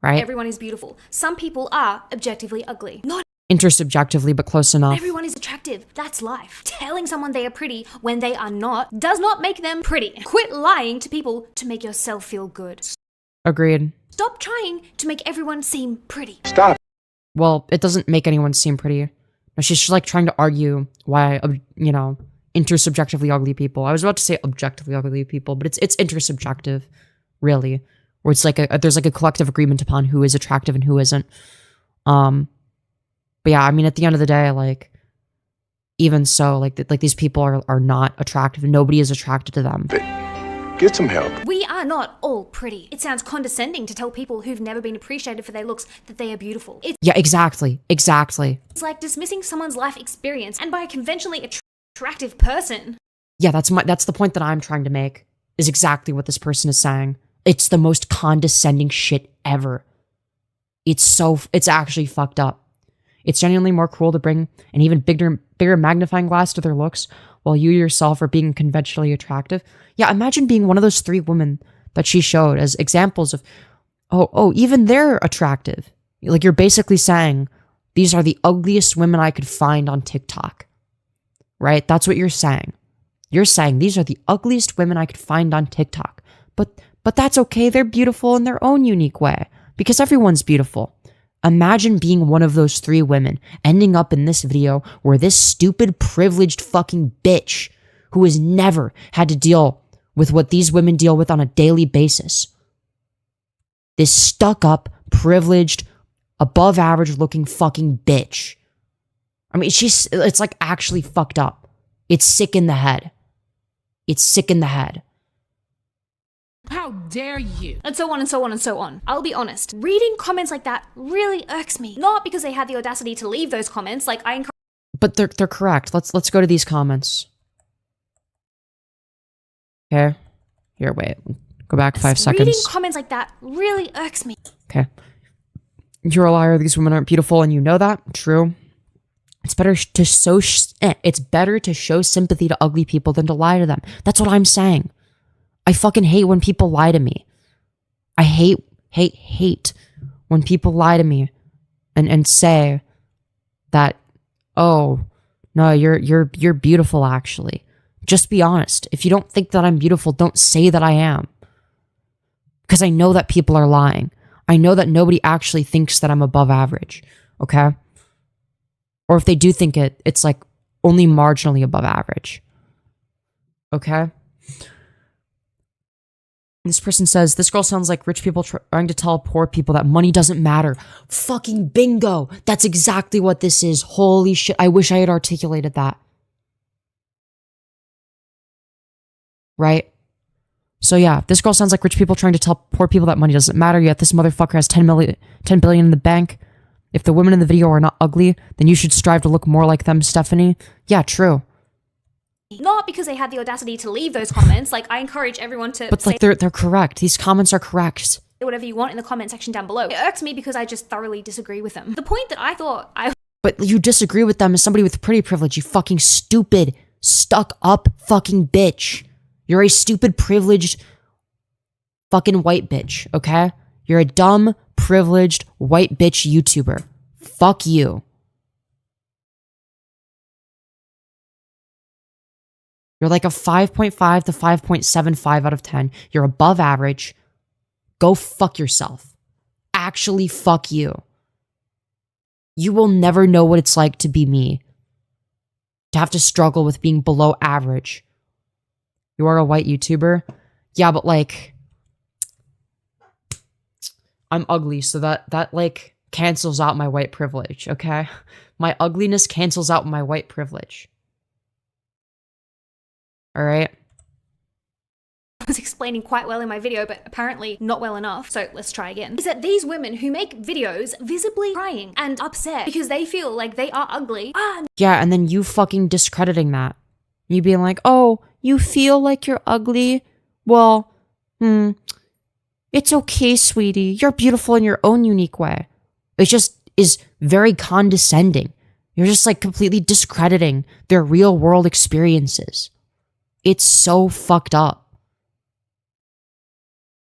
right? everyone is beautiful. Some people are objectively ugly. Not Intersubjectively, but close enough. everyone is attractive. That's life. Telling someone they are pretty when they are not does not make them pretty. Quit lying to people to make yourself feel good. Agreed. Stop trying to make everyone seem pretty. Stop. Well, it doesn't make anyone seem pretty. No, she's just like trying to argue why, intersubjectively ugly people. I was about to say objectively ugly people, but it's intersubjective, really. Where it's like there's like a collective agreement upon who is attractive and who isn't. But yeah, I mean, at the end of the day, like, even so, like these people are not attractive. Nobody is attracted to them. Get some help. We are not all pretty. It sounds condescending to tell people who've never been appreciated for their looks that they are beautiful. Yeah, exactly. It's like dismissing someone's life experience and by a conventionally attractive person. Yeah, that's the point that I'm trying to make, is exactly what this person is saying. It's the most condescending shit ever. It's actually fucked up. It's genuinely more cruel to bring an even bigger magnifying glass to their looks while you yourself are being conventionally attractive. Yeah, imagine being one of those three women that she showed as examples of, even they're attractive. Like, you're basically saying, these are the ugliest women I could find on TikTok. Right? That's what you're saying. You're saying these are the ugliest women I could find on TikTok. But that's okay. They're beautiful in their own unique way, because everyone's beautiful. Imagine being one of those three women, ending up in this video where this stupid, privileged fucking bitch who has never had to deal with what these women deal with on a daily basis. This stuck-up, privileged, above-average looking fucking bitch. I mean, it's like actually fucked up. It's sick in the head. It's sick in the head. How dare you? And so on and so on and so on. I'll be honest, reading comments like that really irks me. Not because they had the audacity to leave those comments, like I encourage. But they're correct. Let's go to these comments. Okay. Here, wait. Go back 5 seconds. Reading comments like that really irks me. Okay. You're a liar. These women aren't beautiful, and you know that. True. It's better to show sympathy to ugly people than to lie to them. That's what I'm saying. I fucking hate when people lie to me. I hate when people lie to me and say that, oh, no, you're beautiful actually. Just be honest. If you don't think that I'm beautiful, don't say that I am. Because I know that people are lying. I know that nobody actually thinks that I'm above average. Okay? Or if they do think it, it's like only marginally above average. Okay? This person says, this girl sounds like rich people trying to tell poor people that money doesn't matter. Fucking bingo. That's exactly what this is. Holy shit. I wish I had articulated that. Right? So yeah, this girl sounds like rich people trying to tell poor people that money doesn't matter, yet this motherfucker has 10 billion in the bank. If the women in the video are not ugly, then you should strive to look more like them, Stephanie. Yeah, true. Not because they had the audacity to leave those comments. Like, I encourage everyone to But like, they're correct. These comments are correct. whatever you want in the comment section down below. It irks me because I just thoroughly disagree with them. The point that I thought I But you disagree with them as somebody with pretty privilege, you fucking stupid, stuck up fucking bitch. You're a stupid, privileged fucking white bitch, okay? You're a dumb, privileged white bitch YouTuber. Fuck you. You're like a 5.5 to 5.75 out of 10. You're above average. Go fuck yourself. Actually, fuck you. You will never know what it's like to be me. To have to struggle with being below average. You are a white YouTuber? Yeah, but like, I'm ugly, so that like cancels out my white privilege, okay? My ugliness cancels out my white privilege. All right? was explaining quite well in my video, but apparently not well enough. So let's try again. Is that these women who make videos visibly crying and upset because they feel like they are ugly. Yeah, and then you fucking discrediting that. You being like, oh, you feel like you're ugly? Well, it's okay, sweetie. You're beautiful in your own unique way. It just is very condescending. You're just like completely discrediting their real world experiences. It's so fucked up.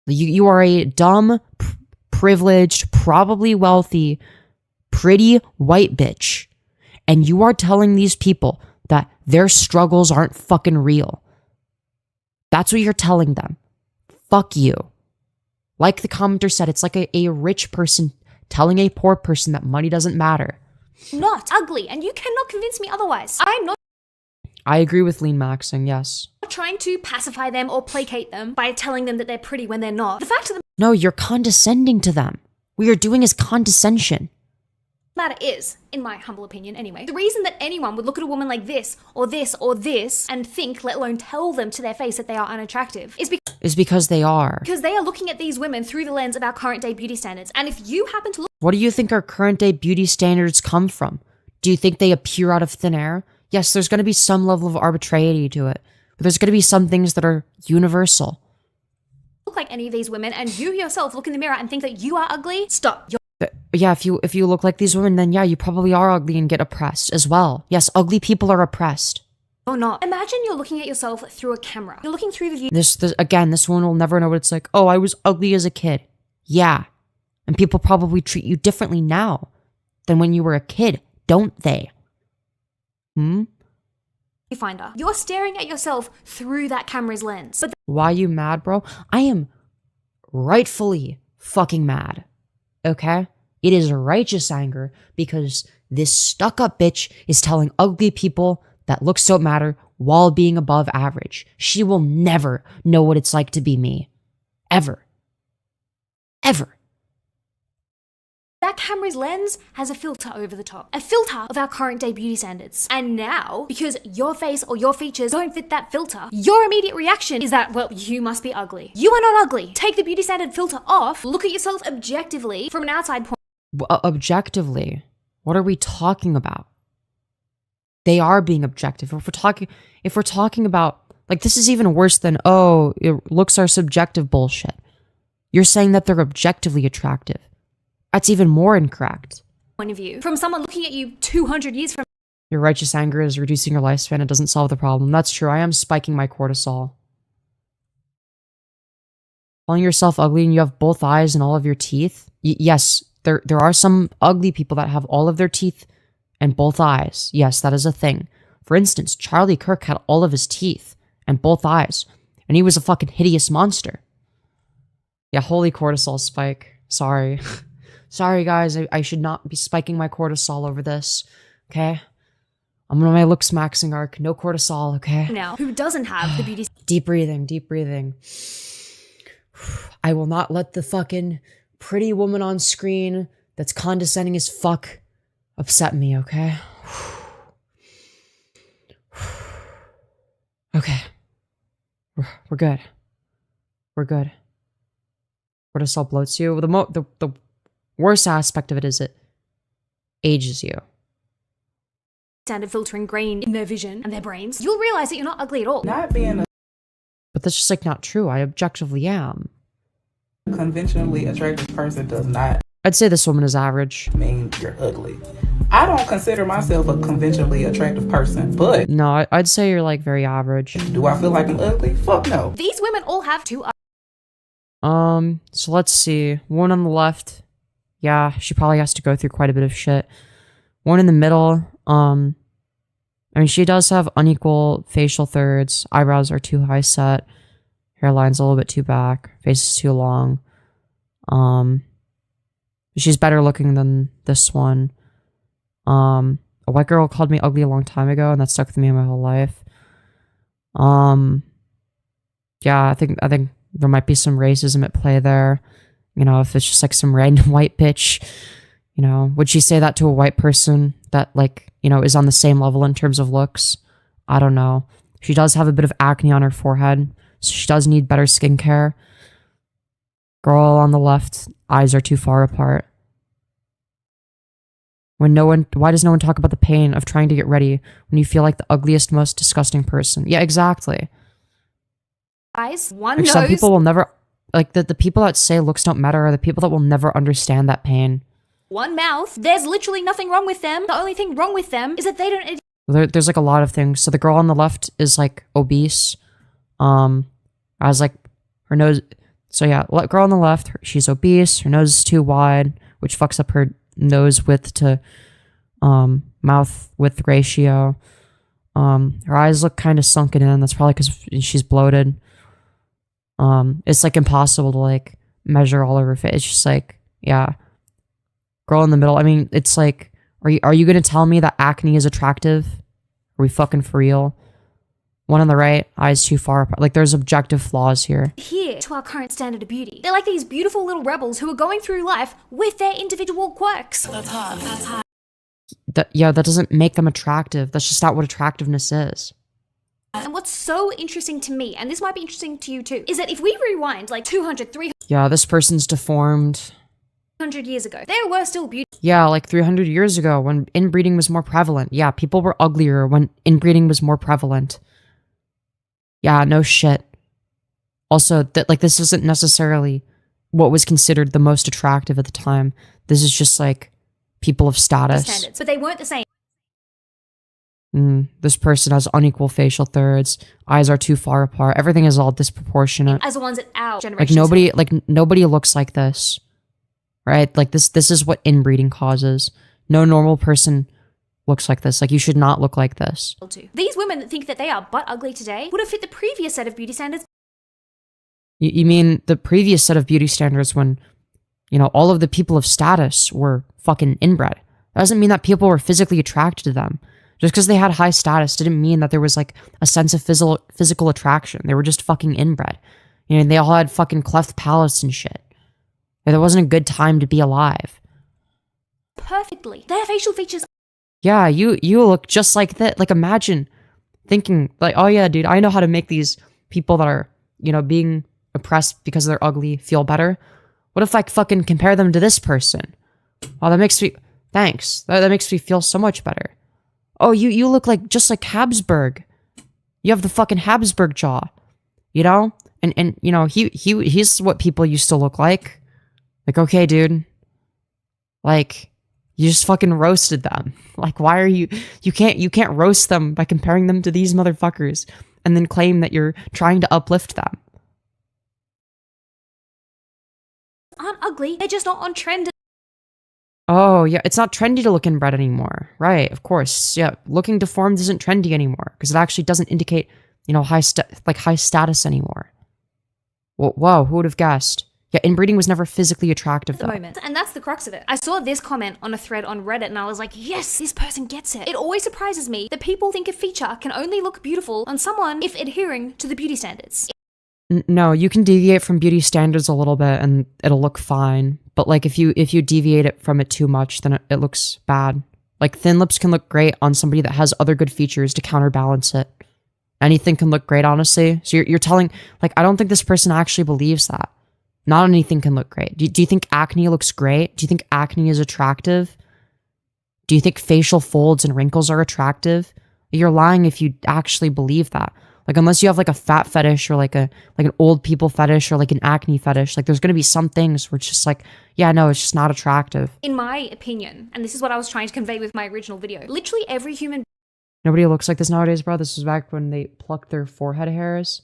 You are a dumb, privileged, probably wealthy, pretty white bitch. And you are telling these people that their struggles aren't fucking real. That's what you're telling them. Fuck you. Like the commenter said, it's like a rich person telling a poor person that money doesn't matter. Not ugly, and you cannot convince me otherwise. I'm not I agree with lean maxing, yes. trying to pacify them or placate them by telling them that they're pretty when they're not. The fact of the No, you're condescending to them. What you're doing is condescension. matter is, in my humble opinion anyway, the reason that anyone would look at a woman like this or this or this and think, let alone tell them to their face that they are unattractive, is because they are. because they are looking at these women through the lens of our current day beauty standards. And if you happen to look What do you think our current day beauty standards come from? Do you think they appear out of thin air? Yes, there's going to be some level of arbitrarity to it, but there's going to be some things that are universal. like any of these women and you yourself look in the mirror and think that you are ugly, stop. Yeah, if you look like these women, then yeah, you probably are ugly and get oppressed as well. Yes, ugly people are oppressed. You're not. Imagine you're looking at yourself through a camera. You're looking through the view. This woman will never know what it's like. Oh, I was ugly as a kid. Yeah. And people probably treat you differently now than when you were a kid, don't they? Finder. You're staring at yourself through that camera's lens. But Why you mad, bro? I am rightfully fucking mad. Okay? It is righteous anger because this stuck-up bitch is telling ugly people that looks don't matter while being above average. She will never know what it's like to be me. Ever. Ever. that camera's lens has a filter over the top. A filter of our current day beauty standards. And now, because your face or your features don't fit that filter, your immediate reaction is that, well, you must be ugly. You are not ugly. Take the beauty standard filter off, look at yourself objectively from an outside point. Objectively? What are we talking about? They are being objective. If we're talking about, like, this is even worse than, oh, looks are subjective bullshit. You're saying that they're objectively attractive. That's even more incorrect. Point of view from someone looking at you 200 years from Your righteous anger is reducing your lifespan. It doesn't solve the problem. That's true. I am spiking my cortisol. Calling yourself ugly and you have both eyes and all of your teeth. Yes, there are some ugly people that have all of their teeth and both eyes. Yes, that is a thing. For instance, Charlie Kirk had all of his teeth and both eyes, and he was a fucking hideous monster. Yeah, holy cortisol spike. Sorry. Sorry, guys. I should not be spiking my cortisol over this. Okay? I'm on my Looksmaxing arc. No cortisol, okay? now who doesn't have the beauty Deep breathing, deep breathing. I will not let the fucking pretty woman on screen that's condescending as fuck upset me, okay? Okay. We're good. We're good. Cortisol bloats you. The worst aspect of it is it ages you. Standard filter ingrained in their vision and their brains, you'll realize that you're not ugly at all. Not being But that's just like not true. I objectively am. a conventionally attractive person does not I'd say this woman is average. mean you're ugly. I don't consider myself a conventionally attractive person, but No, I'd say you're like very average. do I feel like I'm ugly? Fuck no. These women all have two So let's see. One on the left. Yeah, she probably has to go through quite a bit of shit. One in the middle. I mean, she does have unequal facial thirds. Eyebrows are too high set. Hairline's a little bit too back. Face is too long. She's better looking than this one. A white girl called me ugly a long time ago, and that stuck with me my whole life. Yeah, I think there might be some racism at play there. You know, if it's just like some random white bitch, you know, would she say that to a white person that, like, you know, is on the same level in terms of looks? I don't know. She does have a bit of acne on her forehead, so she does need better skincare. Girl on the left, eyes are too far apart. Why does no one talk about the pain of trying to get ready when you feel like the ugliest, most disgusting person? Yeah, exactly. eyes, one Like, nose. some people will never, like, the people that say looks don't matter are the people that will never understand that pain. One mouth. There's literally nothing wrong with them. The only thing wrong with them is that they don't. There's like a lot of things. So the girl on the left is like obese. I was like, her nose. So yeah, girl on the left, she's obese. Her nose is too wide, which fucks up her nose width to mouth width ratio. Her eyes look kind of sunken in. That's probably because she's bloated. It's like impossible to like measure all of her face. It's just like, yeah. Girl in the middle. I mean, it's like, are you gonna tell me that acne is attractive? Are we fucking for real? One on the right, eyes too far apart. Like, there's objective flaws here. Adhere to our current standard of beauty. They're like these beautiful little rebels who are going through life with their individual quirks. That doesn't make them attractive. That's just not what attractiveness is. And what's so interesting to me, and this might be interesting to you too, is that if we rewind like 200, 300 Yeah, this person's deformed. years ago, there were still beauty. Yeah, like 300 years ago when inbreeding was more prevalent. Yeah, people were uglier when inbreeding was more prevalent. Yeah, no shit. Also, this isn't necessarily what was considered the most attractive at the time. This is just like people of status. Standards, but they weren't the same. This person has unequal facial thirds. Eyes are too far apart. Everything is all disproportionate. As the ones that our generation. Nobody looks like this. Right? Like this is what inbreeding causes. No normal person looks like this. Like, you should not look like this. These women that think that they are butt ugly today would have fit the previous set of beauty standards. You mean the previous set of beauty standards when, you know, all of the people of status were fucking inbred. That doesn't mean that people were physically attracted to them. Just because they had high status didn't mean that there was like a sense of physical attraction. They were just fucking inbred. You know, they all had fucking cleft palates and shit. There wasn't a good time to be alive. Perfectly. Their facial features. Yeah, you look just like that. Like, imagine thinking like, oh yeah, dude, I know how to make these people that are, you know, being oppressed because they're ugly feel better. What if I fucking compare them to this person? Oh, that makes me, thanks. That makes me feel so much better. Oh, you look like, just like Habsburg. You have the fucking Habsburg jaw, you know? And you know, he's what people used to look like. Like, okay, dude. Like, you just fucking roasted them. Like, why are you can't roast them by comparing them to these motherfuckers and then claim that you're trying to uplift them. Aren't ugly. They're just not on trend. Oh, yeah, it's not trendy to look inbred anymore. Right, of course. Yeah, looking deformed isn't trendy anymore because it actually doesn't indicate, you know, high status anymore. Well, whoa, who would have guessed? Yeah, inbreeding was never physically attractive, At the moment. And that's the crux of it. I saw this comment on a thread on Reddit and I was like, yes, this person gets it. It always surprises me that people think a feature can only look beautiful on someone if adhering to the beauty standards. No, you can deviate from beauty standards a little bit and it'll look fine. But like if you deviate it from it too much, then it looks bad. Like thin lips can look great on somebody that has other good features to counterbalance it. Anything can look great, honestly. So you're telling, like, I don't think this person actually believes that. Not anything can look great. Do you think acne looks great? Do you think acne is attractive? Do you think facial folds and wrinkles are attractive? You're lying if you actually believe that. Like, unless you have like a fat fetish or like an old people fetish or like an acne fetish, like there's going to be some things where it's just like, yeah, no, it's just not attractive. In my opinion, and this is what I was trying to convey with my original video, literally every human Nobody looks like this nowadays, bro. This was back when they plucked their forehead hairs.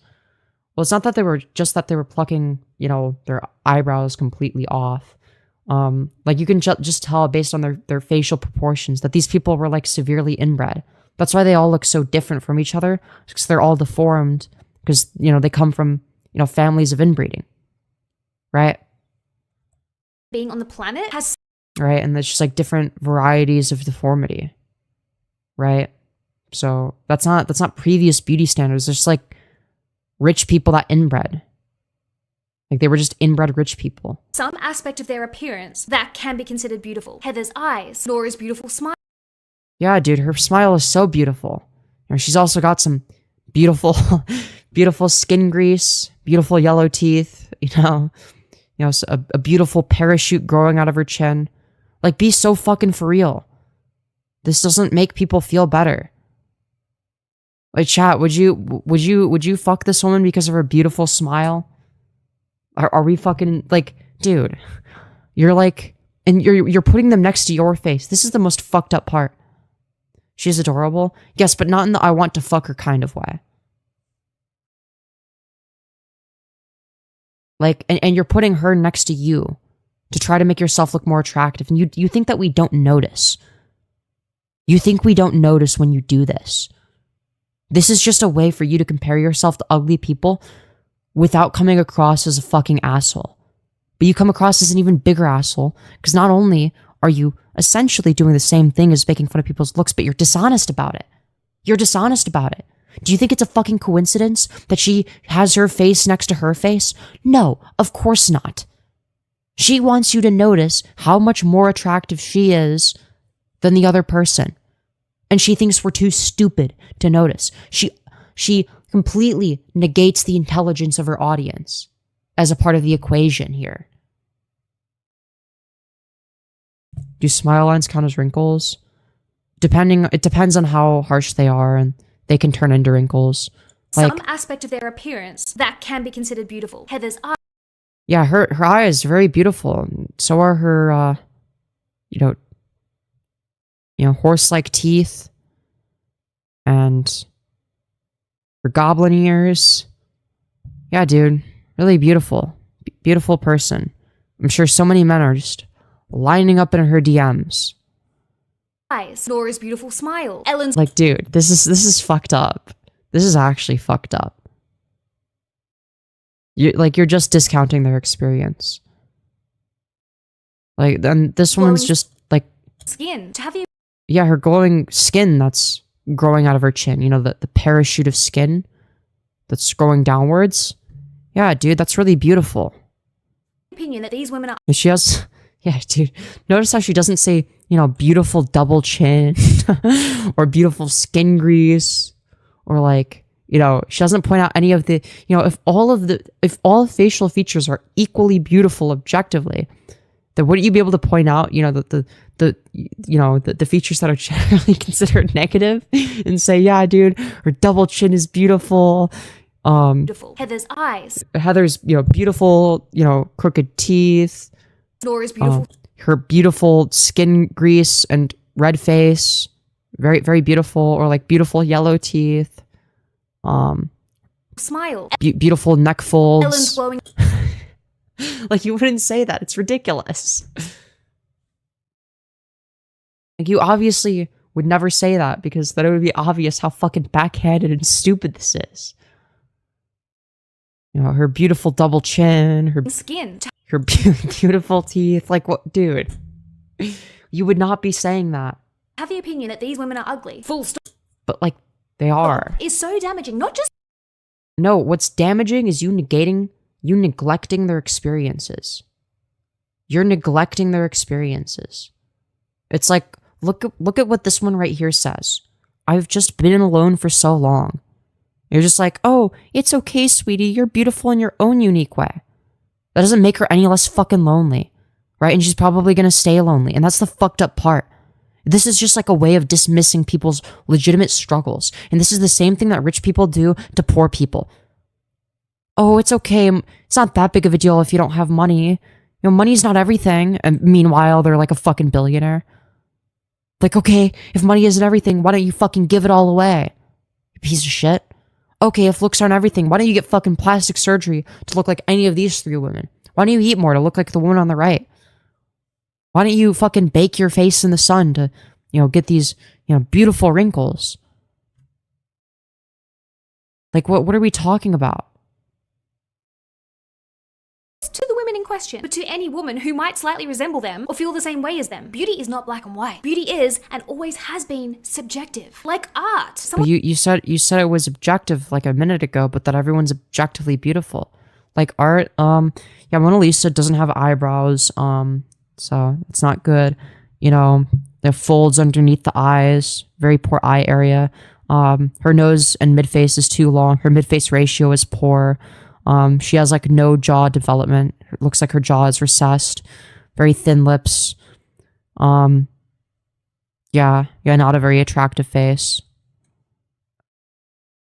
Well, it's not that they were plucking, you know, their eyebrows completely off. Like you can just tell based on their facial proportions that these people were like severely inbred. That's why they all look so different from each other, because they're all deformed, because, you know, they come from, you know, families of inbreeding, right? being on the planet has... Right, and there's just like different varieties of deformity, right? So that's not previous beauty standards. There's just like rich people that inbred. Like they were just inbred rich people. some aspect of their appearance that can be considered beautiful. Heather's eyes, Laura's beautiful smile, Yeah, dude, her smile is so beautiful. You know, she's also got some beautiful, beautiful skin grease, beautiful yellow teeth. You know, a beautiful parachute growing out of her chin. Like, be so fucking for real. This doesn't make people feel better. Like, chat, would you fuck this woman because of her beautiful smile? Are we fucking like, dude? You're like, and you're putting them next to your face. This is the most fucked up part. She's adorable, yes, but not in the I want to fuck her kind of way. Like, and you're putting her next to you to try to make yourself look more attractive. And you think that we don't notice. You think we don't notice when you do this. This is just a way for you to compare yourself to ugly people without coming across as a fucking asshole. But you come across as an even bigger asshole because not only are you essentially doing the same thing as making fun of people's looks, but you're dishonest about it. You're dishonest about it. Do you think it's a fucking coincidence that she has her face next to her face? No, of course not. She wants you to notice how much more attractive she is than the other person. And she thinks we're too stupid to notice. She completely negates the intelligence of her audience as a part of the equation here. Do smile lines count as wrinkles? It depends on how harsh they are, and they can turn into wrinkles. Like, some aspect of their appearance that can be considered beautiful. Heather's eyes, yeah, her eyes are very beautiful. So are her, you know, horse-like teeth, and her goblin ears. Yeah, dude, really beautiful, beautiful person. I'm sure so many men are just lining up in her DMs. Laura's beautiful smile, Ellen's Like, dude, this is fucked up. This is actually fucked up. You're just discounting their experience. Like, then this woman's just like, skin. To have you yeah, her glowing skin that's growing out of her chin. You know, the parachute of skin that's growing downwards. Yeah, dude, that's really beautiful. opinion that these women are And she has, yeah, dude. Notice how she doesn't say, you know, beautiful double chin or beautiful skin grease, or like, you know, she doesn't point out any of the, you know, if all facial features are equally beautiful objectively, then wouldn't you be able to point out, you know, the features that are generally considered negative and say, yeah, dude, her double chin is beautiful. beautiful. Heather's eyes, Heather's, you know, beautiful, you know, crooked teeth. Laura's beautiful Her beautiful skin grease and red face, very, very beautiful, or like beautiful yellow teeth. smile, Beautiful neck Ellen's folds. glowing Like, you wouldn't say that. It's ridiculous. Like, you obviously would never say that because then it would be obvious how fucking backhanded and stupid this is. You know, her beautiful double chin, her skin. To beautiful teeth. Like, what, dude? You would not be saying that. have the opinion that these women are ugly. Full stop. But, like, they are. Is so damaging. Not just No, what's damaging is you neglecting their experiences. You're neglecting their experiences. It's like, look at what this one right here says. I've just been alone for so long. You're just like, oh, it's okay, sweetie. You're beautiful in your own unique way. That doesn't make her any less fucking lonely, right? And she's probably gonna stay lonely. And that's the fucked up part. This is just like a way of dismissing people's legitimate struggles. And this is the same thing that rich people do to poor people. Oh, it's okay. It's not that big of a deal if you don't have money. You know, money's not everything. And meanwhile, they're like a fucking billionaire. Like, okay, if money isn't everything, why don't you fucking give it all away? You piece of shit. Okay, if looks aren't everything, why don't you get fucking plastic surgery to look like any of these three women? Why don't you eat more to look like the woman on the right? Why don't you fucking bake your face in the sun to, you know, get these, you know, beautiful wrinkles? Like, what are we talking about? To the women in question, but to any woman who might slightly resemble them or feel the same way as them. Beauty is not black and white. Beauty is, and always has been, subjective. Like art. But you said it was objective like a minute ago, but that everyone's objectively beautiful. Like art, yeah, Mona Lisa doesn't have eyebrows, so it's not good. You know, the folds underneath the eyes, very poor eye area. Her nose and midface is too long. Her midface ratio is poor. She has like no jaw development. It looks like her jaw is recessed. Very thin lips. Yeah, not a very attractive face.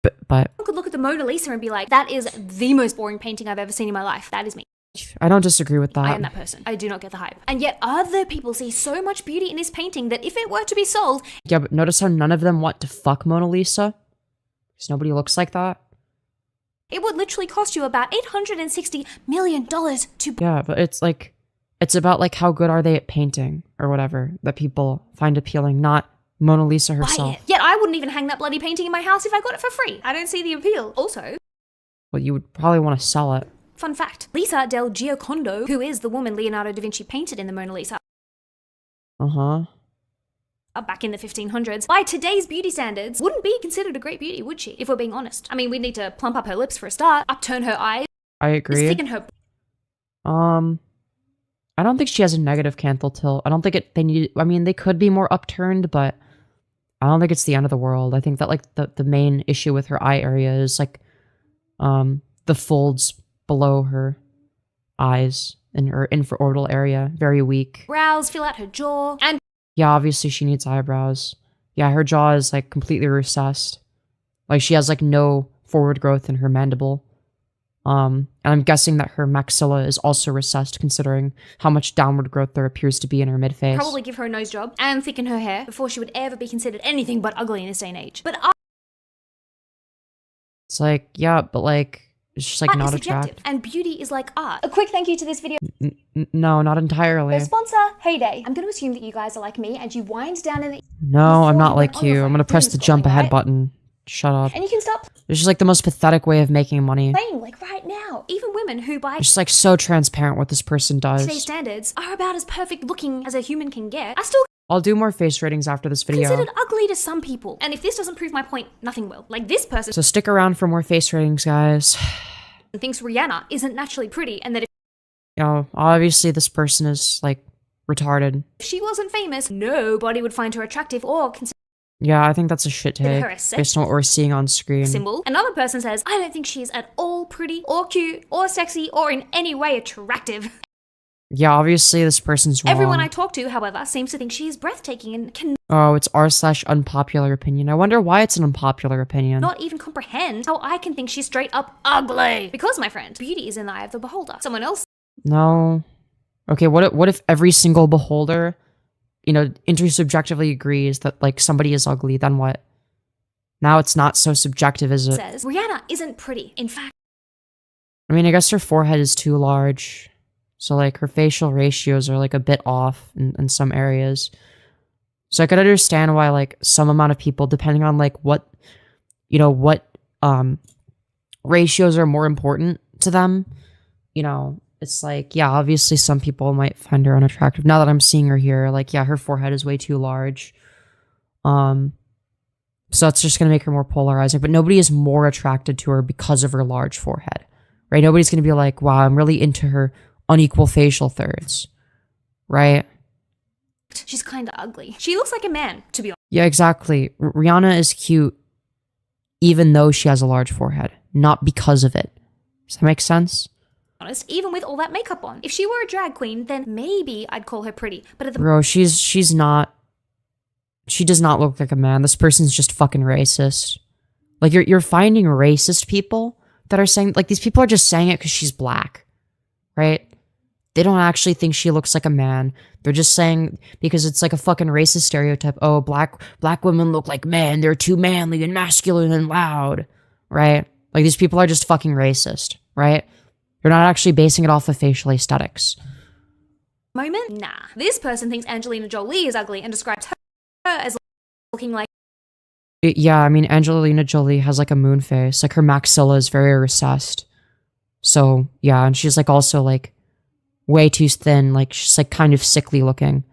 But I could look at the Mona Lisa and be like, that is the most boring painting I've ever seen in my life. That is me. I don't disagree with that. I am that person. I do not get the hype. And yet other people see so much beauty in this painting that if it were to be sold... Yeah, but notice how none of them want to fuck Mona Lisa? Because nobody looks like that. It would literally cost you about $860 million to... Yeah, but it's like... It's about like how good are they at painting or whatever that people find appealing, not Mona Lisa herself. Yet I wouldn't even hang that bloody painting in my house if I got it for free. I don't see the appeal. Also... Well, you would probably want to sell it. Fun fact, Lisa del Giocondo, who is the woman Leonardo da Vinci painted in the Mona Lisa, back in the 1500s, by today's beauty standards, wouldn't be considered a great beauty, would she? If we're being honest. I mean, we'd need to plump up her lips for a start, upturn her eyes. I agree. Thicken her... I don't think she has a negative canthal tilt. I don't think they need... I mean, they could be more upturned, but I don't think it's the end of the world. I think that, like, the main issue with her eye area is, like, the folds below her eyes in her infraorbital area. Very weak. Brows, fill out her jaw, and... Yeah, obviously she needs eyebrows. Yeah, her jaw is, like, completely recessed. Like, she has, like, no forward growth in her mandible. And I'm guessing that her maxilla is also recessed, considering how much downward growth there appears to be in her midface. Probably give her a nose job and thicken her hair before she would ever be considered anything but ugly in this day and age. But it's like, yeah, but, like, it's just, like, not attractive. And beauty is like art. A quick thank you to this video. No, not entirely. Our sponsor, Heyday. I'm going to assume that you guys are like me and you wind down in the... No, I'm not like you. I'm going to press the jump ahead button. Shut up. And you can stop... It's just like the most pathetic way of making money. Playing, like right now. Even women who by... It's just like so transparent what this person does. Today's standards are about as perfect looking as a human can get. I still... I'll do more face ratings after this video. Considered ugly to some people. And if this doesn't prove my point, nothing will. Like this person... So stick around for more face ratings, guys. Thinks Rihanna isn't naturally pretty and that if... You know, obviously this person is, like, retarded. If she wasn't famous, nobody would find her attractive or consider... Yeah, I think that's a shit take, based on what we're seeing on screen. Symbol. Another person says, I don't think she is at all pretty, or cute, or sexy, or in any way attractive. Yeah, obviously this person's wrong. Everyone I talk to, however, seems to think she is breathtaking and can... Oh, it's r/unpopular opinion. I wonder why it's an unpopular opinion. Not even comprehend how I can think she's straight up ugly. Because, my friend, beauty is in the eye of the beholder. Someone else... No. Okay, what if every single beholder... you know, intersubjectively agrees that, like, somebody is ugly, then what? Now it's not so subjective, is it? Says, Rihanna isn't pretty. In fact... I mean, I guess her forehead is too large. So, like, her facial ratios are, like, a bit off in some areas. So I could understand why, like, some amount of people, depending on, like, what, you know, what, ratios are more important to them, you know... It's like, yeah, obviously some people might find her unattractive. Now that I'm seeing her here, like, yeah, her forehead is way too large. So that's just going to make her more polarizing. But nobody is more attracted to her because of her large forehead, right? Nobody's going to be like, wow, I'm really into her unequal facial thirds, right? She's kind of ugly. She looks like a man, to be Yeah, exactly. Rihanna is cute even though she has a large forehead, not because of it. Does that make sense? honest, even with all that makeup on. If she were a drag queen, then maybe I'd call her pretty. But at the Bro, she's not. She does not look like a man. This person's just fucking racist. Like, you're finding racist people that are saying, like, these people are just saying it because she's black, right? They don't actually think she looks like a man. They're just saying because it's like a fucking racist stereotype. Oh, black women look like men. They're too manly and masculine and loud, right? Like, these people are just fucking racist, right? They're not actually basing it off of facial aesthetics. moment, nah. This person thinks Angelina Jolie is ugly and describes her as looking like Yeah, I mean, Angelina Jolie has like a moon face. Like, her maxilla is very recessed. So, yeah, and she's like also like way too thin. Like, she's like kind of sickly looking.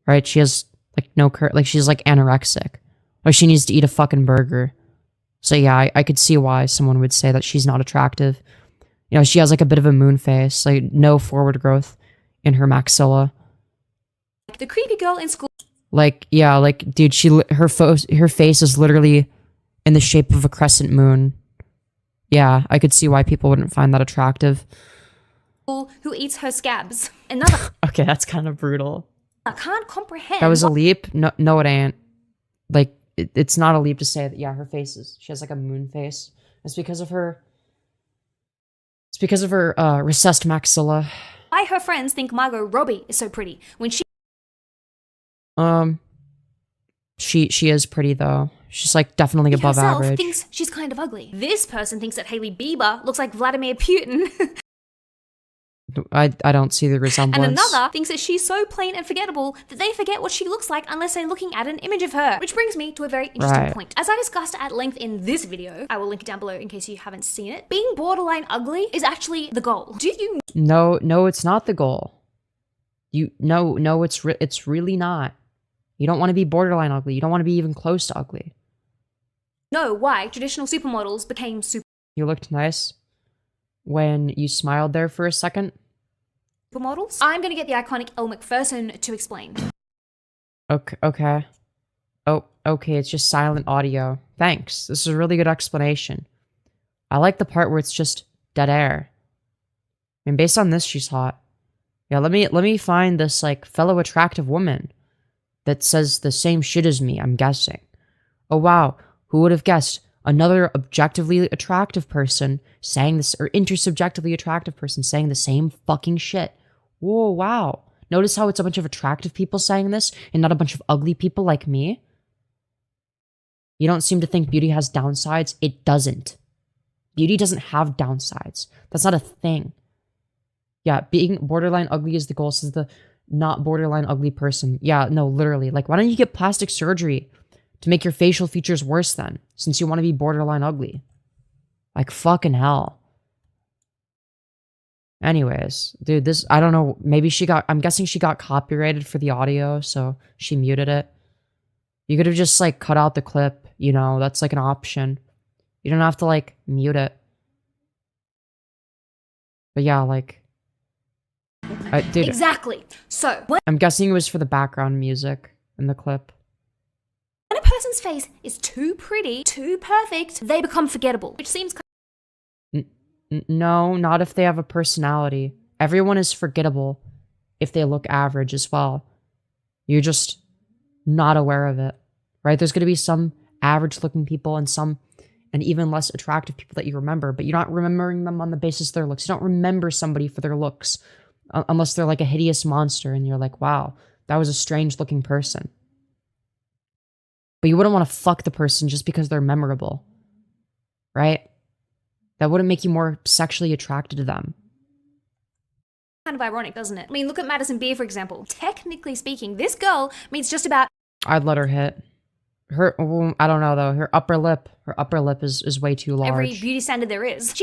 Right? She has like no like she's like anorexic. Or she needs to eat a fucking burger. So yeah, I could see why someone would say that she's not attractive. You know, she has like a bit of a moon face, like no forward growth in her maxilla. the creepy girl in school. Like, yeah, like, dude, her face is literally in the shape of a crescent moon. Yeah, I could see why people wouldn't find that attractive. Who eats her scabs. Another Okay, that's kind of brutal. I can't comprehend. That was a leap? No, it ain't. Like, it's not a leap to say that, yeah, she has like a moon face. It's because of her recessed maxilla. why her friends think Margot Robbie is so pretty when she She is pretty though. She's like definitely above herself average. thinks she's kind of ugly. This person thinks that Hailey Bieber looks like Vladimir Putin. I don't see the resemblance. And another thinks that she's so plain and forgettable that they forget what she looks like unless they're looking at an image of her. Which brings me to a very interesting Right. point. As I discussed at length in this video, I will link it down below in case you haven't seen it, being borderline ugly is actually the goal. Do you No, it's not the goal. It's really not. You don't want to be borderline ugly. You don't want to be even close to ugly. know why traditional supermodels became You looked nice when you smiled there for a second. supermodels? I'm gonna get the iconic Elle Macpherson to explain. Okay. Oh, okay, it's just silent audio. Thanks. This is a really good explanation. I like the part where it's just dead air. I mean, based on this, she's hot. Yeah, let me find this, like, fellow attractive woman that says the same shit as me, I'm guessing. Oh, wow. Who would have guessed? Another objectively attractive person saying this, or intersubjectively attractive person saying the same fucking shit. Whoa, wow. Notice how it's a bunch of attractive people saying this and not a bunch of ugly people like me? You don't seem to think beauty has downsides. It doesn't. Beauty doesn't have downsides. That's not a thing. Yeah, being borderline ugly is the goal, says the not borderline ugly person. Yeah, no, literally. Like, why don't you get plastic surgery to make your facial features worse then, since you want to be borderline ugly? Like, fucking hell. Anyways, dude, this, I don't know, maybe I'm guessing she got copyrighted for the audio, so she muted it. You could have just, like, cut out the clip, you know, that's, like, an option. You don't have to, like, mute it. But yeah, like, dude, Exactly. So, when I'm guessing it was for the background music in the clip. a person's face is too pretty, too perfect, they become forgettable, which seems No, not if they have a personality. Everyone is forgettable if they look average as well. You're just not aware of it, right? There's going to be some average looking people and even less attractive people that you remember, but you're not remembering them on the basis of their looks. You don't remember somebody for their looks unless they're like a hideous monster and you're like, wow, that was a strange looking person. But you wouldn't want to fuck the person just because they're memorable, right? That wouldn't make you more sexually attracted to them. kind of ironic, doesn't it? I mean, look at Madison Beer, for example. Technically speaking, this girl meets just about I'd let her hit. Her, I don't know though, her upper lip is way too large. every beauty standard there is.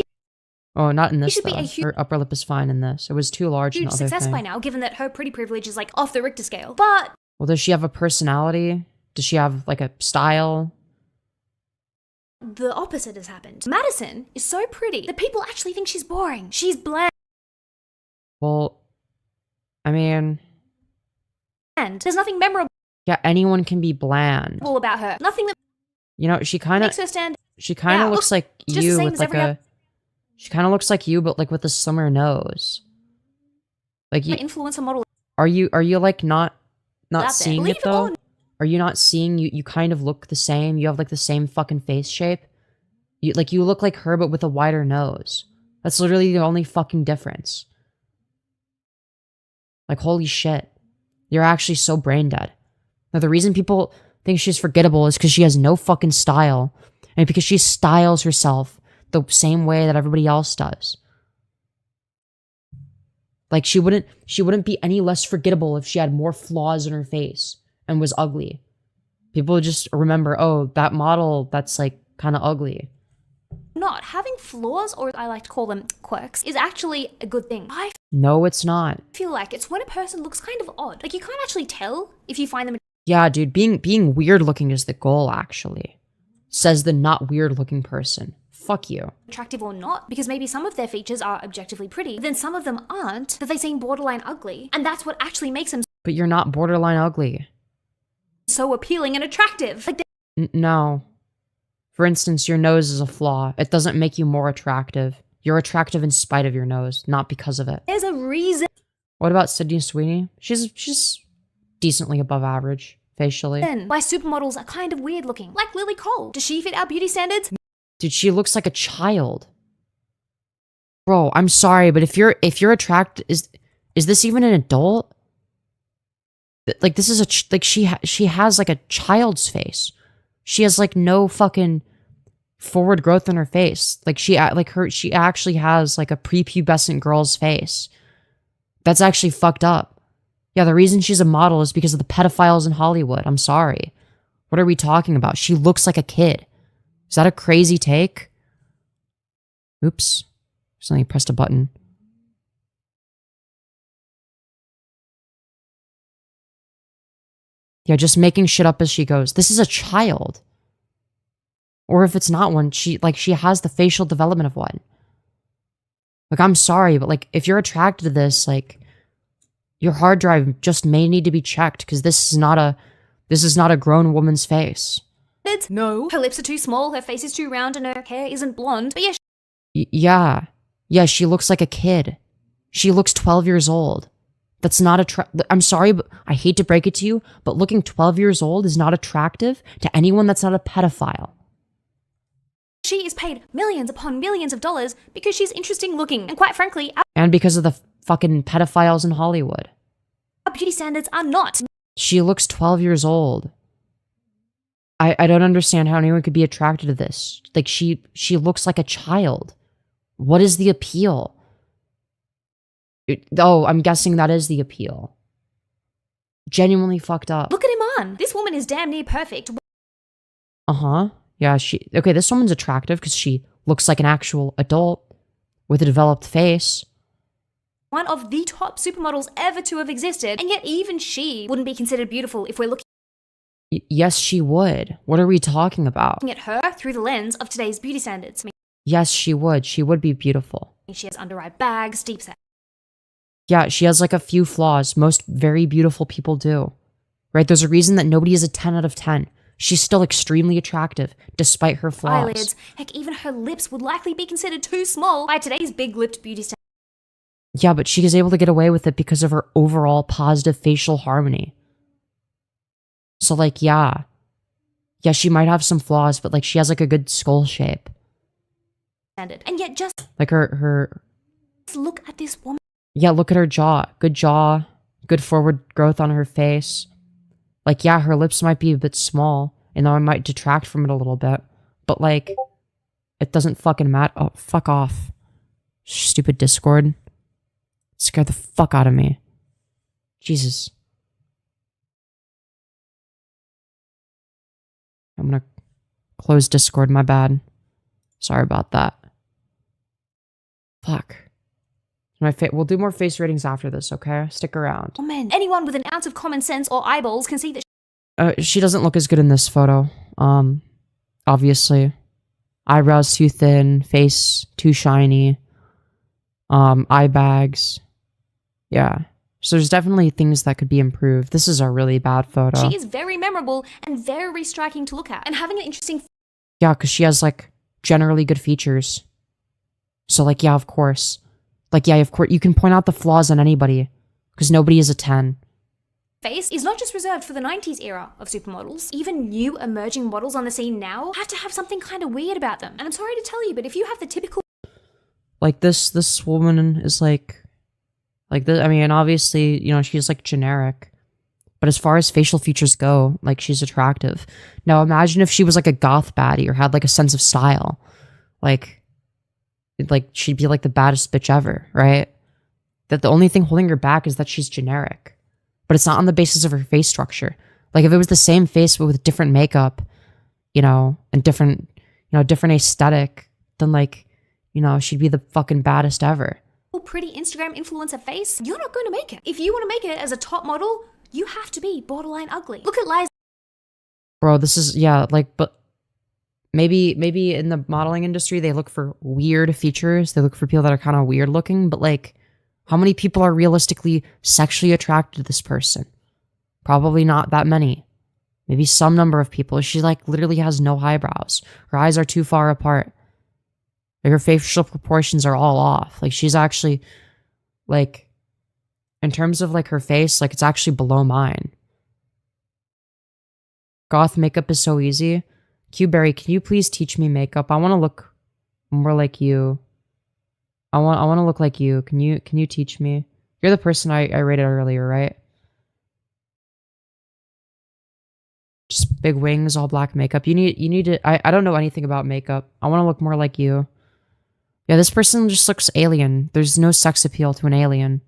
Oh, not in this should be though. a huge- Her upper lip is fine in this. It was too large in the Huge other success thing. by now, given that her pretty privilege is like off the Richter scale. But Well, does she have a personality? Does she have, like, a style? The opposite has happened. Madison is so pretty that people actually think she's boring. She's bland. Well, I mean... There's nothing memorable Yeah, anyone can be bland. about her. Nothing that You know, she kind of... makes her stand She kind of out. looks like Just the you same with, as like, every a... She kind of looks like you, but, like, with a slimmer nose. Like, you... influencer model Are you, like, not out there. seeing Believe it, it or though? not. Are you not seeing you kind of look the same? You have, like, the same fucking face shape? You look like her, but with a wider nose. That's literally the only fucking difference. Like, holy shit. You're actually so brain dead. Now, the reason people think she's forgettable is because she has no fucking style. And because she styles herself the same way that everybody else does. Like, she wouldn't be any less forgettable if she had more flaws in her face and was ugly. People would just remember, oh, that model, that's, like, kind of ugly. not having flaws, or I like to call them quirks, is actually a good thing. I No, it's not. feel like it's when a person looks kind of odd. Like, you can't actually tell if you find them Yeah, dude, being weird looking is the goal, actually. Says the not weird looking person. Fuck you. attractive or not, because maybe some of their features are objectively pretty, but then some of them aren't, that they seem borderline ugly, and that's what actually makes them But you're not borderline ugly. so appealing and attractive. Like, No. For instance, your nose is a flaw. It doesn't make you more attractive. You're attractive in spite of your nose, not because of it. there's a reason What about Sydney Sweeney? She's decently above average, facially. why supermodels are kind of weird looking, like Lily Cole. Does she fit our beauty standards? Dude, she looks like a child. Bro, I'm sorry, but if you're attracted, is this even an adult? Like, this is she has like a child's face. She has like no fucking forward growth in her face. Like she actually has like a prepubescent girl's face. That's actually fucked up. Yeah, the reason she's a model is because of the pedophiles in Hollywood. I'm sorry. What are we talking about? She looks like a kid. Is that a crazy take? Oops. Something pressed a button. Yeah, just making shit up as she goes. This is a child. Or if it's not one, she has the facial development of one. Like, I'm sorry, but like, if you're attracted to this, like, your hard drive just may need to be checked, because this is not a grown woman's face. No. Her lips are too small, her face is too round, and her hair isn't blonde. But yeah, Yeah, she looks like a kid. She looks 12 years old. That's not I'm sorry, but I hate to break it to you, but looking 12 years old is not attractive to anyone that's not a pedophile. she is paid millions upon millions of dollars because she's interesting looking. And quite frankly, And because of the fucking pedophiles in Hollywood. our beauty standards are not. She looks 12 years old. I don't understand how anyone could be attracted to this. Like, she looks like a child. What is the appeal? I'm guessing that is the appeal. Genuinely fucked up. Look at him on. This woman is damn near perfect. Uh-huh. Yeah, okay, this woman's attractive because she looks like an actual adult with a developed face. One of the top supermodels ever to have existed, and yet even she wouldn't be considered beautiful if we're looking Yes, she would. What are we talking about? at her through the lens of today's beauty standards. I Yes, she would. She would be beautiful. mean, she has under-eye bags, deep set. Yeah, she has like a few flaws. Most very beautiful people do. Right? There's a reason that nobody is a 10 out of 10. She's still extremely attractive, despite her flaws. Eyelids. Heck, even her lips would likely be considered too small by today's big-lipped beauty standards. Yeah, but she is able to get away with it because of her overall positive facial harmony. So, like, yeah. Yeah, she might have some flaws, but, like, she has, like, a good skull shape. And yet just Like, her... look at this woman. Yeah, look at her jaw. Good forward growth on her face. Like, yeah, her lips might be a bit small, and that might detract from it a little bit. But, like, it doesn't fucking matter. Oh, fuck off. Stupid Discord. Scared the fuck out of me. Jesus. I'm gonna close Discord, my bad. Sorry about that. Fuck. We'll do more face ratings after this, okay? Stick around. Woman. Anyone with an ounce of common sense or eyeballs can see that she doesn't look as good in this photo. Obviously. Eyebrows too thin, face too shiny, eye bags. Yeah. So there's definitely things that could be improved. This is a really bad photo. She is very memorable and very striking to look at. And having an interesting... Yeah, because she has, like, generally good features. So, like, yeah, of course. Like, yeah, of course. You can point out the flaws in anybody. Because nobody is a 10. Face is not just reserved for the 90s era of supermodels. Even new emerging models on the scene now have to have something kind of weird about them. And I'm sorry to tell you, but if you have the typical... Like, this woman is, like this, I mean, obviously, you know, she's, like, generic. But as far as facial features go, like, she's attractive. Now, imagine if she was, like, a goth baddie or had, like, a sense of style. Like, she'd be, like, the baddest bitch ever, right? That the only thing holding her back is that she's generic. But it's not on the basis of her face structure. Like, if it was the same face but with different makeup, you know, and different aesthetic, then, like, you know, she'd be the fucking baddest ever. Pretty Instagram influencer face, you're not going to make it. If you want to make it as a top model, you have to be borderline ugly. Look at Liza. Bro, this is, yeah, like, but maybe in the modeling industry, they look for weird features. They look for people that are kind of weird looking, but, like, how many people are realistically sexually attracted to this person? Probably not that many. Maybe some number of people. She, like, literally has no eyebrows. Her eyes are too far apart. Like, her facial proportions are all off. Like, she's actually, like, in terms of, like, her face, like, it's actually below mine. Goth makeup is so easy. Q-Berry, can you please teach me makeup? I want to look more like you. I want to look like you. Can you teach me? You're the person I rated earlier, right? Just big wings, all black makeup. You need to, I don't know anything about makeup. I want to look more like you. Yeah, this person just looks alien. There's no sex appeal to an alien.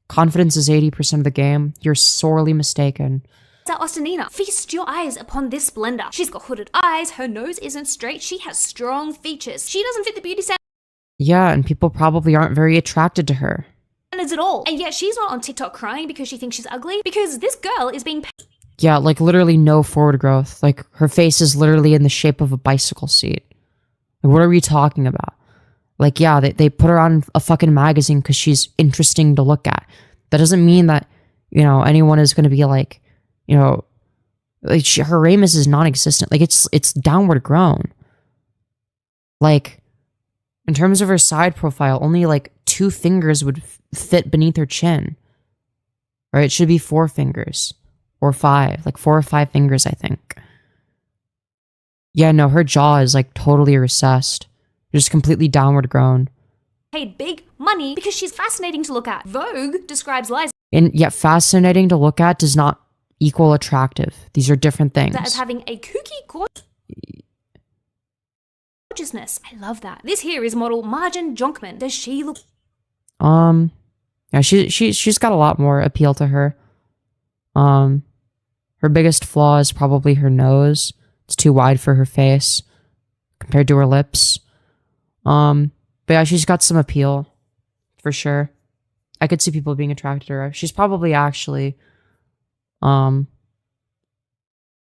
Confidence is 80% of the game. You're sorely mistaken. Austinina, feast your eyes upon this splendor. She's got hooded eyes, her nose isn't straight, she has strong features. She doesn't fit the beauty Yeah, and people probably aren't very attracted to her. standards at all. And yet she's not on TikTok crying because she thinks she's ugly, because this girl is being paid. Yeah, like, literally no forward growth. Like, her face is literally in the shape of a bicycle seat. Like, what are we talking about? Like, yeah, they put her on a fucking magazine because she's interesting to look at. That doesn't mean that, you know, anyone is going to be like, you know, like, her ramus is non-existent. Like, it's downward grown. Like, in terms of her side profile, only, like, 2 fingers would fit beneath her chin. Right? It should be 4 fingers. Or 5. Like, 4 or 5 fingers, I think. Yeah, no, her jaw is, like, totally recessed. Just completely downward grown. Paid big money because she's fascinating to look at. Vogue describes Liza And yet fascinating to look at does not equal attractive. These are different things. as having a kooky gorgeousness. I love that. This here is model Marjan Jonkman. Does she look... Yeah, she's got a lot more appeal to her. Her biggest flaw is probably her nose. It's too wide for her face compared to her lips. But yeah, she's got some appeal for sure. I could see people being attracted to her. She's probably actually, in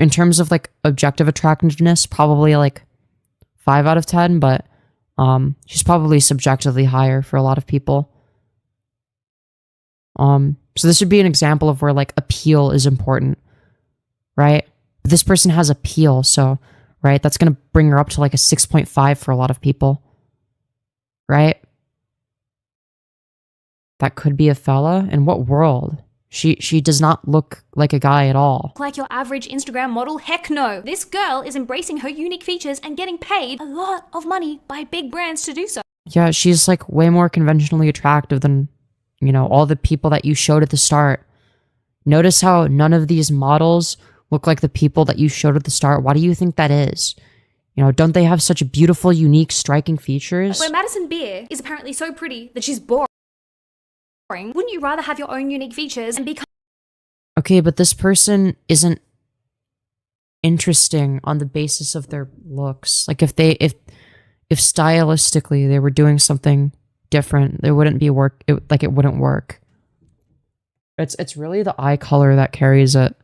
terms of, like, objective attractiveness, probably like 5 out of 10, but she's probably subjectively higher for a lot of people. So this would be an example of where, like, appeal is important, right? But this person has appeal, so, right, that's gonna bring her up to, like, a 6.5 for a lot of people, right? That could be a fella. In what world? She does not look like a guy at all. like your average Instagram model? Heck no. This girl is embracing her unique features and getting paid a lot of money by big brands to do so. Yeah, she's, like, way more conventionally attractive than, you know, all the people that you showed at the start. Notice how none of these models look like the people that you showed at the start. Why do you think that is? You know, don't they have such beautiful, unique, striking features? Where Madison Beer is apparently so pretty that she's boring, wouldn't you rather have your own unique features and become... Okay, but this person isn't interesting on the basis of their looks. Like, if stylistically they were doing something different, it wouldn't be it wouldn't work. It's really the eye color that carries it.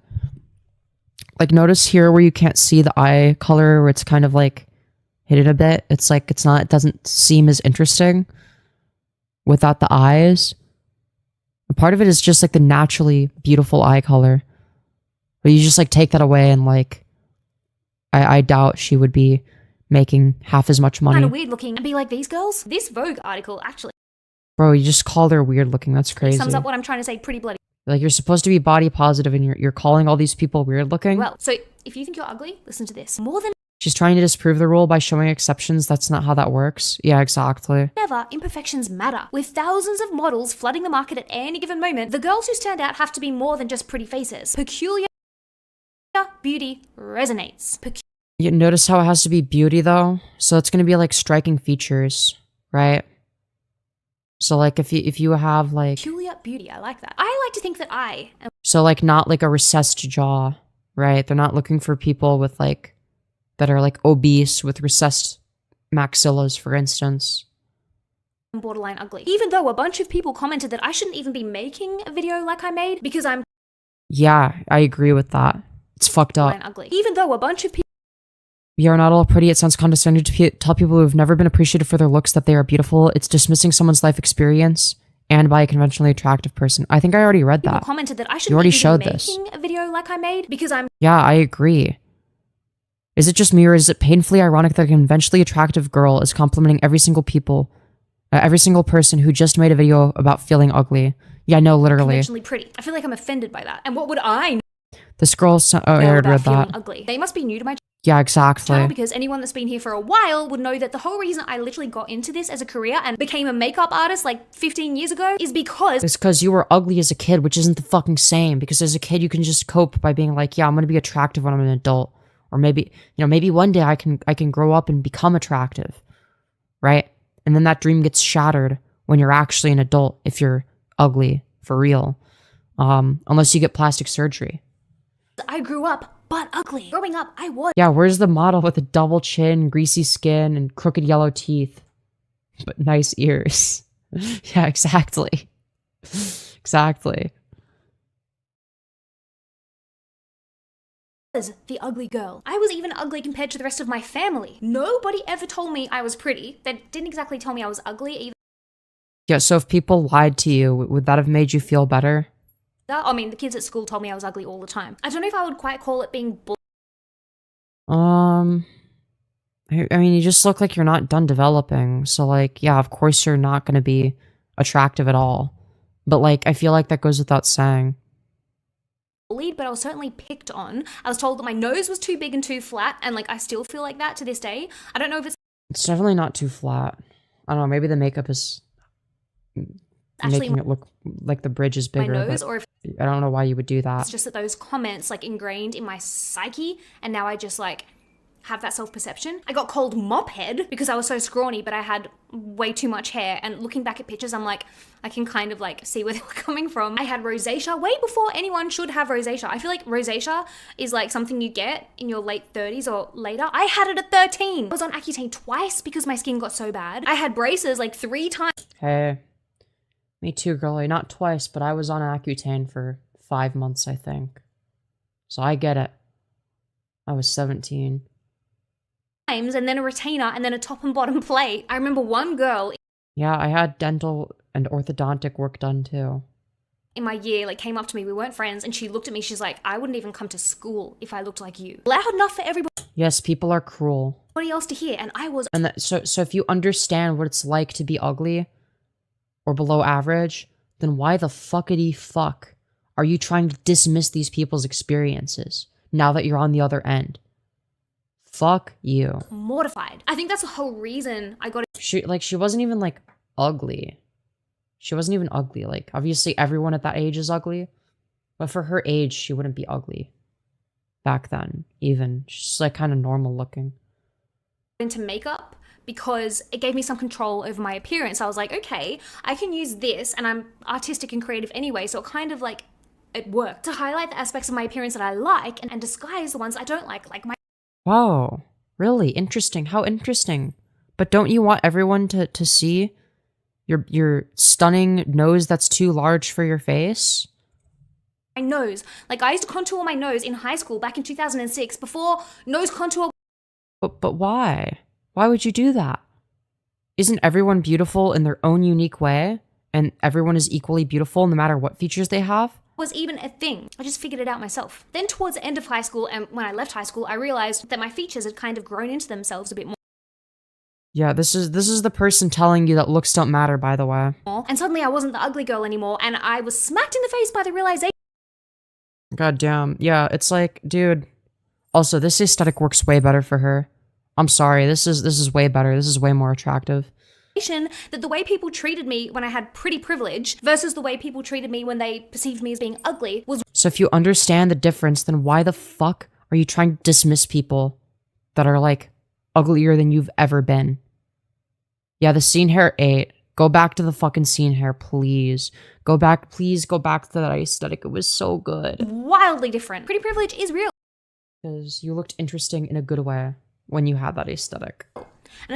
Like, notice here where you can't see the eye color, where it's kind of like hidden a bit. It's like, it doesn't seem as interesting without the eyes. And part of it is just like the naturally beautiful eye color. But you just like take that away and like, I doubt she would be making half as much money. Kind of weird looking and be like these girls. This Vogue article actually Bro, you just called her weird looking. That's crazy. sums up what I'm trying to say pretty bloody Like, you're supposed to be body positive and you're calling all these people weird looking? well. So if you think you're ugly, listen to this. More than She's trying to disprove the rule by showing exceptions. That's not how that works. Yeah, exactly. ever, imperfections matter. With thousands of models flooding the market at any given moment, the girls who stand out have to be more than just pretty faces. Peculiar beauty resonates. You notice how it has to be beauty, though? So it's going to be, like, striking features, right? So, like, if you have, like... Peculiar beauty, I like that. I like to think that I am So, like, not, like, a recessed jaw, right? They're not looking for people with, like... that are, like, obese with recessed maxillas, for instance. borderline ugly. Even though a bunch of people commented that I shouldn't even be making a video like I made because I'm Yeah, I agree with that. It's fucked up. borderline ugly. Even though a bunch of people We are not all pretty. It sounds condescending to tell people who have never been appreciated for their looks that they are beautiful. It's dismissing someone's life experience and by a conventionally attractive person. I think I already read that. commented that I You shouldn't already even showed be this. making a video like I made because I'm Yeah, I agree. Is it just me, or is it painfully ironic that a conventionally attractive girl is complimenting every single person who just made a video about feeling ugly? Yeah, no, literally. conventionally pretty. I feel like I'm offended by that. And what would I know This girl's... Oh, I already about read feeling that. ugly? They must be new to my Yeah, exactly. channel because anyone that's been here for a while would know that the whole reason I literally got into this as a career and became a makeup artist like 15 years ago is because It's because you were ugly as a kid, which isn't the fucking same. Because as a kid, you can just cope by being like, yeah, I'm gonna be attractive when I'm an adult. Or maybe, maybe one day I can grow up and become attractive. Right? And then that dream gets shattered when you're actually an adult, if you're ugly, for real. Unless you get plastic surgery. I grew up but ugly. Growing up, I was Yeah, where's the model with a double chin, greasy skin, and crooked yellow teeth? But nice ears. Yeah, exactly. Exactly. the ugly girl. I was even ugly compared to the rest of my family. Nobody ever told me I was pretty. They didn't exactly tell me I was ugly either. Yeah, so if people lied to you, would that have made you feel better? I mean, the kids at school told me I was ugly all the time. I don't know if I would quite call it being I mean, you just look like you're not done developing. So, like, yeah, of course you're not going to be attractive at all. But, like, I feel like that goes without saying. bullied, but I was certainly picked on. I was told that my nose was too big and too flat, and like I still feel like that to this day. I don't know if it's It's definitely not too flat. I don't know, maybe the makeup is actually making it look like the bridge is my bigger. nose but or if I don't know why you would do that. it's just that those comments like ingrained in my psyche, and now I just like have that self-perception. I got called mop head because I was so scrawny, but I had way too much hair, and looking back at pictures I'm like, I can kind of like see where they were coming from. I had rosacea way before anyone should have rosacea. I feel like rosacea is like something you get in your late 30s or later. I had it at 13. I was on Accutane twice because my skin got so bad. I had braces like 3 times. Hey, me too, girlie. Not twice, but I was on Accutane for 5 months, I think. So I get it. I was 17. And then a retainer and then a top and bottom plate. I remember one girl Yeah, I had dental and orthodontic work done too. in my year like came up to me, we weren't friends, and she looked at me, she's like, I wouldn't even come to school if I looked like you. Loud enough for everybody Yes, people are cruel. else to hear, and I was And that, so if you understand what it's like to be ugly or below average, then why the fuckity fuck are you trying to dismiss these people's experiences now that you're on the other end? Fuck you. mortified. I think that's the whole reason I got She wasn't even like ugly. She wasn't even ugly. Like, obviously everyone at that age is ugly, but for her age, she wouldn't be ugly back then, even. She's just like kind of normal looking. into makeup because it gave me some control over my appearance. I was like, okay, I can use this, and I'm artistic and creative anyway, so it kind of like, it worked to highlight the aspects of my appearance that I like and disguise the ones I don't like my Wow, really interesting. How interesting. But don't you want everyone to see your stunning nose that's too large for your face? my nose. Like, I used to contour my nose in high school back in 2006 before nose contour. But why? Why would you do that? Isn't everyone beautiful in their own unique way? And everyone is equally beautiful no matter what features they have? Was even a thing. I just figured it out myself. Then towards the end of high school and when I left high school, I realized that my features had kind of grown into themselves a bit more. Yeah, this is the person telling you that looks don't matter, by the way. And suddenly I wasn't the ugly girl anymore, and I was smacked in the face by the realization. God damn. Yeah, it's like, dude. Also, this aesthetic works way better for her. I'm sorry, this is way better. This is way more attractive. That the way people treated me when I had pretty privilege versus the way people treated me when they perceived me as being ugly was. So if you understand the difference, then why the fuck are you trying to dismiss people that are like uglier than you've ever been? Yeah, the scene hair 8. Go back to the fucking scene hair, please. Please go back to that aesthetic. It was so good. Wildly different. Pretty privilege is real. Because you looked interesting in a good way when you had that aesthetic.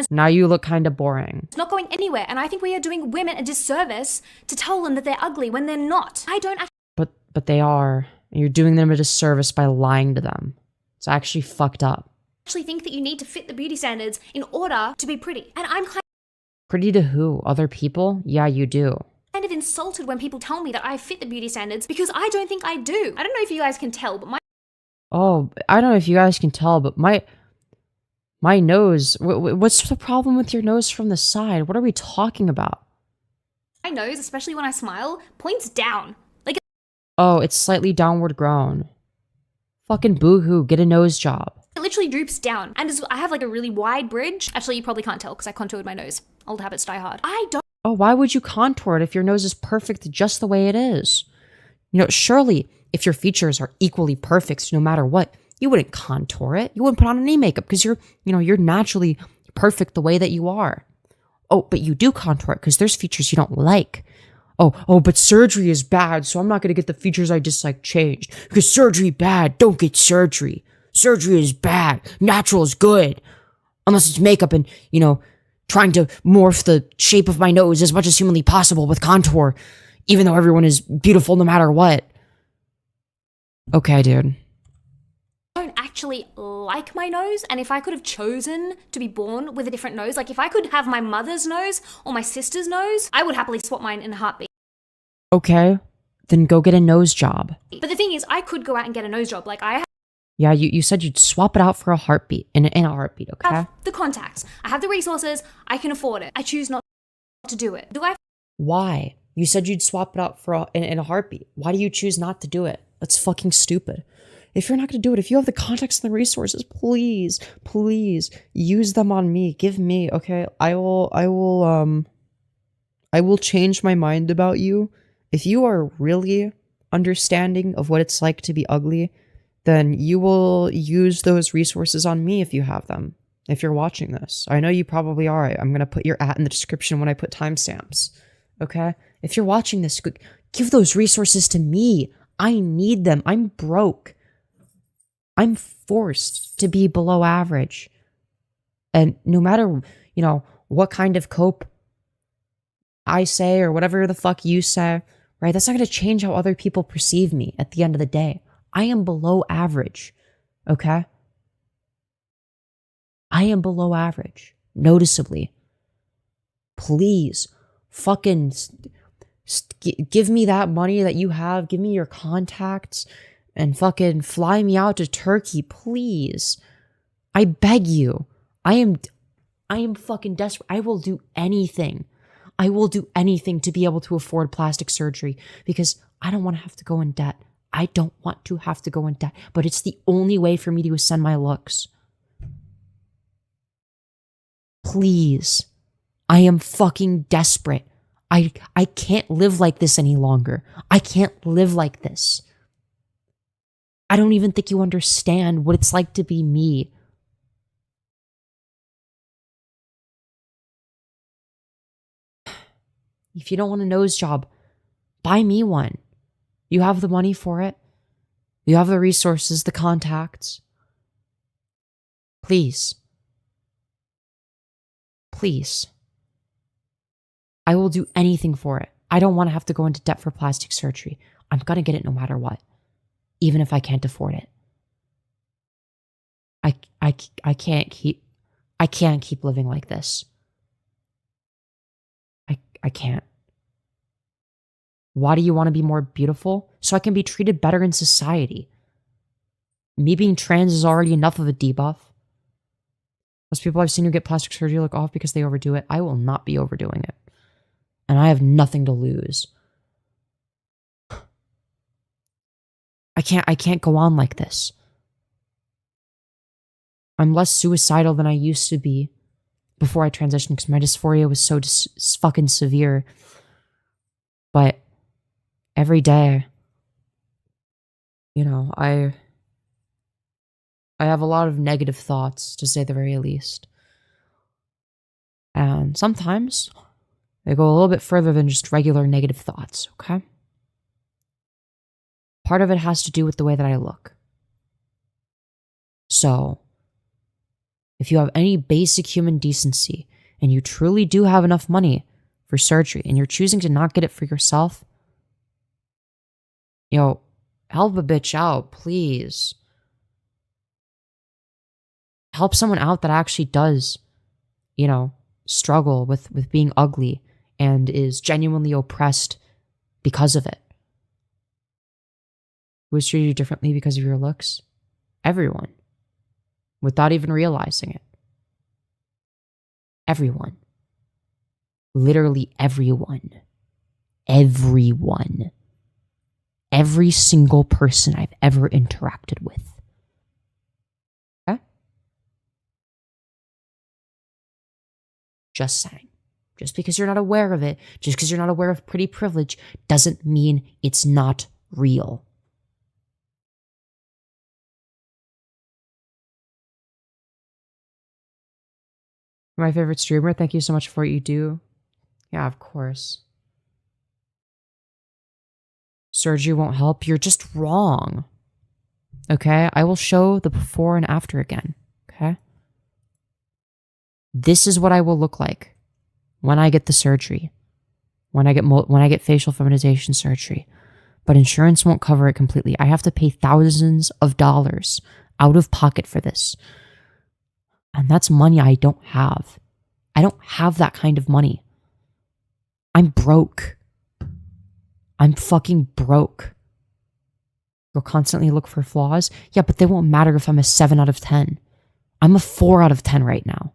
Now you look kind of boring. It's not going anywhere, and I think we are doing women a disservice to tell them that they're ugly when they're not. I don't actually. But they are. And you're doing them a disservice by lying to them. It's actually fucked up. Actually think that you need to fit the beauty standards in order to be pretty. And I'm Pretty to who? Other people? Yeah, you do. kind of insulted when people tell me that I fit the beauty standards because I don't think I do. I don't know if you guys can tell, but Oh, I don't know if you guys can tell, but my nose, what's the problem with your nose from the side? What are we talking about? my nose, especially when I smile, points down. Like, Oh, it's slightly downward grown. Fucking boo-hoo, get a nose job. it literally droops down. And I have like a really wide bridge. Actually, you probably can't tell because I contoured my nose. Old habits die hard. I don't. Oh, why would you contour it if your nose is perfect just the way it is? You know, surely if your features are equally perfect no matter what, you wouldn't contour it. You wouldn't put on any makeup because you're naturally perfect the way that you are. Oh, but you do contour it because there's features you don't like. Oh, but surgery is bad, so I'm not going to get the features I dislike changed. Because surgery bad, don't get surgery. Surgery is bad. Natural is good. Unless it's makeup and, trying to morph the shape of my nose as much as humanly possible with contour, even though everyone is beautiful no matter what. Okay, dude. don't actually like my nose, and if I could have chosen to be born with a different nose, like if I could have my mother's nose or my sister's nose, I would happily swap mine in a heartbeat. Okay, then go get a nose job. But the thing is, I could go out and get a nose job. Like, I Yeah, you said you'd swap it out for a heartbeat, in a heartbeat, okay? have the contacts, I have the resources, I can afford it. I choose not to do it. Do I? Why? You said you'd swap it out for in a heartbeat. Why do you choose not to do it? That's fucking stupid. If you're not going to do it, if you have the contacts and the resources, please use them on me. Give me, okay? I will change my mind about you. If you are really understanding of what it's like to be ugly, then you will use those resources on me if you have them. If you're watching this. I know you probably are. I'm going to put your @ in the description when I put timestamps. Okay? If you're watching this, give those resources to me. I need them. I'm broke. I'm forced to be below average. And no matter, what kind of cope I say or whatever the fuck you say, right? That's not going to change how other people perceive me at the end of the day. I am below average. Okay? I am below average. Noticeably. Please, fucking give me that money that you have. Give me your contacts. And fucking fly me out to Turkey, please. I beg you. I am fucking desperate. I will do anything. I will do anything to be able to afford plastic surgery because I don't want to have to go in debt. I don't want to have to go in debt, but it's the only way for me to ascend my looks. Please. I am fucking desperate. I can't live like this any longer. I can't live like this. I don't even think you understand what it's like to be me. If you don't want a nose job, buy me one. You have the money for it. You have the resources, the contacts. Please. Please. I will do anything for it. I don't want to have to go into debt for plastic surgery. I'm going to get it no matter what. even if I can't afford it. I can't keep living like this. I can't. Why do you want to be more beautiful? So I can be treated better in society. Me being trans is already enough of a debuff. Most people I've seen who get plastic surgery look off because they overdo it. I will not be overdoing it. And I have nothing to lose. I can't go on like this. I'm less suicidal than I used to be before I transitioned because my dysphoria was so fucking severe. But every day, you know, I have a lot of negative thoughts, to say the very least. And sometimes they go a little bit further than just regular negative thoughts, okay? Part of it has to do with the way that I look. So, if you have any basic human decency and you truly do have enough money for surgery and you're choosing to not get it for yourself, you know, help a bitch out, please. Help someone out that actually does, you know, struggle with being ugly and is genuinely oppressed because of it. Who has treated you differently because of your looks? Everyone. Without even realizing it. Everyone. Literally everyone. Everyone. Every single person I've ever interacted with. Okay? Just saying. Just because you're not aware of it, just because you're not aware of pretty privilege, doesn't mean it's not real. My favorite streamer, thank you so much for what you do. Yeah, of course. Surgery won't help. You're just wrong. Okay? I will show the before and after again. Okay? This is what I will look like when I get the surgery. When I get facial feminization surgery. But insurance won't cover it completely. I have to pay thousands of dollars out of pocket for this. And that's money I don't have. I don't have that kind of money. I'm broke. I'm fucking broke. You'll constantly look for flaws? Yeah, but they won't matter if I'm a 7 out of 10. I'm a 4 out of 10 right now.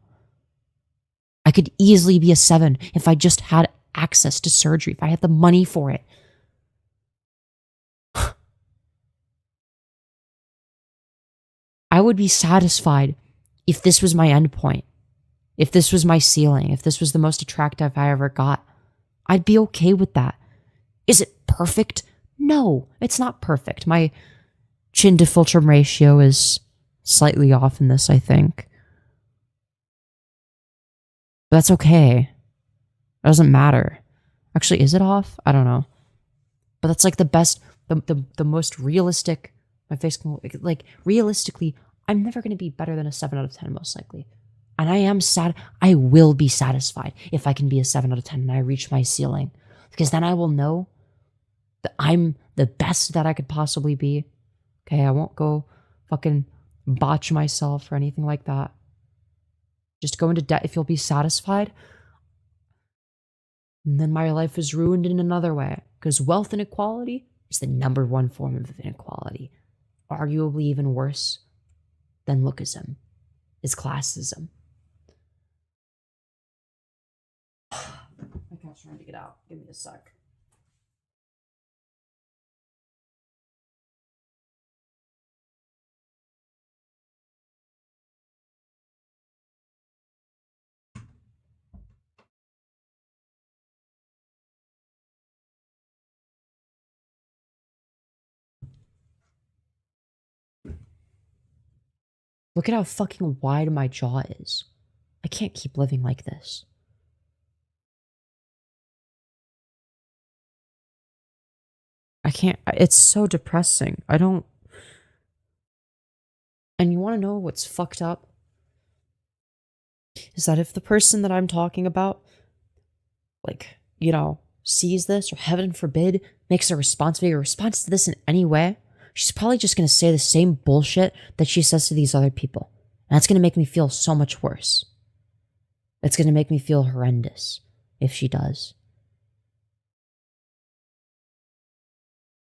I could easily be a 7 if I just had access to surgery, if I had the money for it. I would be satisfied if this was my end point, if this was my ceiling, if this was the most attractive I ever got. I'd be okay with that. Is it perfect? No, it's not perfect. My chin to fulcrum ratio is slightly off in this, I think. But that's okay. It doesn't matter. Actually, is it off? I don't know. But that's like the best, the most realistic, my face can, like, realistically, I'm never going to be better than a 7 out of 10, most likely. And I will be satisfied if I can be a 7 out of 10 and I reach my ceiling. Because then I will know that I'm the best that I could possibly be. Okay, I won't go fucking botch myself or anything like that. Just go into debt if you'll be satisfied. And then my life is ruined in another way. Because wealth inequality is the #1 form of inequality. Arguably even worse than lookism is classism. My cat's trying to get out. Give me a sec. Look at how fucking wide my jaw is. I can't keep living like this. I can't. It's so depressing. I don't. And you want to know what's fucked up? Is that if the person that I'm talking about, like, you know, sees this, or heaven forbid, makes a response video, or responds to this in any way, she's probably just going to say the same bullshit that she says to these other people. And that's going to make me feel so much worse. It's going to make me feel horrendous if she does.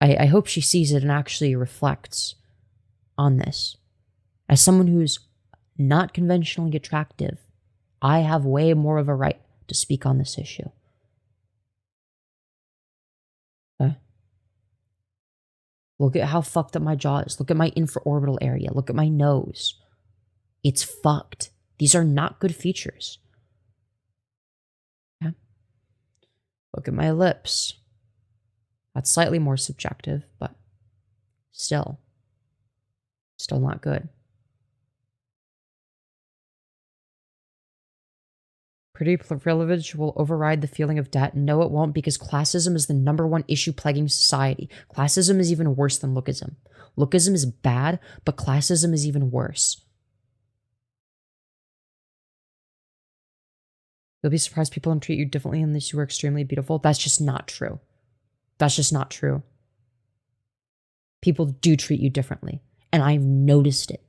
I hope she sees it and actually reflects on this. As someone who's not conventionally attractive, I have way more of a right to speak on this issue. Okay? Look at how fucked up my jaw is. Look at my infraorbital area. Look at my nose. It's fucked. These are not good features. Okay? Look at my lips. That's slightly more subjective, but still not good. Pretty privilege will override the feeling of debt. No, it won't, because classism is the #1 issue plaguing society. Classism is even worse than lookism. Lookism is bad, but classism is even worse. You'll be surprised people don't treat you differently unless you are extremely beautiful. That's just not true. That's just not true. People do treat you differently, and I've noticed it.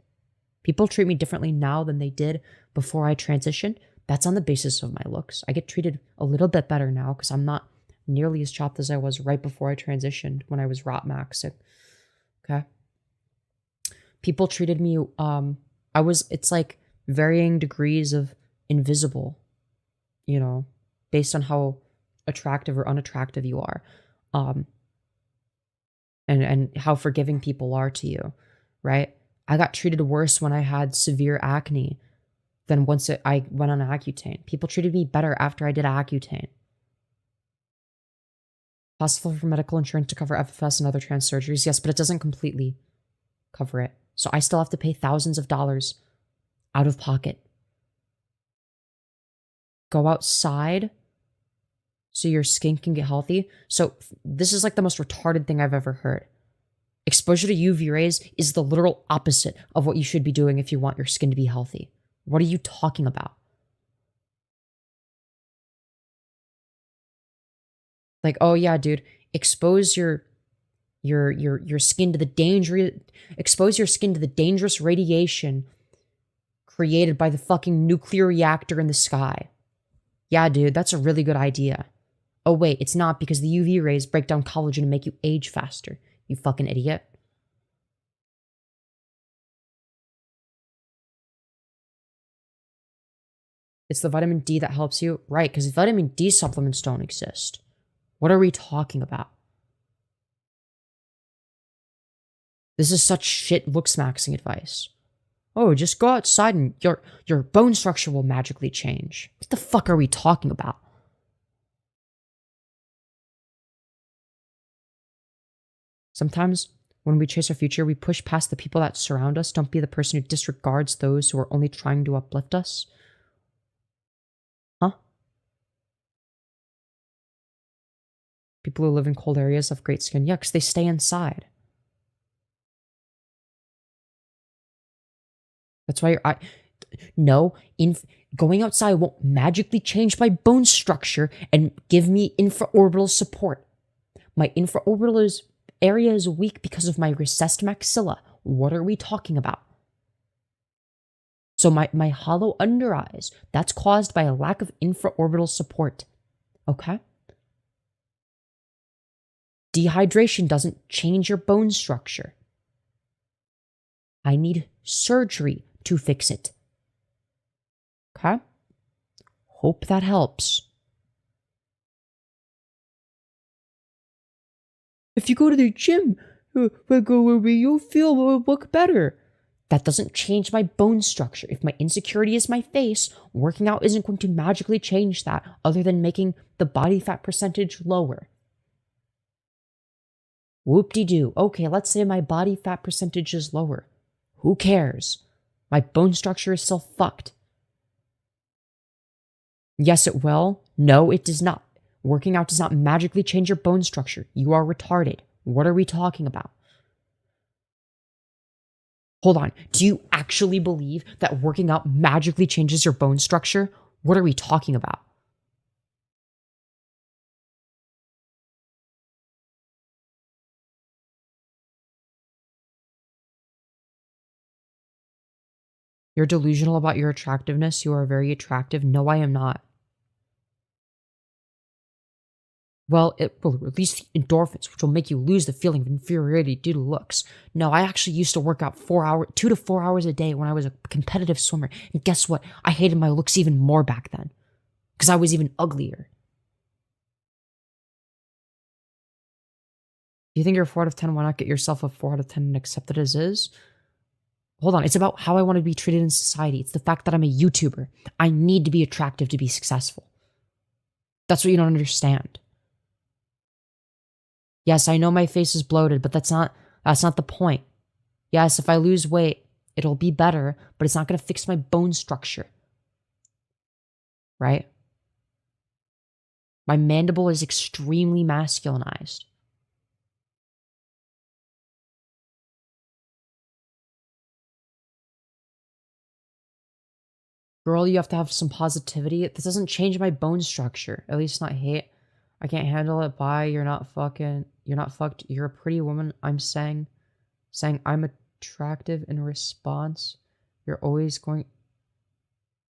People treat me differently now than they did before I transitioned. That's on the basis of my looks. I get treated a little bit better now because I'm not nearly as chopped as I was right before I transitioned when I was rotmaxing. Okay? People treated me, it's like varying degrees of invisible, you know, based on how attractive or unattractive you are. And how forgiving people are to you, right? I got treated worse when I had severe acne than once I went on Accutane. People treated me better after I did Accutane. Possible for medical insurance to cover FFS and other trans surgeries, yes, but it doesn't completely cover it. So I still have to pay thousands of dollars out of pocket. Go outside so your skin can get healthy. So this is like the most retarded thing I've ever heard. Exposure to UV rays is the literal opposite of what you should be doing if you want your skin to be healthy. What are you talking about? Like, oh yeah, dude, expose your skin to the dangerous radiation created by the fucking nuclear reactor in the sky. Yeah, dude, that's a really good idea. Oh wait, it's not, because the UV rays break down collagen and make you age faster. You fucking idiot. It's the vitamin D that helps you? Right, because vitamin D supplements don't exist. What are we talking about? This is such shit Looksmaxing advice. Oh, just go outside and your bone structure will magically change. What the fuck are we talking about? Sometimes, when we chase our future, we push past the people that surround us. Don't be the person who disregards those who are only trying to uplift us. Huh? People who live in cold areas have great skin. Yeah, because they stay inside. That's why going outside won't magically change my bone structure and give me infraorbital support. My infraorbital area is weak because of my recessed maxilla. What are we talking about? So my hollow under eyes, that's caused by a lack of infraorbital support. Okay? Dehydration doesn't change your bone structure. I need surgery to fix it. Okay? Hope that helps. If you go to the gym, you'll look better. That doesn't change my bone structure. If my insecurity is my face, working out isn't going to magically change that, other than making the body fat percentage lower. Whoop-de-doo. Okay, let's say my body fat percentage is lower. Who cares? My bone structure is still fucked. Yes, it will. No, it does not. Working out does not magically change your bone structure. You are retarded. What are we talking about? Hold on. Do you actually believe that working out magically changes your bone structure? What are we talking about? You're delusional about your attractiveness. You are very attractive. No, I am not. Well, it will release the endorphins, which will make you lose the feeling of inferiority due to looks. No, I actually used to work out 2 to 4 hours a day when I was a competitive swimmer. And guess what? I hated my looks even more back then. Because I was even uglier. Do you think you're a 4 out of 10? Why not get yourself a 4 out of 10 and accept it as is? Hold on. It's about how I want to be treated in society. It's the fact that I'm a YouTuber. I need to be attractive to be successful. That's what you don't understand. Yes, I know my face is bloated, but that's not the point. Yes, if I lose weight, it'll be better, but it's not going to fix my bone structure. Right? My mandible is extremely masculinized. Girl, you have to have some positivity. This doesn't change my bone structure. At least not hate. I can't handle it. Bye. You're not fucked. You're a pretty woman. I'm saying I'm attractive in response. You're always going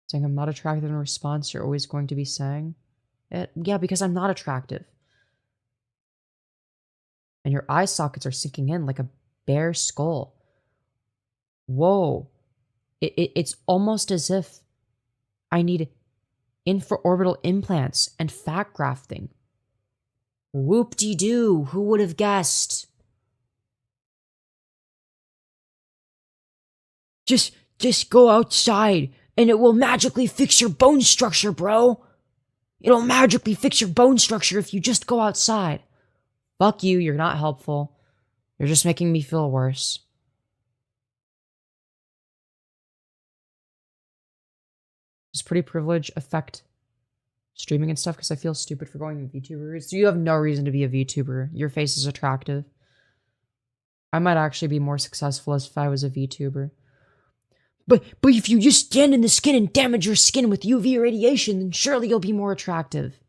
saying I'm not attractive in response. You're always going to be saying it. Yeah, because I'm not attractive. And your eye sockets are sinking in like a bare skull. Whoa. It's almost as if I need infraorbital implants and fat grafting. Whoop-de-doo, who would have guessed? Just go outside and it will magically fix your bone structure, bro. It'll magically fix your bone structure if you just go outside. Fuck you, you're not helpful. You're just making me feel worse. Does pretty privilege affect streaming and stuff? Because I feel stupid for going VTuber routes. So you have no reason to be a VTuber. Your face is attractive. I might actually be more successful as if I was a VTuber. But if you just stand in the skin and damage your skin with UV radiation, then surely you'll be more attractive.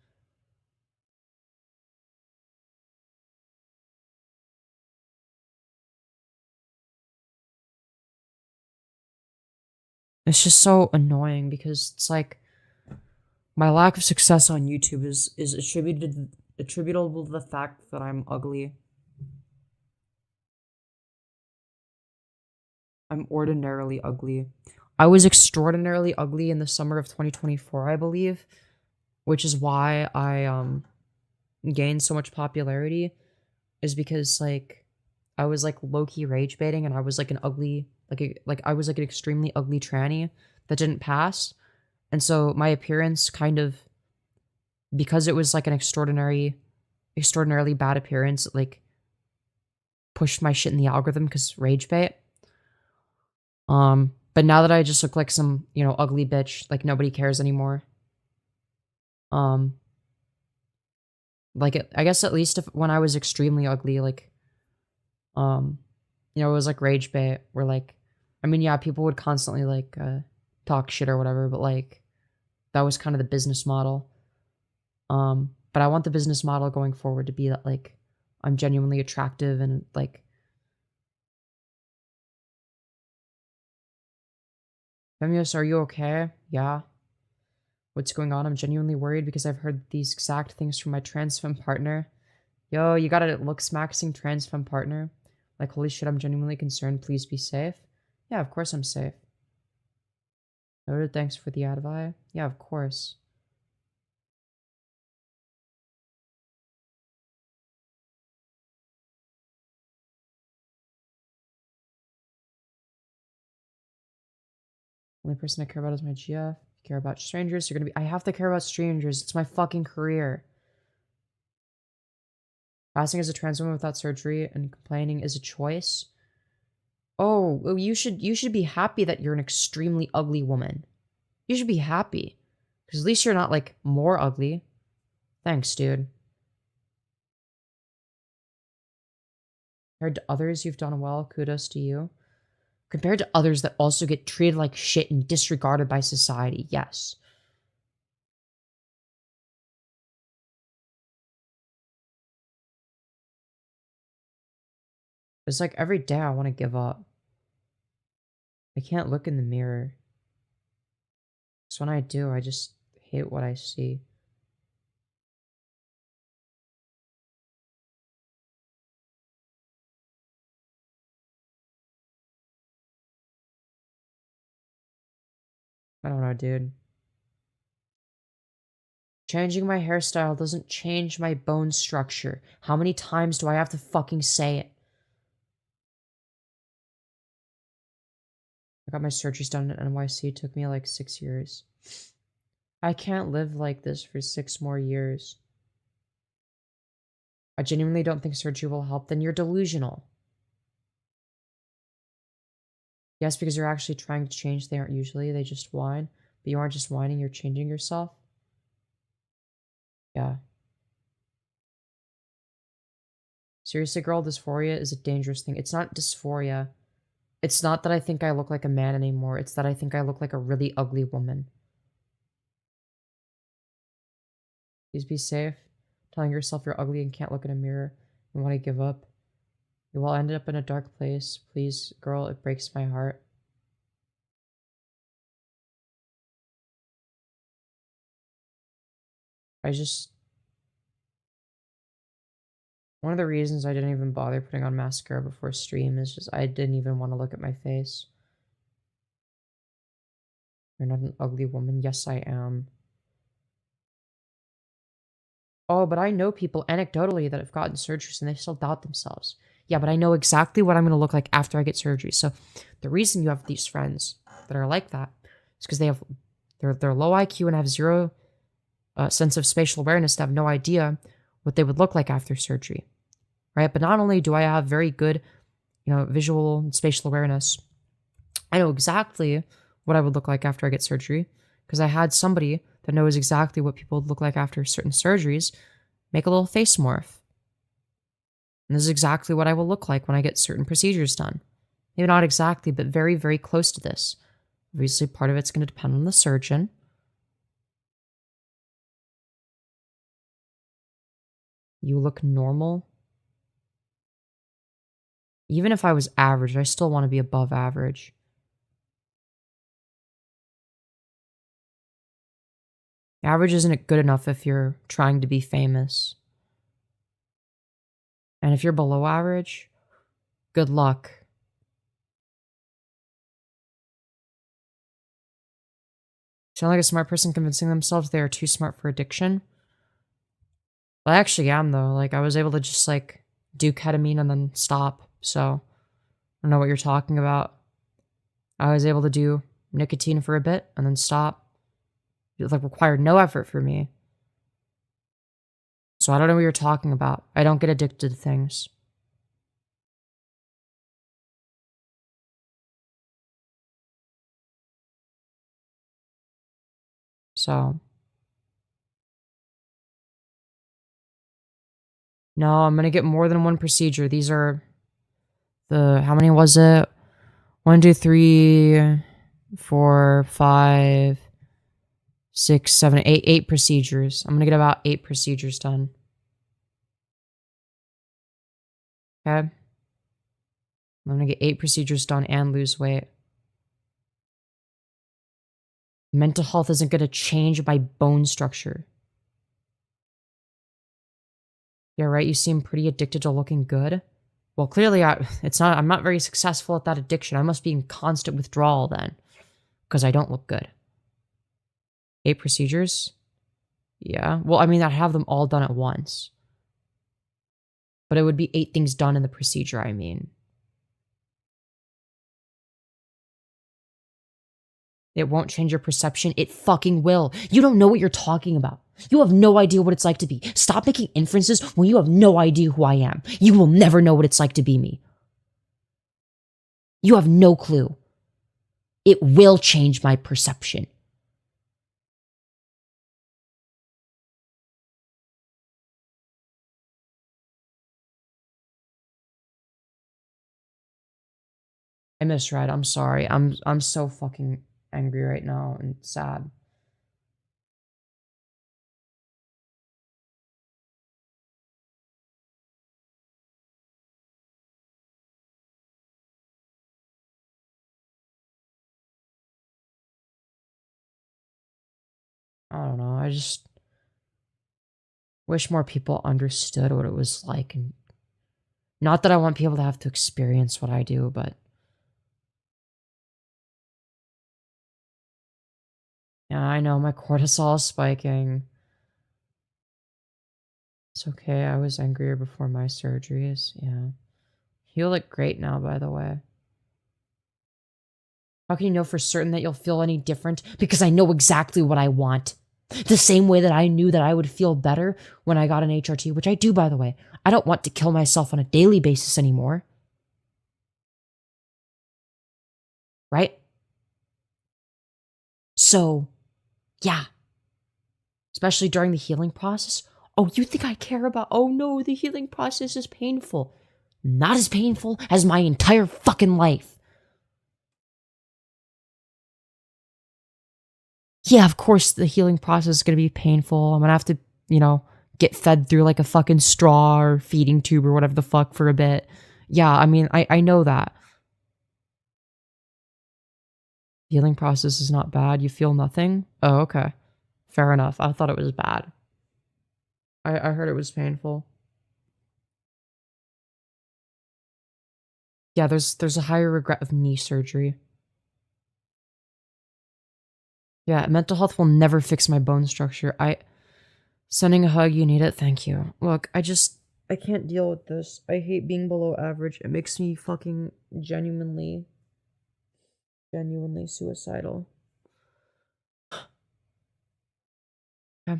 It's just so annoying because it's like my lack of success on YouTube is attributable to the fact that I'm ugly. I'm ordinarily ugly. I was extraordinarily ugly in the summer of 2024, I believe, which is why I gained so much popularity, is because like I was like low-key rage baiting and I was like an ugly I was like an extremely ugly tranny that didn't pass. And so my appearance kind of, because it was like an extraordinarily bad appearance, it like pushed my shit in the algorithm because rage bait. But now that I just look like some, ugly bitch, like nobody cares anymore. I guess at least when I was extremely ugly, like, it was like rage bait where like, I mean, yeah, people would constantly like, talk shit or whatever, but like, that was kind of the business model. But I want the business model going forward to be that like, I'm genuinely attractive and like, Femyoz, are you okay? Yeah. What's going on? I'm genuinely worried because I've heard these exact things from my trans femme partner. Yo, you got a Looksmaxing trans femme partner? Like, holy shit, I'm genuinely concerned. Please be safe. Yeah, of course I'm safe. Noted, thanks for the advice. Yeah, of course. Only person I care about is my GF. Care about strangers, I have to care about strangers. It's my fucking career. Passing as a trans woman without surgery and complaining is a choice. Oh, you should be happy that you're an extremely ugly woman. You should be happy. Because at least you're not, like, more ugly. Thanks, dude. Compared to others, you've done well. Kudos to you. Compared to others that also get treated like shit and disregarded by society, yes. It's like every day I want to give up. I can't look in the mirror. So when I do, I just hate what I see. I don't know, dude. Changing my hairstyle doesn't change my bone structure. How many times do I have to fucking say it? I got my surgeries done in NYC. It took me like 6 years. I can't live like this for 6 more years. I genuinely don't think surgery will help. Then you're delusional. Yes, because you're actually trying to change. They aren't usually. They just whine. But you aren't just whining. You're changing yourself. Yeah. Seriously, girl, dysphoria is a dangerous thing. It's not dysphoria. It's not that I think I look like a man anymore. It's that I think I look like a really ugly woman. Please be safe. Telling yourself you're ugly and can't look in a mirror and want to give up. You will end up in a dark place. Please, girl, it breaks my heart. One of the reasons I didn't even bother putting on mascara before stream is just I didn't even want to look at my face. You're not an ugly woman. Yes, I am. Oh, but I know people anecdotally that have gotten surgeries and they still doubt themselves. Yeah, but I know exactly what I'm going to look like after I get surgery. So the reason you have these friends that are like that is because they're low IQ and have zero sense of spatial awareness to have no idea what they would look like after surgery, right? But not only do I have very good, visual and spatial awareness, I know exactly what I would look like after I get surgery because I had somebody that knows exactly what people would look like after certain surgeries make a little face morph. And this is exactly what I will look like when I get certain procedures done. Maybe not exactly, but very, very close to this. Obviously, part of it's going to depend on the surgeon. You look normal. Even if I was average, I still want to be above average. Average isn't good enough if you're trying to be famous. And if you're below average, good luck. Sound like a smart person convincing themselves they are too smart for addiction? Well, I actually am, though. Like, I was able to just, do ketamine and then stop. So, I don't know what you're talking about. I was able to do nicotine for a bit and then stop. It, required no effort for me. So, I don't know what you're talking about. I don't get addicted to things. So, no, I'm gonna get more than one procedure. These are how many was it? 1, 2, 3, 4, 5, 6, 7, 8. 8 procedures. I'm gonna get about 8 procedures done. Okay? I'm gonna get 8 procedures done and lose weight. Mental health isn't gonna change my bone structure. Yeah, right? You seem pretty addicted to looking good. Well, clearly I'm not very successful at that addiction. I must be in constant withdrawal then. Because I don't look good. 8 procedures? Yeah. Well, I mean, I'd have them all done at once. But it would be 8 things done in the procedure, I mean. It won't change your perception. It fucking will. You don't know what you're talking about. You have no idea what it's like to be. Stop making inferences when you have no idea who I am. You will never know what it's like to be me. You have no clue. It will change my perception. I misread. I'm sorry. I'm so fucking angry right now and sad. I don't know. I just wish more people understood what it was like. And not that I want people to have to experience what I do, but yeah, I know my cortisol is spiking. It's okay. I was angrier before my surgeries. Yeah. You look great now, by the way. How can you know for certain that you'll feel any different? Because I know exactly what I want. The same way that I knew that I would feel better when I got an HRT, which I do, by the way. I don't want to kill myself on a daily basis anymore. Right? So, yeah. Especially during the healing process. Oh, you think I care about, oh no, the healing process is painful. Not as painful as my entire fucking life. Yeah, of course the healing process is going to be painful. I'm going to have to, you know, get fed through like a fucking straw or feeding tube or whatever the fuck for a bit. Yeah, I mean, I know that. Healing process is not bad. You feel nothing? Oh, okay. Fair enough. I thought it was bad. I heard it was painful. Yeah, there's a higher regret of knee surgery. Yeah, mental health will never fix my bone structure. Sending a hug, you need it, thank you. Look, I can't deal with this. I hate being below average. It makes me fucking genuinely suicidal. Yeah.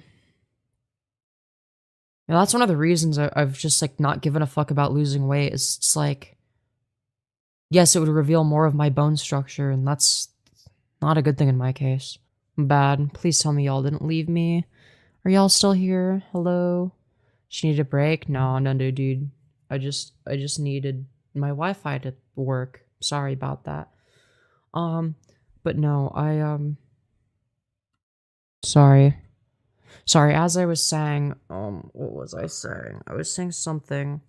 Yeah, that's one of the reasons I've just like not given a fuck about losing weight. Is it's like, yes, it would reveal more of my bone structure, and that's not a good thing in my case. Bad. Please tell me y'all didn't leave me. Are y'all still here? Hello? She needed a break? No, dude. I just needed my Wi-Fi to work. Sorry about that. But no, sorry. Sorry, as I was saying, what was I saying? I was saying something.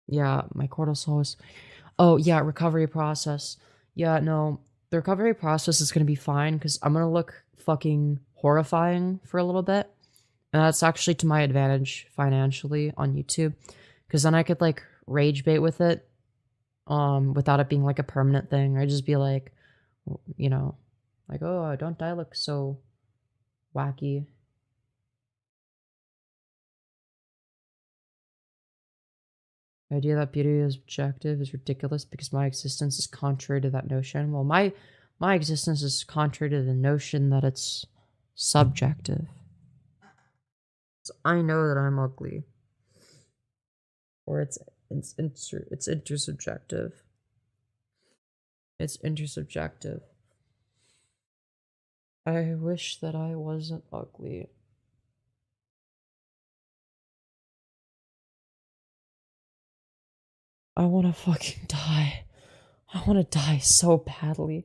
Yeah, my cortisol was, oh yeah, recovery process. Yeah, no, the recovery process is gonna be fine, because I'm gonna look fucking horrifying for a little bit. And that's actually to my advantage financially on YouTube, because then I could like rage bait with it, without it being like a permanent thing. I'd just be like, you know, like, oh, don't I look so wacky? The idea that beauty is objective is ridiculous because my existence is contrary to that notion. Well, my existence is contrary to the notion that it's subjective. So I know that I'm ugly. Or it's intersubjective. It's intersubjective. I wish that I wasn't ugly. I want to fucking die. I want to die so badly.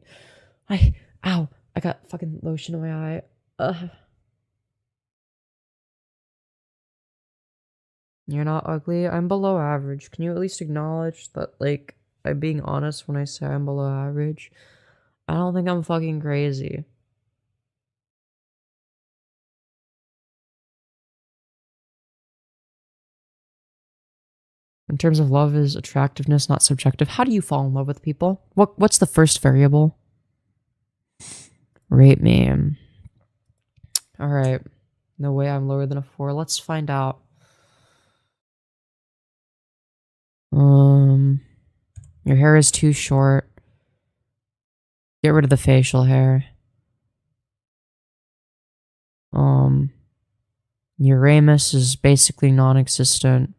Ow, I got fucking lotion in my eye. Ugh. You're not ugly. I'm below average. Can you at least acknowledge that, like, I'm being honest when I say I'm below average? I don't think I'm fucking crazy. In terms of love is attractiveness, not subjective. How do you fall in love with people? What's the first variable? Rate me. Alright. No way I'm lower than a 4. Let's find out. Your hair is too short. Get rid of the facial hair. Your ramus is basically non-existent.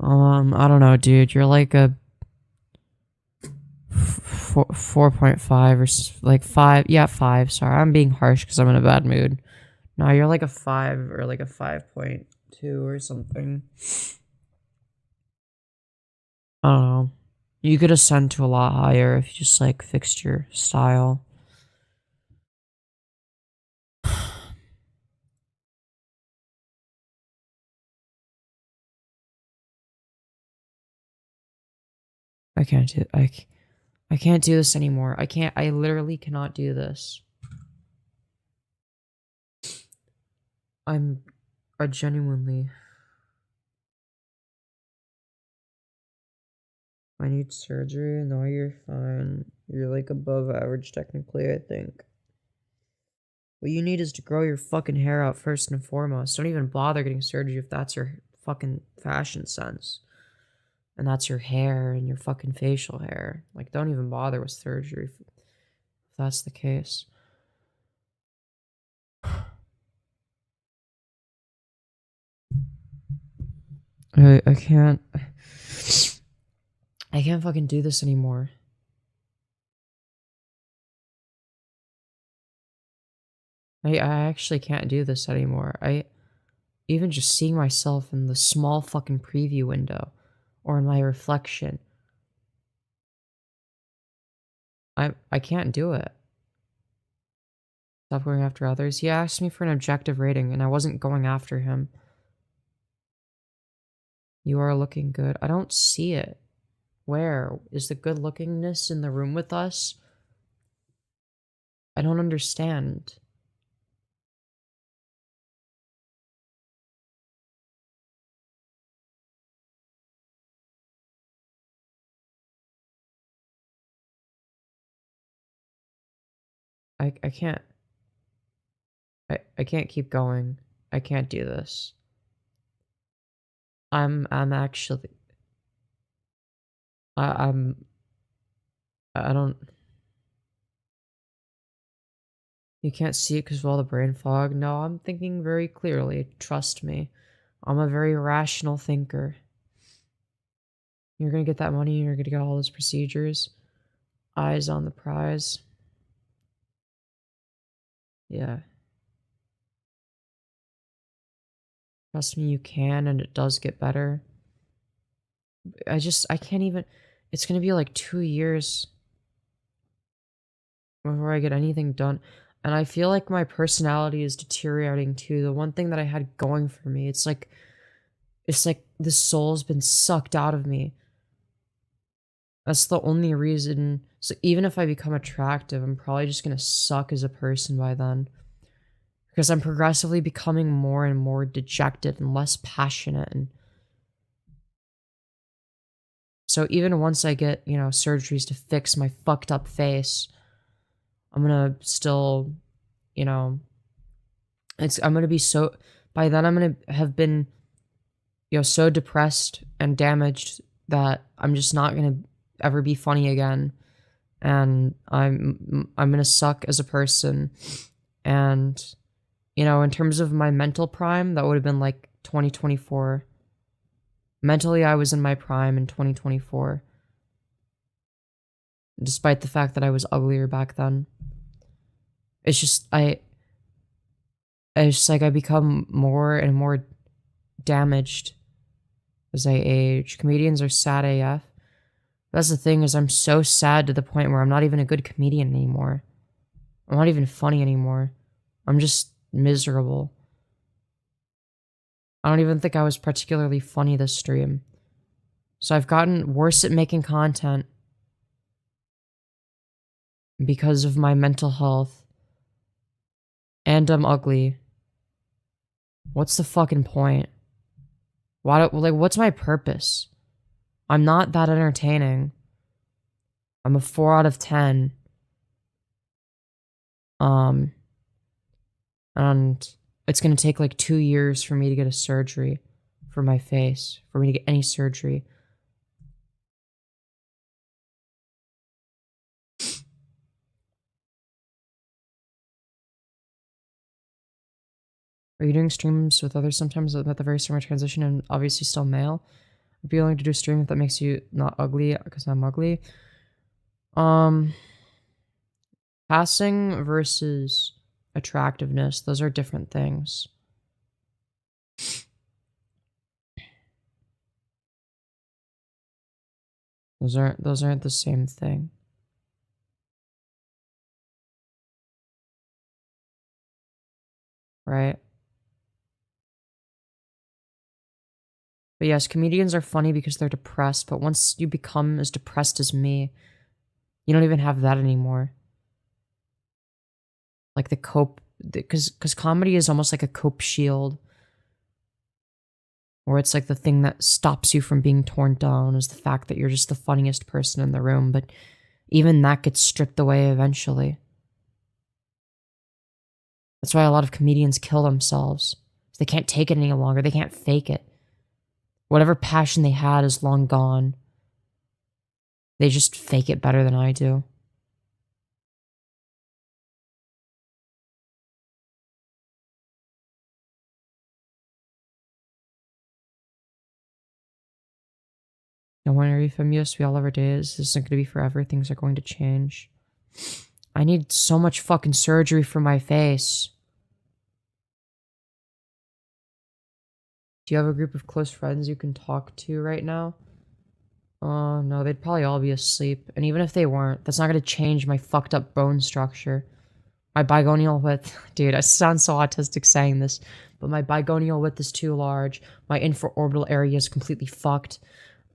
I don't know, dude. You're like a 4.5 or like 5. Yeah, 5. Sorry, I'm being harsh because I'm in a bad mood. No, you're like a 5 or like a 5.2 or something. I don't know. You could ascend to a lot higher if you just like fixed your style. I can't do. I can't do this anymore. I literally cannot do this. I genuinely... I need surgery? No, you're fine. You're like above average technically, I think. What you need is to grow your fucking hair out first and foremost. Don't even bother getting surgery if that's your fucking fashion sense. And that's your hair and your fucking facial hair. Like, don't even bother with surgery if that's the case. I can't... I can't fucking do this anymore. I actually can't do this anymore. Even just seeing myself in the small fucking preview window or in my reflection, I can't do it. Stop going after others. He asked me for an objective rating and I wasn't going after him. You are looking good. I don't see it. Where is the good lookingness in the room with us? I don't understand. I can't. I can't keep going. I can't do this. I'm actually... I don't... You can't see it because of all the brain fog? No, I'm thinking very clearly. Trust me. I'm a very rational thinker. You're gonna get that money, you're gonna get all those procedures. Eyes on the prize. Yeah. Trust me, you can, and it does get better. I can't even... It's gonna be like 2 years before I get anything done. And I feel like my personality is deteriorating too. The one thing that I had going for me, it's like the soul's been sucked out of me. That's the only reason. So even if I become attractive, I'm probably just gonna suck as a person by then. Because I'm progressively becoming more and more dejected and less passionate. And so even once I get, you know, surgeries to fix my fucked up face, I'm gonna still, you know, I'm gonna be so, by then I'm gonna have been, you know, so depressed and damaged that I'm just not gonna ever be funny again. And I'm gonna suck as a person. And, you know, in terms of my mental prime, that would have been like 2024. Mentally, I was in my prime in 2024. Despite the fact that I was uglier back then. It's just, it's just like I become more and more damaged as I age. Comedians are sad AF. That's the thing, is I'm so sad to the point where I'm not even a good comedian anymore. I'm not even funny anymore. I'm just miserable. I don't even think I was particularly funny this stream. So I've gotten worse at making content because of my mental health. And I'm ugly. What's the fucking point? What's my purpose? I'm not that entertaining. I'm a 4 out of 10. And it's gonna take like 2 years for me to get a surgery for my face, for me to get any surgery. Are you doing streams with others sometimes at the very similar transition and obviously still male? I'd be willing to do a stream if that makes you not ugly, because I'm ugly. Passing versus attractiveness, those are different things. Those aren't the same thing. Right? But yes, comedians are funny because they're depressed, but once you become as depressed as me, You don't even have that anymore. Like the cope, because comedy is almost like a cope shield, where it's like the thing that stops you from being torn down is the fact that you're just the funniest person in the room, but even that gets stripped away eventually. That's why a lot of comedians kill themselves. They can't take it any longer. They can't fake it. Whatever passion they had is long gone. They just fake it better than I do. Don't worry, Femyoz, we all have our days. This isn't going to be forever. Things are going to change. I need so much fucking surgery for my face. Do you have a group of close friends you can talk to right now? Oh, no, they'd probably all be asleep. And even if they weren't, that's not going to change my fucked up bone structure. My bigonial width... Dude, I sound so autistic saying this, but my bigonial width is too large. My infraorbital area is completely fucked.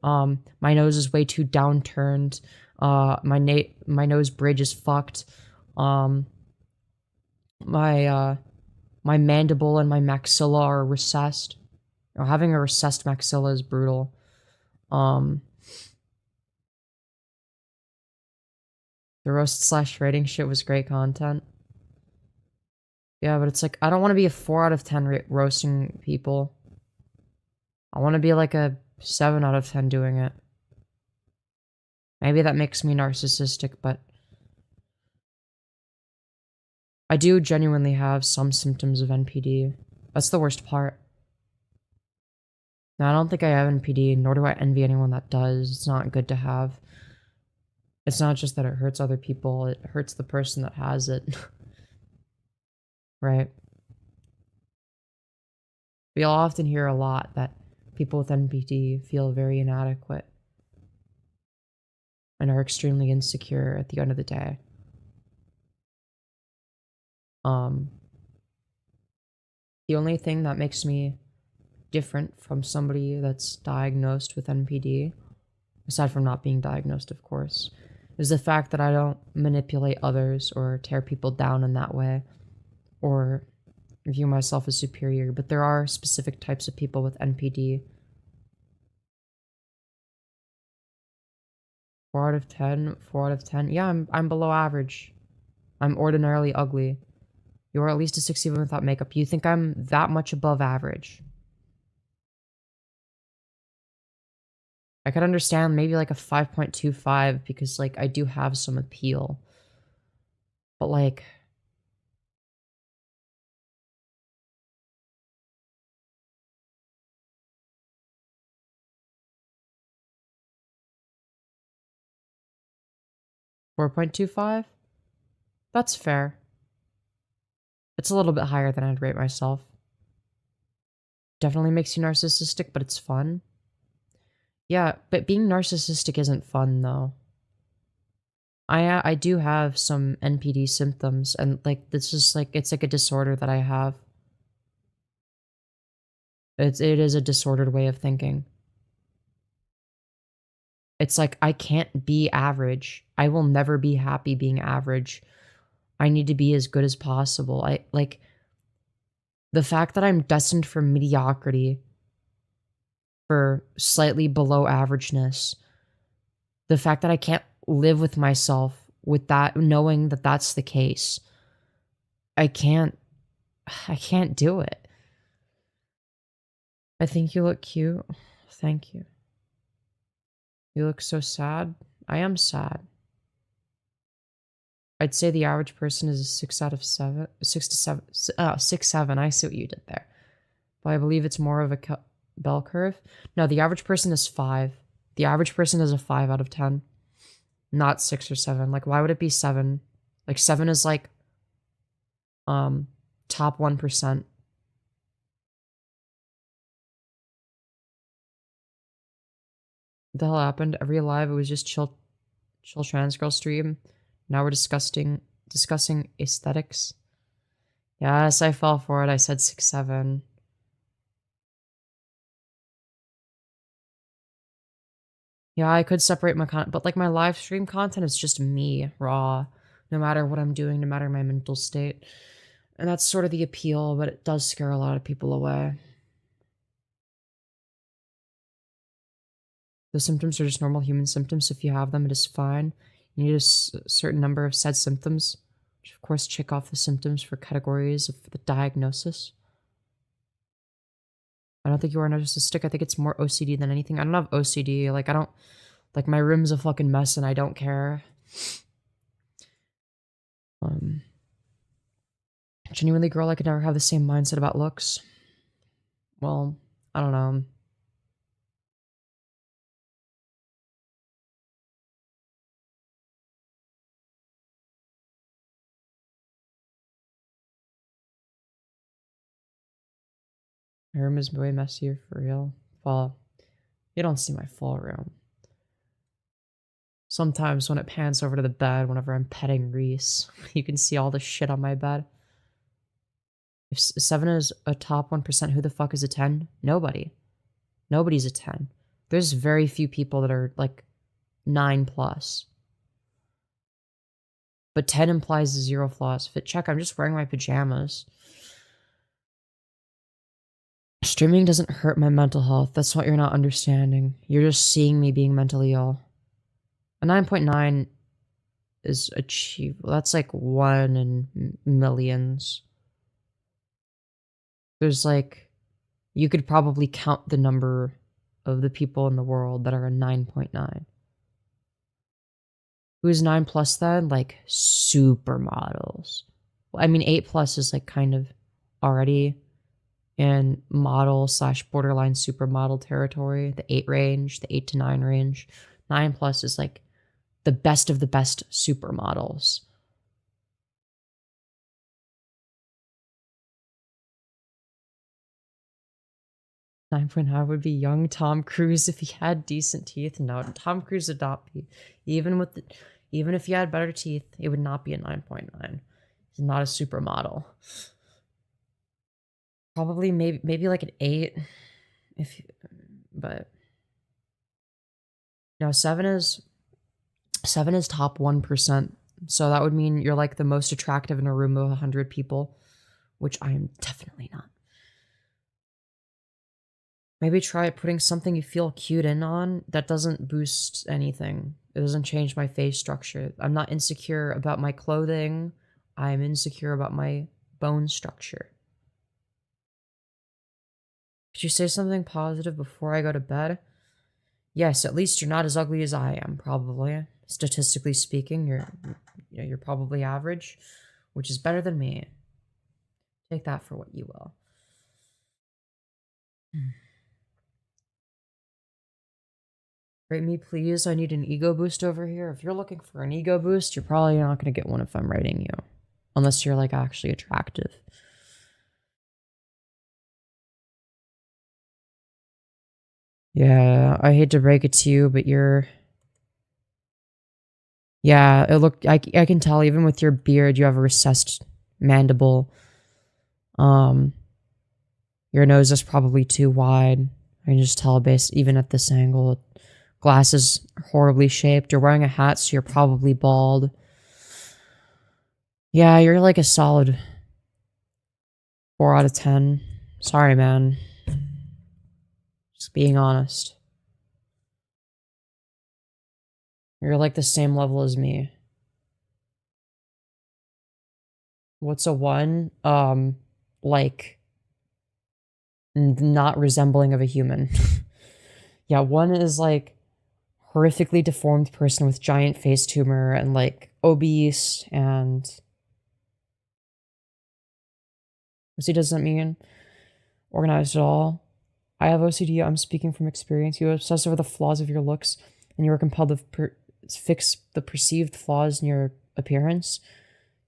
My nose is way too downturned. My nose bridge is fucked. My mandible and my maxilla are recessed. You know, having a recessed maxilla is brutal. The roast / rating shit was great content. Yeah, but it's like, I don't want to be a 4 out of 10 roasting people. I want to be like a 7 out of 10 doing it. Maybe that makes me narcissistic, but I do genuinely have some symptoms of NPD. That's the worst part. Now, I don't think I have NPD, nor do I envy anyone that does. It's not good to have. It's not just that it hurts other people, it hurts the person that has it. Right? We'll often hear a lot that people with NPD feel very inadequate and are extremely insecure at the end of the day. The only thing that makes me different from somebody that's diagnosed with NPD, aside from not being diagnosed, of course, is the fact that I don't manipulate others or tear people down in that way, or view myself as superior, but there are specific types of people with NPD. 4 out of 10, 4 out of 10. Yeah, I'm below average. I'm ordinarily ugly. You're at least a 6 even without makeup. You think I'm that much above average? I could understand maybe like a 5.25 because like I do have some appeal. But like... $4.25? That's fair. It's a little bit higher than I'd rate myself. Definitely makes you narcissistic, but it's fun. Yeah, but being narcissistic isn't fun, though. I do have some NPD symptoms, and, like, this is, like, it's like a disorder that I have. It is a disordered way of thinking. It's like, I can't be average. I will never be happy being average. I need to be as good as possible. Like, the fact that I'm destined for mediocrity, for slightly below averageness, the fact that I can't live with myself with that, knowing that that's the case, I can't do it. I think you look cute. Thank you. You look so sad. I am sad. I'd say the average person is a 6 out of 7. 6 to 7. 6, 7. I see what you did there. But I believe it's more of a bell curve. No, the average person is 5. The average person is a 5 out of 10. Not 6 or 7. Like, why would it be 7? Like, 7 is like, top 1%. What the hell happened? Every live, it was just chill trans girl stream. Now we're discussing aesthetics. Yes, I fell for it. I said 6, 7. Yeah, I could separate my content, but like my live stream content is just me, raw, no matter what I'm doing, no matter my mental state. And that's sort of the appeal, but it does scare a lot of people away. The symptoms are just normal human symptoms. If you have them, it is fine. You need a certain number of said symptoms, which of course check off the symptoms for categories of the diagnosis. I don't think you are narcissistic. I think it's more OCD than anything. I don't have OCD. Like, I don't... Like, my room's a fucking mess and I don't care. Genuinely, girl, I could never have the same mindset about looks. Well, I don't know. My room is way messier for real. Well, you don't see my full room. Sometimes when it pans over to the bed, whenever I'm petting Reese, you can see all the shit on my bed. If 7 is a top 1%, who the fuck is a 10? Nobody. Nobody's a 10. There's very few people that are like 9+. But 10 implies 0 flaws. Fit check, I'm just wearing my pajamas. Streaming doesn't hurt my mental health. That's what you're not understanding. You're just seeing me being mentally ill. A 9.9 is achievable. That's like 1 in millions. There's like... You could probably count the number of the people in the world that are a 9.9. Who's 9+ then? Like, supermodels. Well, I mean, 8+ is like kind of already in model / borderline supermodel territory. The 8 range, the 8 to 9 range. 9+ is like the best of the best supermodels. $9.5 would be young Tom Cruise if he had decent teeth. No, Tom Cruise would not be. Even if he had better teeth, it would not be a 9.9. He's not a supermodel. Probably maybe like an 8. But no, 7 is top 1%. So that would mean you're like the most attractive in a room of 100 people, which I am definitely not. Maybe try putting something you feel cute in on. That doesn't boost anything. It doesn't change my face structure. I'm not insecure about my clothing. I'm insecure about my bone structure. Could you say something positive before I go to bed? Yes, at least you're not as ugly as I am, probably. Statistically speaking, you're probably average, which is better than me. Take that for what you will. Rate me, please. I need an ego boost over here. If you're looking for an ego boost, you're probably not going to get one if I'm rating you. Unless you're, like, actually attractive. Yeah, I hate to break it to you, but you're... Yeah, I can tell, even with your beard, you have a recessed mandible. Your nose is probably too wide. I can just tell even at this angle. Glasses horribly shaped. You're wearing a hat, so you're probably bald. Yeah, you're like a solid 4 out of 10. Sorry, man. Just being honest. You're like the same level as me. What's a 1? Like... not resembling of a human. Yeah, 1 is like... horrifically deformed person with giant face tumor and like obese and OCD doesn't mean organized at all. I have OCD. I'm speaking from experience. You obsess over the flaws of your looks and you are compelled to fix the perceived flaws in your appearance.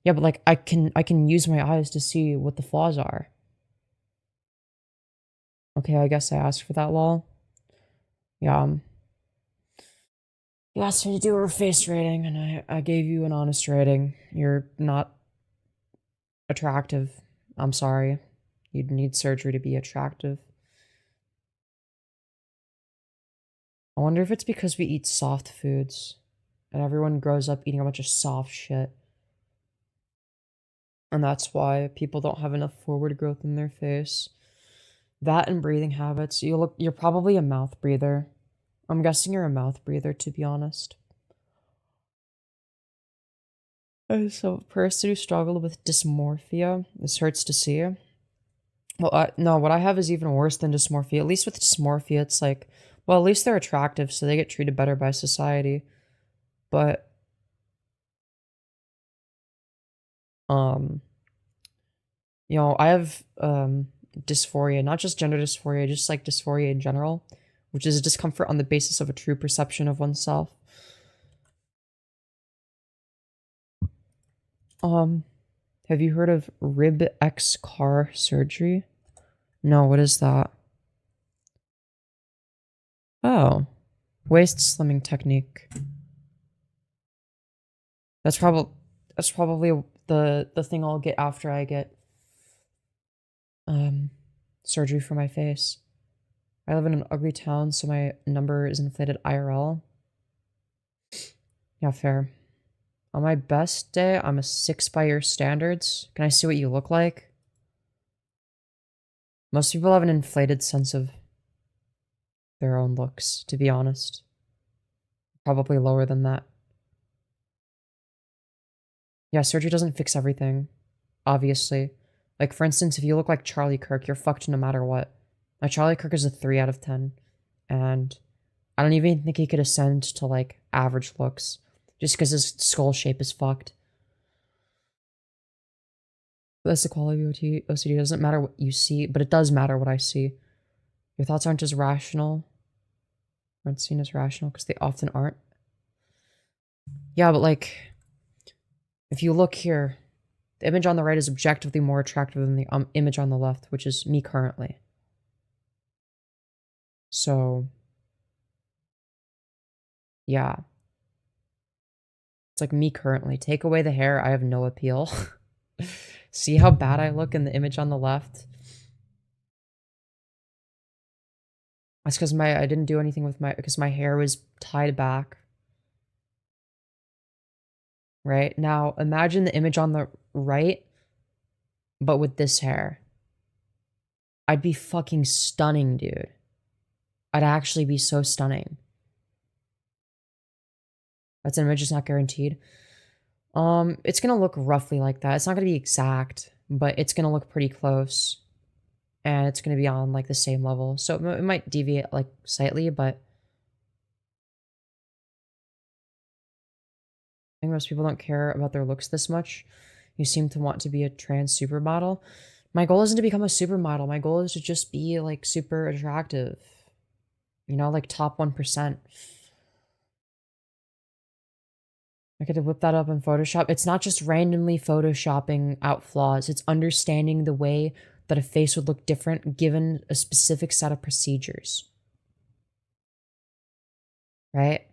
Yeah, but like I can use my eyes to see what the flaws are. Okay, I guess I asked for that, lol. Yeah, you asked me to do a face rating, and I gave you an honest rating. You're not attractive. I'm sorry. You'd need surgery to be attractive. I wonder if it's because we eat soft foods and everyone grows up eating a bunch of soft shit. And that's why people don't have enough forward growth in their face. That and breathing habits. You're probably a mouth breather. I'm guessing you're a mouth breather, to be honest. So, a person who struggled with dysmorphia, this hurts to see. Well, no, what I have is even worse than dysmorphia. At least with dysmorphia, it's like, well, at least they're attractive, so they get treated better by society. But, you know, I have, dysphoria, not just gender dysphoria, just like dysphoria in general, which is a discomfort on the basis of a true perception of oneself. Have you heard of rib X car surgery? No, what is that? Oh, waist slimming technique. That's probably the thing I'll get after I get surgery for my face. I live in an ugly town, so my number is inflated IRL. Yeah, fair. On my best day, I'm a 6 by your standards. Can I see what you look like? Most people have an inflated sense of their own looks, to be honest. Probably lower than that. Yeah, surgery doesn't fix everything, obviously. Like, for instance, if you look like Charlie Kirk, you're fucked no matter what. My Charlie Kirk is a 3 out of 10. And I don't even think he could ascend to, like, average looks. Just because his skull shape is fucked. That's the quality of OCD. It doesn't matter what you see, but it does matter what I see. Your thoughts aren't as rational. Aren't seen as rational because they often aren't. Yeah, but like, if you look here, the image on the right is objectively more attractive than the image on the left, which is me currently. So, yeah. It's like me currently. Take away the hair, I have no appeal. See how bad I look in the image on the left? That's because I didn't do anything with because my hair was tied back. Right? Now, imagine the image on the right, but with this hair. I'd be fucking stunning, dude. I'd actually be so stunning. That's an image, it's not guaranteed. It's gonna look roughly like that. It's not gonna be exact, but it's gonna look pretty close. And it's gonna be on, like, the same level. So it might deviate, like, slightly, but I think most people don't care about their looks this much. You seem to want to be a trans supermodel. My goal isn't to become a supermodel. My goal is to just be, like, super attractive. You know, like, top 1%. I could whip that up in Photoshop. It's not just randomly Photoshopping out flaws. It's understanding the way that a face would look different given a specific set of procedures. Right?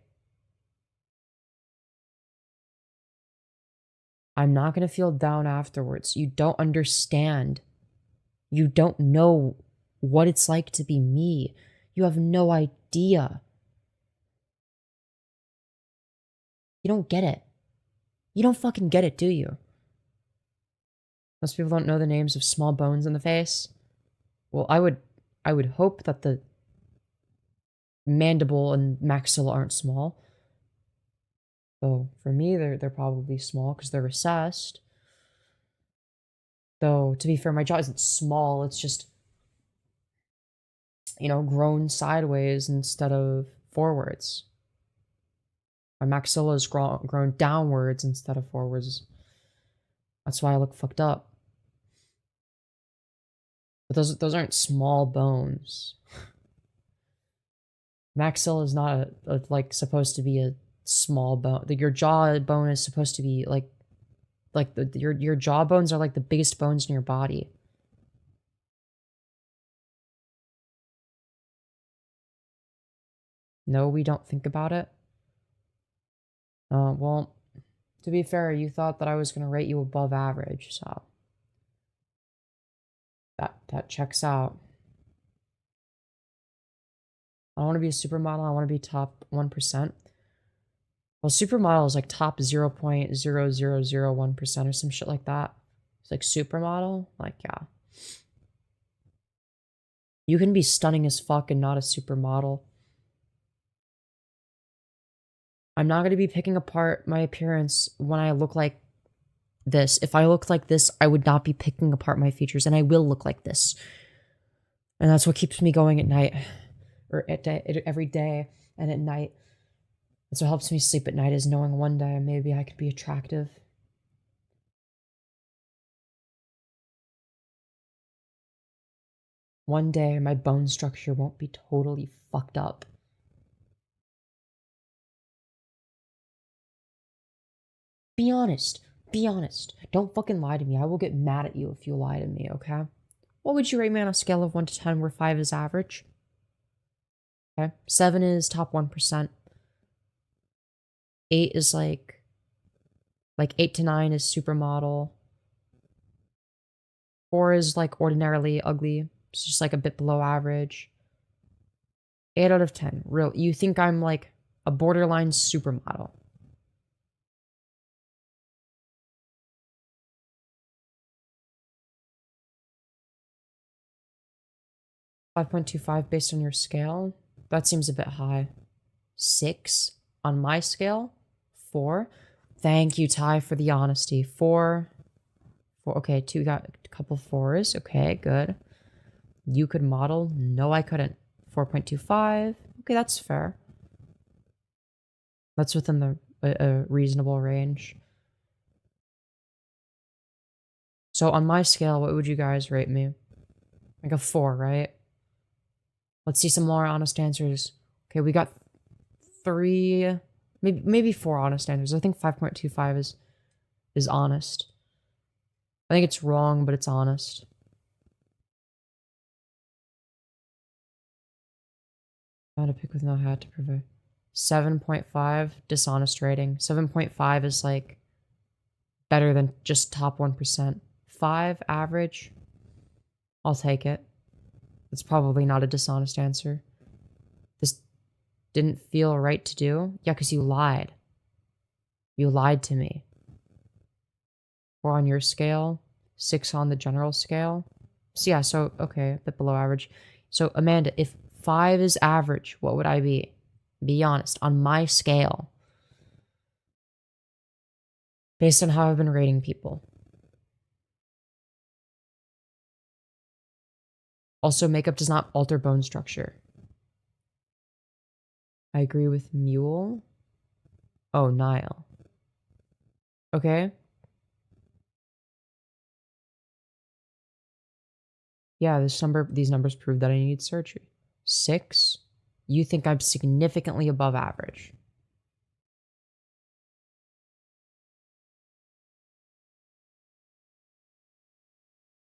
I'm not going to feel down afterwards. You don't understand. You don't know what it's like to be me. You have no idea. You don't get it. You don't fucking get it, do you? Most people don't know the names of small bones in the face. Well, I would hope that the mandible and maxilla aren't small. Though for me, they're probably small because they're recessed. Though to be fair, my jaw isn't small. It's just, you know, grown sideways instead of forwards. My maxilla is grown downwards instead of forwards. That's why I look fucked up. But those aren't small bones. Maxilla is not like supposed to be a small bone. Your jaw bone is supposed to be like your jaw bones are like the biggest bones in your body. No, we don't think about it. Well, to be fair, you thought that I was gonna rate you above average, so that checks out. I want to be a supermodel. I want to be top 1%. Well, supermodel is like top 0.0001% or some shit like that. It's like supermodel. Like, yeah. You can be stunning as fuck and not a supermodel. I'm not going to be picking apart my appearance when I look like this. If I looked like this, I would not be picking apart my features, and I will look like this. And that's what keeps me going at night. Or every day and at night. That's what helps me sleep at night, is knowing one day maybe I could be attractive. One day my bone structure won't be totally fucked up. Be honest. Be honest. Don't fucking lie to me. I will get mad at you if you lie to me, okay? What would you rate me on a scale of 1 to 10 where 5 is average? Okay. 7 is top 1%. 8 is like 8 to 9 is supermodel. 4 is like ordinarily ugly. It's just like a bit below average. 8 out of 10. Real. You think I'm like a borderline supermodel. .25 based on your scale? That seems a bit high. 6 on my scale? 4. Thank you, Ty, for the honesty. 4. Okay, 2 got a couple 4s. Okay, good. You could model? No, I couldn't. 4.25. Okay, that's fair. That's within the a reasonable range. So on my scale, what would you guys rate me? Like a 4, right? Let's see some more honest answers. Okay, we got 3, maybe 4 honest answers. I think 5.25 is honest. I think it's wrong, but it's honest. How to pick with no hat to prevent. 7.5 dishonest rating. 7.5 is like better than just top 1%. 5 average. I'll take it. It's probably not a dishonest answer. This didn't feel right to do? Yeah, because you lied. You lied to me. 4 on your scale. 6 on the general scale. So yeah, so, okay, a bit below average. So, Amanda, if 5 is average, what would I be? Be honest. On my scale. Based on how I've been rating people. Also, makeup does not alter bone structure. I agree with Mule. Oh, Nile. Okay. Yeah, these numbers prove that I need surgery. 6. You think I'm significantly above average.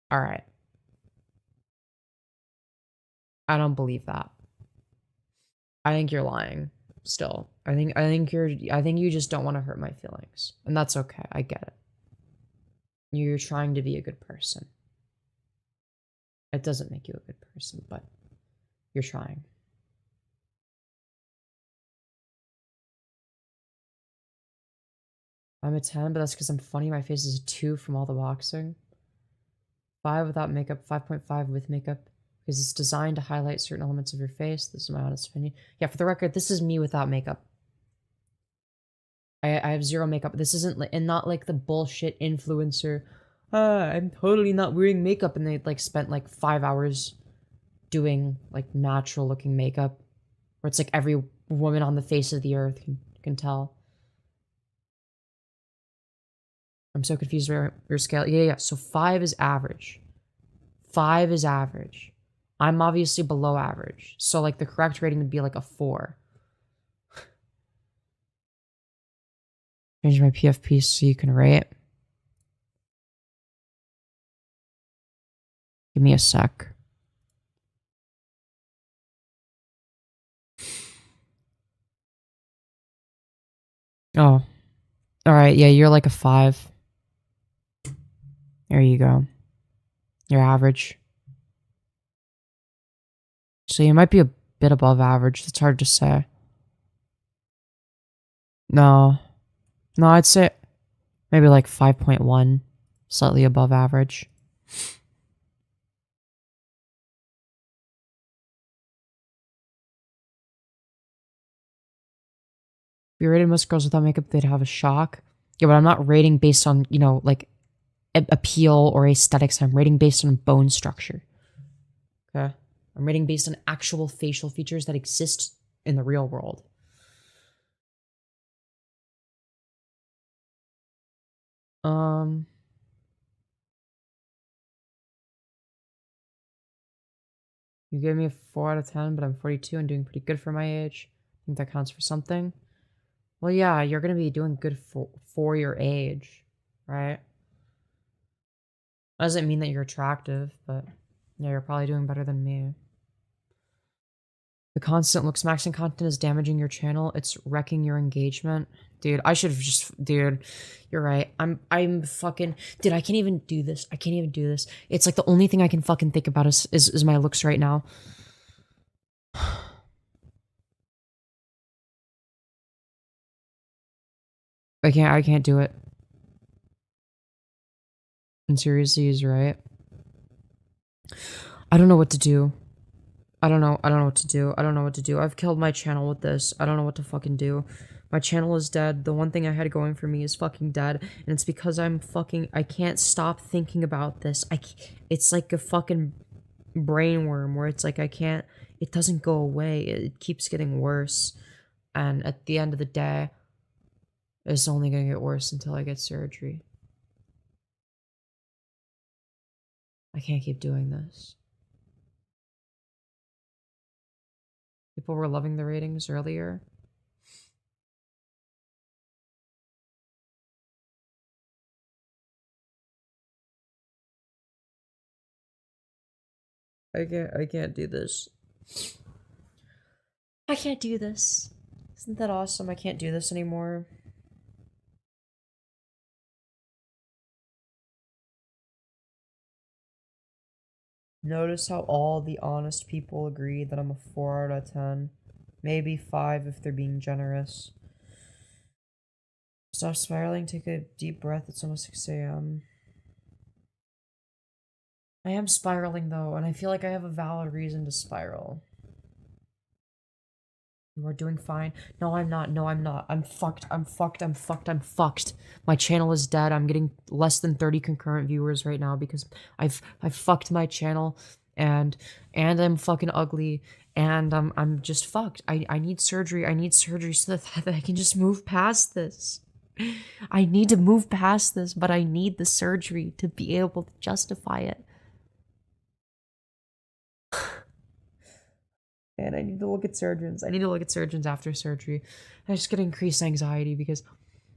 All right. I don't believe that. I think you're lying still. I think you just don't want to hurt my feelings. And that's okay. I get it. You're trying to be a good person. It doesn't make you a good person, but you're trying. I'm a 10, but that's because I'm funny. My face is a 2 from all the boxing. 5 without makeup, 5.5 with makeup. Because it's designed to highlight certain elements of your face. This is my honest opinion. Yeah, for the record, this is me without makeup. I have 0 makeup. This isn't, and not like the bullshit influencer. I'm totally not wearing makeup. And they like spent like 5 hours doing like natural looking makeup. Where it's like every woman on the face of the earth can tell. I'm so confused about your scale. Yeah. So 5 is average. 5 is average. I'm obviously below average. So, like, the correct rating would be, like, a 4. Change my PFP so you can rate. Give me a sec. Oh. Alright, yeah, you're like a 5. There you go. You're average. So you might be a bit above average. It's hard to say. No. No, I'd say maybe like 5.1. Slightly above average. If you rated most girls without makeup, they'd have a shock. Yeah, but I'm not rating based on, you know, like appeal or aesthetics. I'm rating based on bone structure. Okay? I'm rating based on actual facial features that exist in the real world. You gave me a 4 out of 10, but I'm 42 and doing pretty good for my age. I think that counts for something. Well, yeah, you're gonna be doing good for your age, right? Doesn't mean that you're attractive, but yeah, you're probably doing better than me. The constant Looksmaxing content is damaging your channel. It's wrecking your engagement. Dude, I should have just... Dude, you're right. I'm fucking... Dude, I can't even do this. I can't even do this. It's like the only thing I can fucking think about is my looks right now. I can't do it. And seriously, he's right. I don't know what to do. I don't know what to do. I don't know what to do. I've killed my channel with this. I don't know what to fucking do. My channel is dead. The one thing I had going for me is fucking dead. And it's because I can't stop thinking about this. It's like a fucking brain worm where it's like it doesn't go away. It keeps getting worse. And at the end of the day, it's only gonna get worse until I get surgery. I can't keep doing this. People were loving the ratings earlier. I can't do this. I can't do this. Isn't that awesome? I can't do this anymore. Notice how all the honest people agree that I'm a 4 out of 10. Maybe 5 if they're being generous. Stop spiraling, take a deep breath. It's almost 6 a.m. I am spiraling though, and I feel like I have a valid reason to spiral. You are doing fine. No, I'm not. No, I'm not. I'm fucked. I'm fucked. I'm fucked. I'm fucked. My channel is dead. I'm getting less than 30 concurrent viewers right now because I've fucked my channel and I'm fucking ugly and I'm just fucked. I need surgery. I need surgery so that I can just move past this. I need to move past this, but I need the surgery to be able to justify it. And I need to look at surgeons. I need to look at surgeons after surgery. I just get increased anxiety because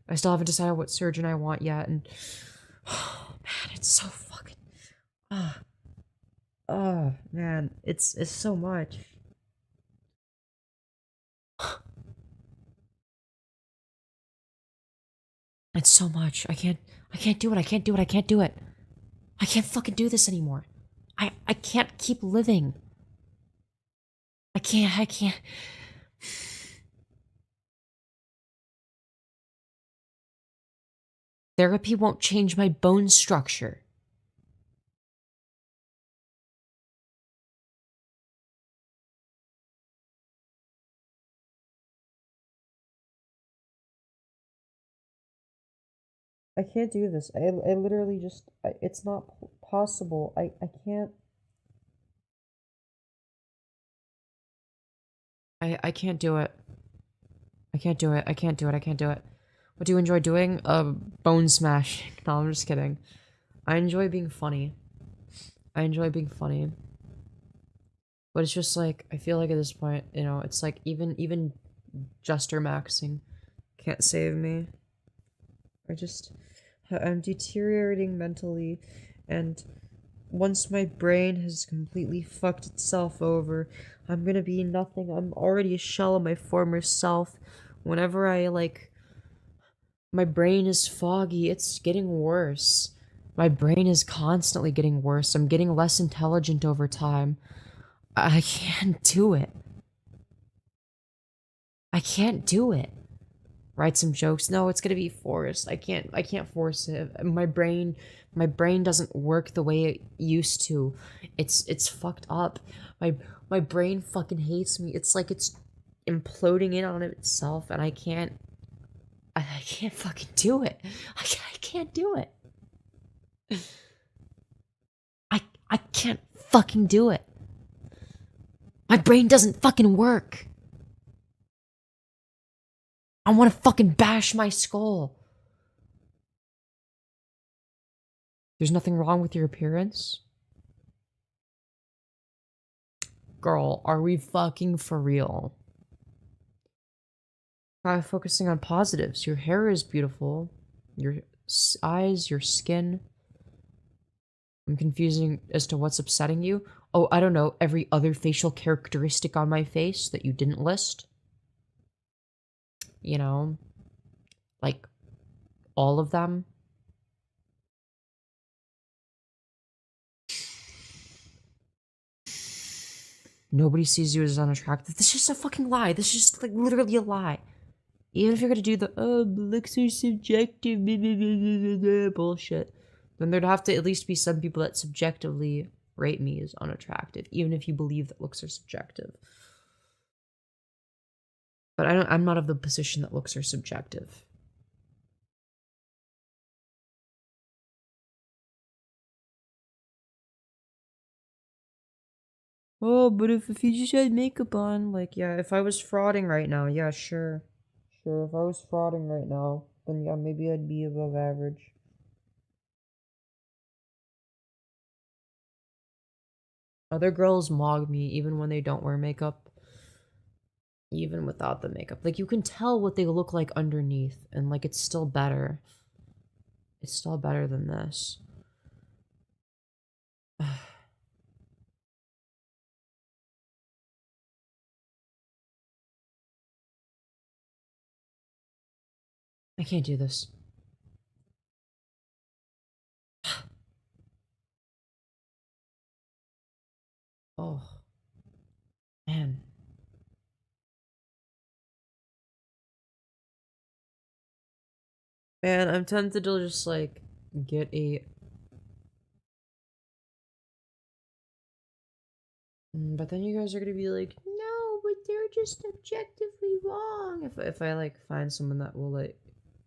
I still haven't decided what surgeon I want yet. And oh man, it's so fucking man, it's so much. It's so much. I can't do it. I can't do it. I can't do it. I can't fucking do this anymore. I can't keep living. I can't. Therapy won't change my bone structure. I can't do this. I literally just, it's not possible. I can't. I can't do it. I can't do it. I can't do it. I can't do it. What do you enjoy doing? Bone smash. No, I'm just kidding. I enjoy being funny. I enjoy being funny. But it's just like, I feel like at this point, you know, it's like even Juster Maxing can't save me. I'm deteriorating mentally, and once my brain has completely fucked itself over, I'm gonna be nothing. I'm already a shell of my former self. Whenever my brain is foggy, it's getting worse. My brain is constantly getting worse. I'm getting less intelligent over time. I can't do it. I can't do it. Write some jokes. No, it's gonna be forced. I can't force it. My brain doesn't work the way it used to. It's fucked up. My brain fucking hates me. It's like it's imploding in on itself, and I can't fucking do it. I can't do it. I can't fucking do it. My brain doesn't fucking work. I want to fucking bash my skull. There's nothing wrong with your appearance? Girl, are we fucking for real? Try focusing on positives. Your hair is beautiful. Your eyes, your skin. I'm confusing as to what's upsetting you. Oh, I don't know, every other facial characteristic on my face that you didn't list. You know, like all of them. Nobody sees you as unattractive. This is just a fucking lie. This is just like literally a lie. Even if you're gonna do the looks are subjective bullshit, then there'd have to at least be some people that subjectively rate me as unattractive, even if you believe that looks are subjective. But I'm not of the position that looks are subjective. Oh, but if you just had makeup on, like, yeah, if I was frauding right now, yeah, sure. Sure, if I was frauding right now, then yeah, maybe I'd be above average. Other girls mog me even when they don't wear makeup. Even without the makeup. Like, you can tell what they look like underneath, and, like, it's still better. It's still better than this. I can't do this. Oh. Man. Man, I'm tempted to just, like, get a... But then you guys are gonna be like, no, but they're just objectively wrong. If I, like, find someone that will, like,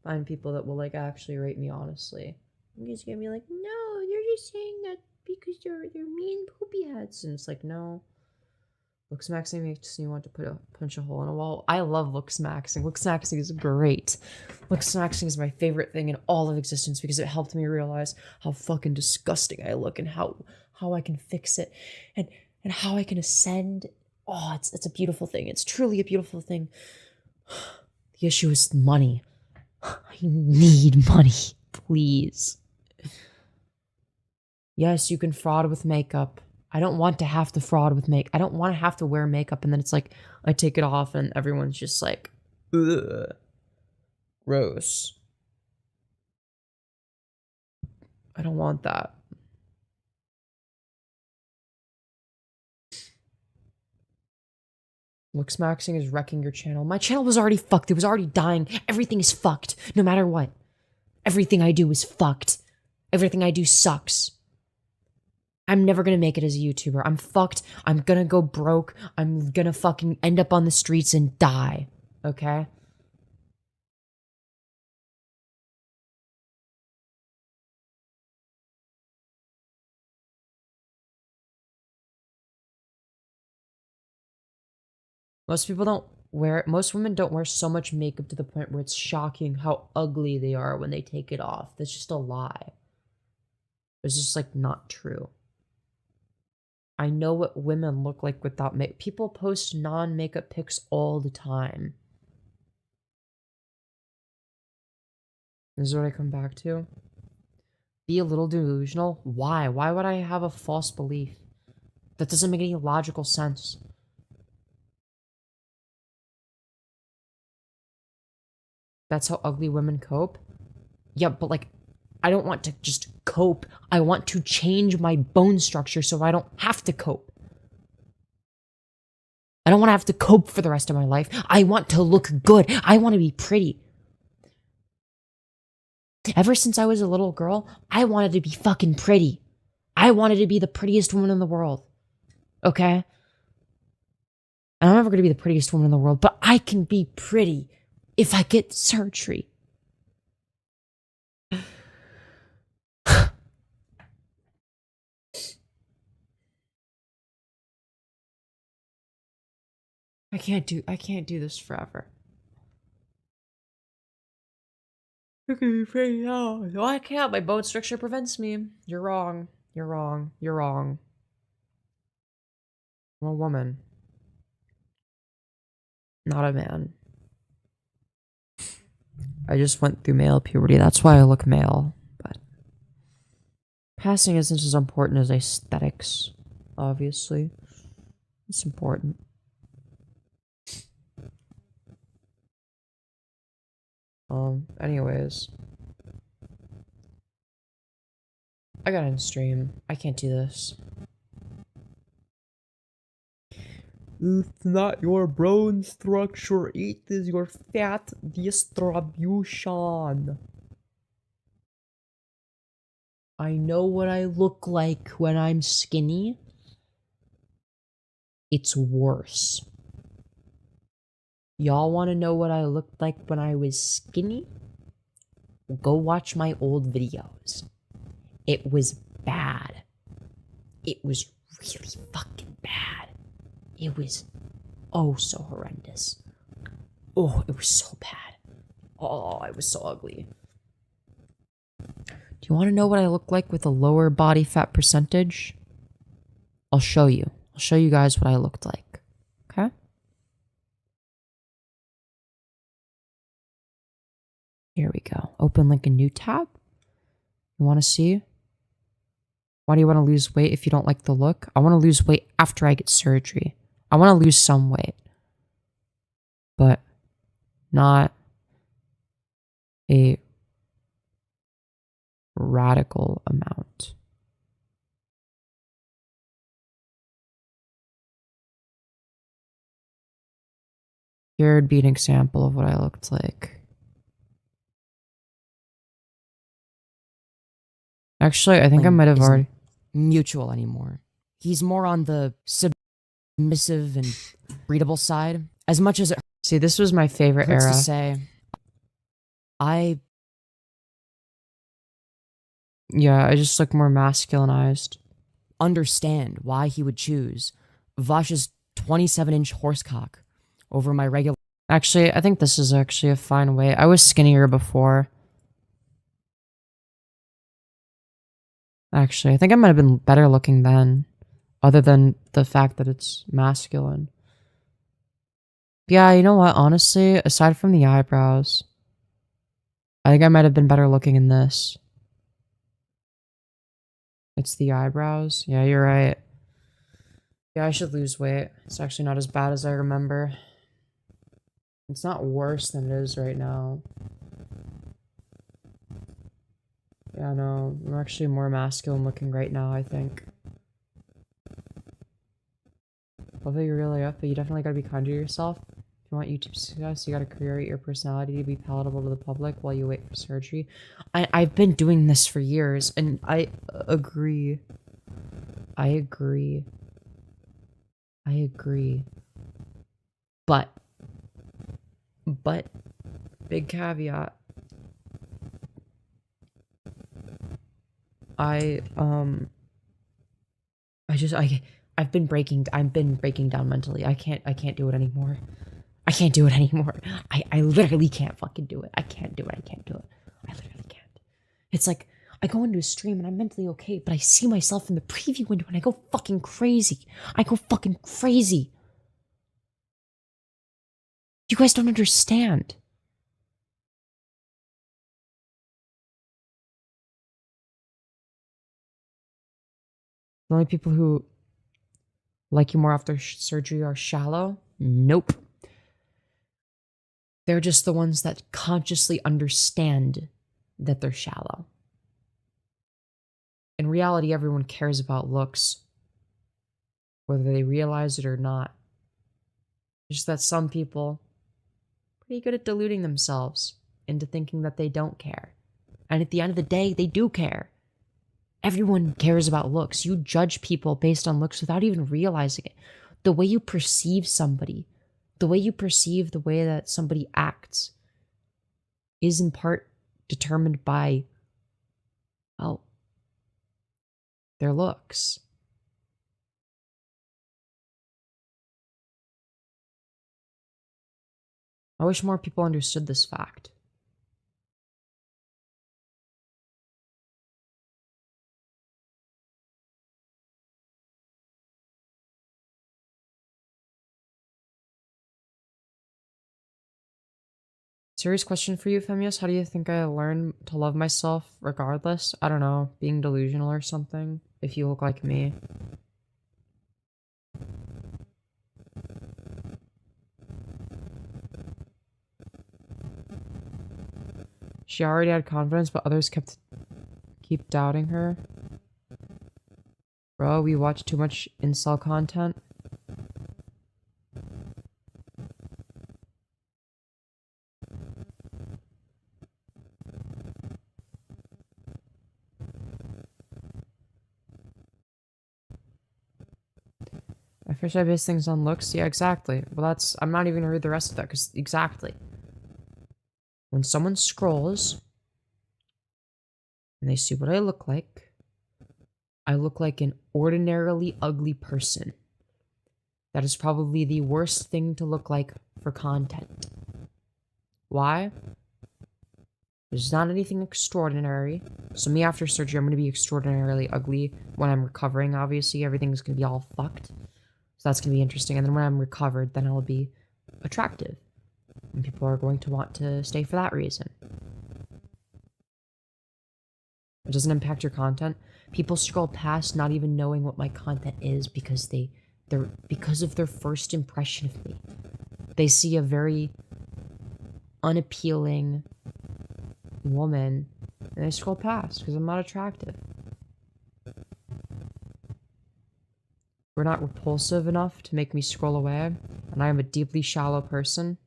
find people that will, like, actually rate me honestly. You guys are gonna be like, no, they're just saying that because they're mean poopy heads. And it's like, no. Looksmaxing makes me want to punch a hole in a wall. I love Looksmaxing. Looksmaxing is great. Looksmaxing is my favorite thing in all of existence because it helped me realize how fucking disgusting I look and how I can fix it and how I can ascend. Oh, it's a beautiful thing. It's truly a beautiful thing. The issue is money. I need money, please. Yes, you can fraud with makeup. I don't want to have to fraud with makeup. I don't want to have to wear makeup and then it's like, I take it off and everyone's just like, ugh, gross. I don't want that. Looksmaxing is wrecking your channel. My channel was already fucked. It was already dying. Everything is fucked, no matter what. Everything I do is fucked. Everything I do sucks. I'm never gonna make it as a YouTuber. I'm fucked. I'm gonna go broke. I'm gonna fucking end up on the streets and die. Okay? Most women don't wear so much makeup to the point where it's shocking how ugly they are when they take it off. That's just a lie. It's just, like, not true. I know what women look like without makeup. People post non-makeup pics all the time. This is what I come back to. Be a little delusional. Why? Why would I have a false belief? That doesn't make any logical sense. That's how ugly women cope? Yeah, but, like, I don't want to just cope. I want to change my bone structure so I don't have to cope. I don't want to have to cope for the rest of my life. I want to look good. I want to be pretty. Ever since I was a little girl, I wanted to be fucking pretty. I wanted to be the prettiest woman in the world. Okay? And I'm never going to be the prettiest woman in the world, but I can be pretty if I get surgery. I can't do this forever. I can be pretty now. No, I can't. My bone structure prevents me. You're wrong. You're wrong. You're wrong. I'm a woman. Not a man. I just went through male puberty. That's why I look male. But passing isn't as important as aesthetics, obviously. It's important. Anyways. I gotta end stream. I can't do this. It's not your bone structure, it is your fat distribution. I know what I look like when I'm skinny. It's worse. Y'all want to know what I looked like when I was skinny? Go watch my old videos. It was bad. It was really fucking bad. It was oh so horrendous. Oh, it was so bad. Oh, I was so ugly. Do you want to know what I look like with a lower body fat percentage? I'll show you. I'll show you guys what I looked like. Okay? Here we go. Open like a new tab. You want to see? Why do you want to lose weight if you don't like the look? I want to lose weight after I get surgery. I want to lose some weight. But not a radical amount. Here would be an example of what I looked like. Actually, I think I might have already mutual anymore. He's more on the submissive and readable side. As much as it see, this was my favorite hurts era. to say, I just look more masculinized. understand why he would choose Vash's 27-inch horsecock over my regular. Actually, I think this is actually a fine way. I was skinnier before. Actually, I think I might have been better looking then, other than the fact that it's masculine. Yeah, you know what? Honestly, aside from the eyebrows, I think I might have been better looking in this. It's the eyebrows. Yeah, you're right. Yeah, I should lose weight. It's actually not as bad as I remember. It's not worse than it is right now. Yeah, no, I'm actually more masculine looking right now, I think. Although you're really up, but you definitely gotta be kind to yourself. If you want YouTube success, you gotta create your personality to be palatable to the public while you wait for surgery. I've been doing this for years, and I agree. I agree. But, big caveat. I've been breaking down mentally. I can't do it anymore. I can't do it anymore. I literally can't fucking do it. I can't do it. I literally can't. It's like, I go into a stream and I'm mentally okay, but I see myself in the preview window and I go fucking crazy. You guys don't understand. The only people who like you more after surgery are shallow? Nope. They're just the ones that consciously understand that they're shallow. In reality, everyone cares about looks, whether they realize it or not. Just that some people are pretty good at deluding themselves into thinking that they don't care. And at the end of the day, they do care. Everyone cares about looks. You judge people based on looks without even realizing it. The way you perceive somebody, the way you perceive the way that somebody acts is in part determined by, well, their looks. I wish more people understood this fact. Serious question for you, Femyoz. How do you think I learn to love myself regardless? I don't know, being delusional or something, if you look like me. She already had confidence, but others keep doubting her. Bro, we watch too much incel content. At first I base things on looks. Yeah, exactly. Well, that's... I'm not even gonna read the rest of that, because... Exactly. When someone scrolls... and they see what I look like an ordinarily ugly person. That is probably the worst thing to look like for content. Why? There's not anything extraordinary. So me after surgery, I'm going to be extraordinarily ugly. When I'm recovering, obviously, everything's going to be all fucked. So that's going to be interesting. And then when I'm recovered, then I'll be attractive. And people are going to want to stay for that reason. It doesn't impact your content. People scroll past not even knowing what my content is because because of their first impression of me. They see a very unappealing woman and they scroll past because I'm not attractive. We're not repulsive enough to make me scroll away, and I am a deeply shallow person.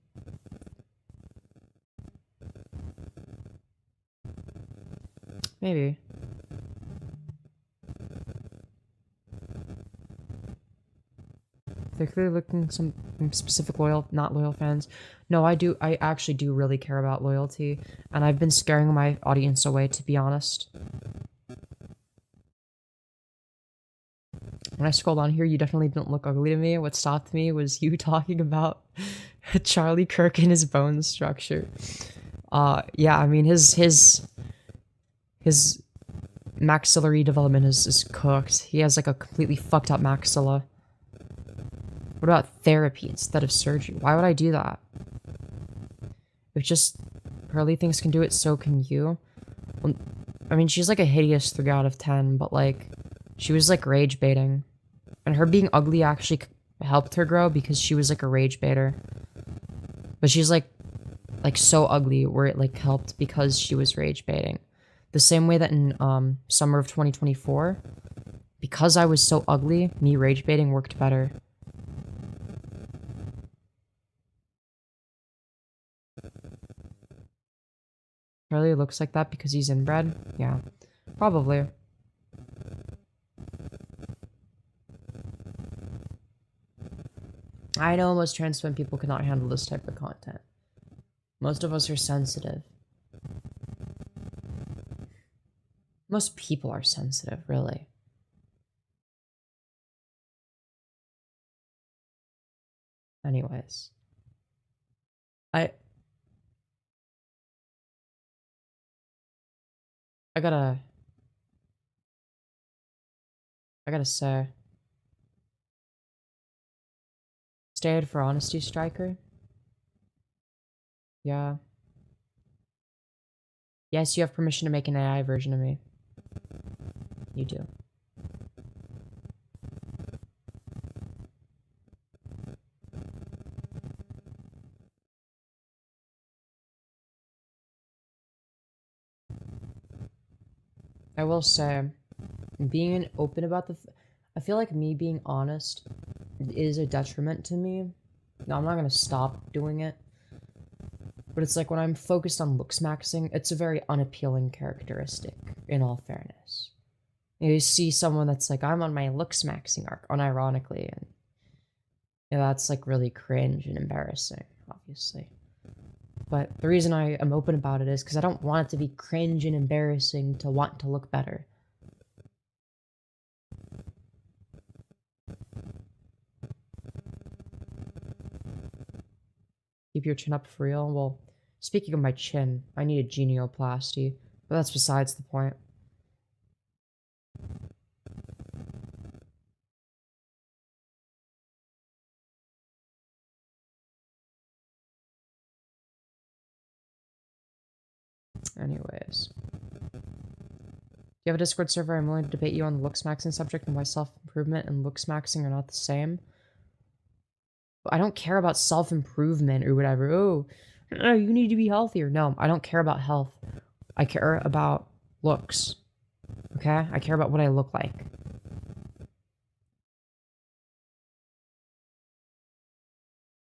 Maybe. They're clearly looking some specific not loyal fans. No, I actually do really care about loyalty, and I've been scaring my audience away, to be honest. When I scrolled on here, you definitely didn't look ugly to me. What stopped me was you talking about Charlie Kirk and his bone structure. Yeah, I mean, his maxillary development is cooked. He has like a completely fucked up maxilla. What about therapy instead of surgery? Why would I do that? If just Pearly things can do it, so can you. Well, I mean, she's like a hideous 3 out of 10, but like, she was like rage baiting. And her being ugly actually helped her grow because she was like a rage baiter. But she's like so ugly where it like helped because she was rage baiting. The same way that in summer of 2024, because I was so ugly, me rage baiting worked better. Charlie looks like that because he's inbred? Yeah, probably. I know most trans femme people cannot handle this type of content. Most of us are sensitive. Most people are sensitive, really. Anyways. I gotta say. Stayed for honesty, Striker? Yeah. Yes, you have permission to make an AI version of me. You do. I will say, being open about I feel like me being honest is a detriment to me No, I'm not gonna stop doing it. But it's like when I'm focused on Looksmaxing, it's a very unappealing characteristic, in all fairness. You see someone that's like, I'm on my Looksmaxing arc, unironically, and that's like really cringe and embarrassing, obviously. But the reason I am open about it is because I don't want it to be cringe and embarrassing to want to look better. Keep your chin up for real? Well, speaking of my chin, I need a genioplasty, but that's besides the point. Anyways. Do you have a Discord server? I'm willing to debate you on the Looksmaxing subject and why self-improvement and Looksmaxing are not the same. I don't care about self-improvement or whatever. Oh, you need to be healthier. No, I don't care about health. I care about looks. Okay? I care about what I look like.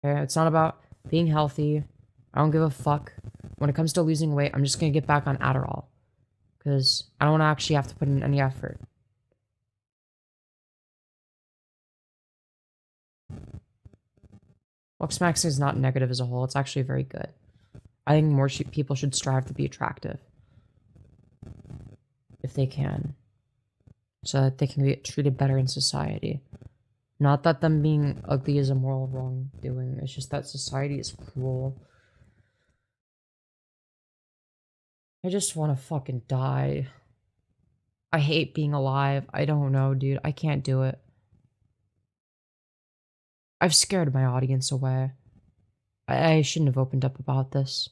Okay? It's not about being healthy. I don't give a fuck. When it comes to losing weight, I'm just gonna get back on Adderall. Because I don't want to actually have to put in any effort. Looksmaxing is not negative as a whole. It's actually very good. I think more people should strive to be attractive. If they can. So that they can get treated better in society. Not that them being ugly is a moral wrongdoing. It's just that society is cruel. I just want to fucking die. I hate being alive. I don't know, dude. I can't do it. I've scared my audience away. I shouldn't have opened up about this.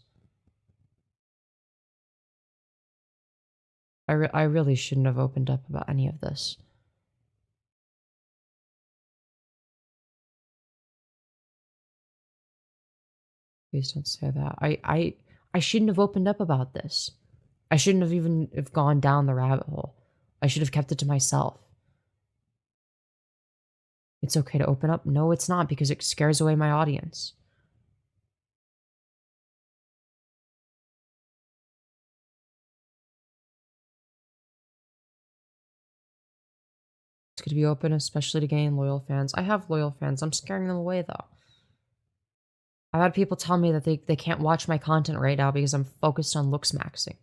I really shouldn't have opened up about any of this. Please don't say that. I shouldn't have opened up about this. I shouldn't have even have gone down the rabbit hole. I should have kept it to myself. It's okay to open up? No, it's not, because it scares away my audience. It's good to be open, especially to gain loyal fans. I have loyal fans. I'm scaring them away, though. I've had people tell me that they can't watch my content right now because I'm focused on Looksmaxing.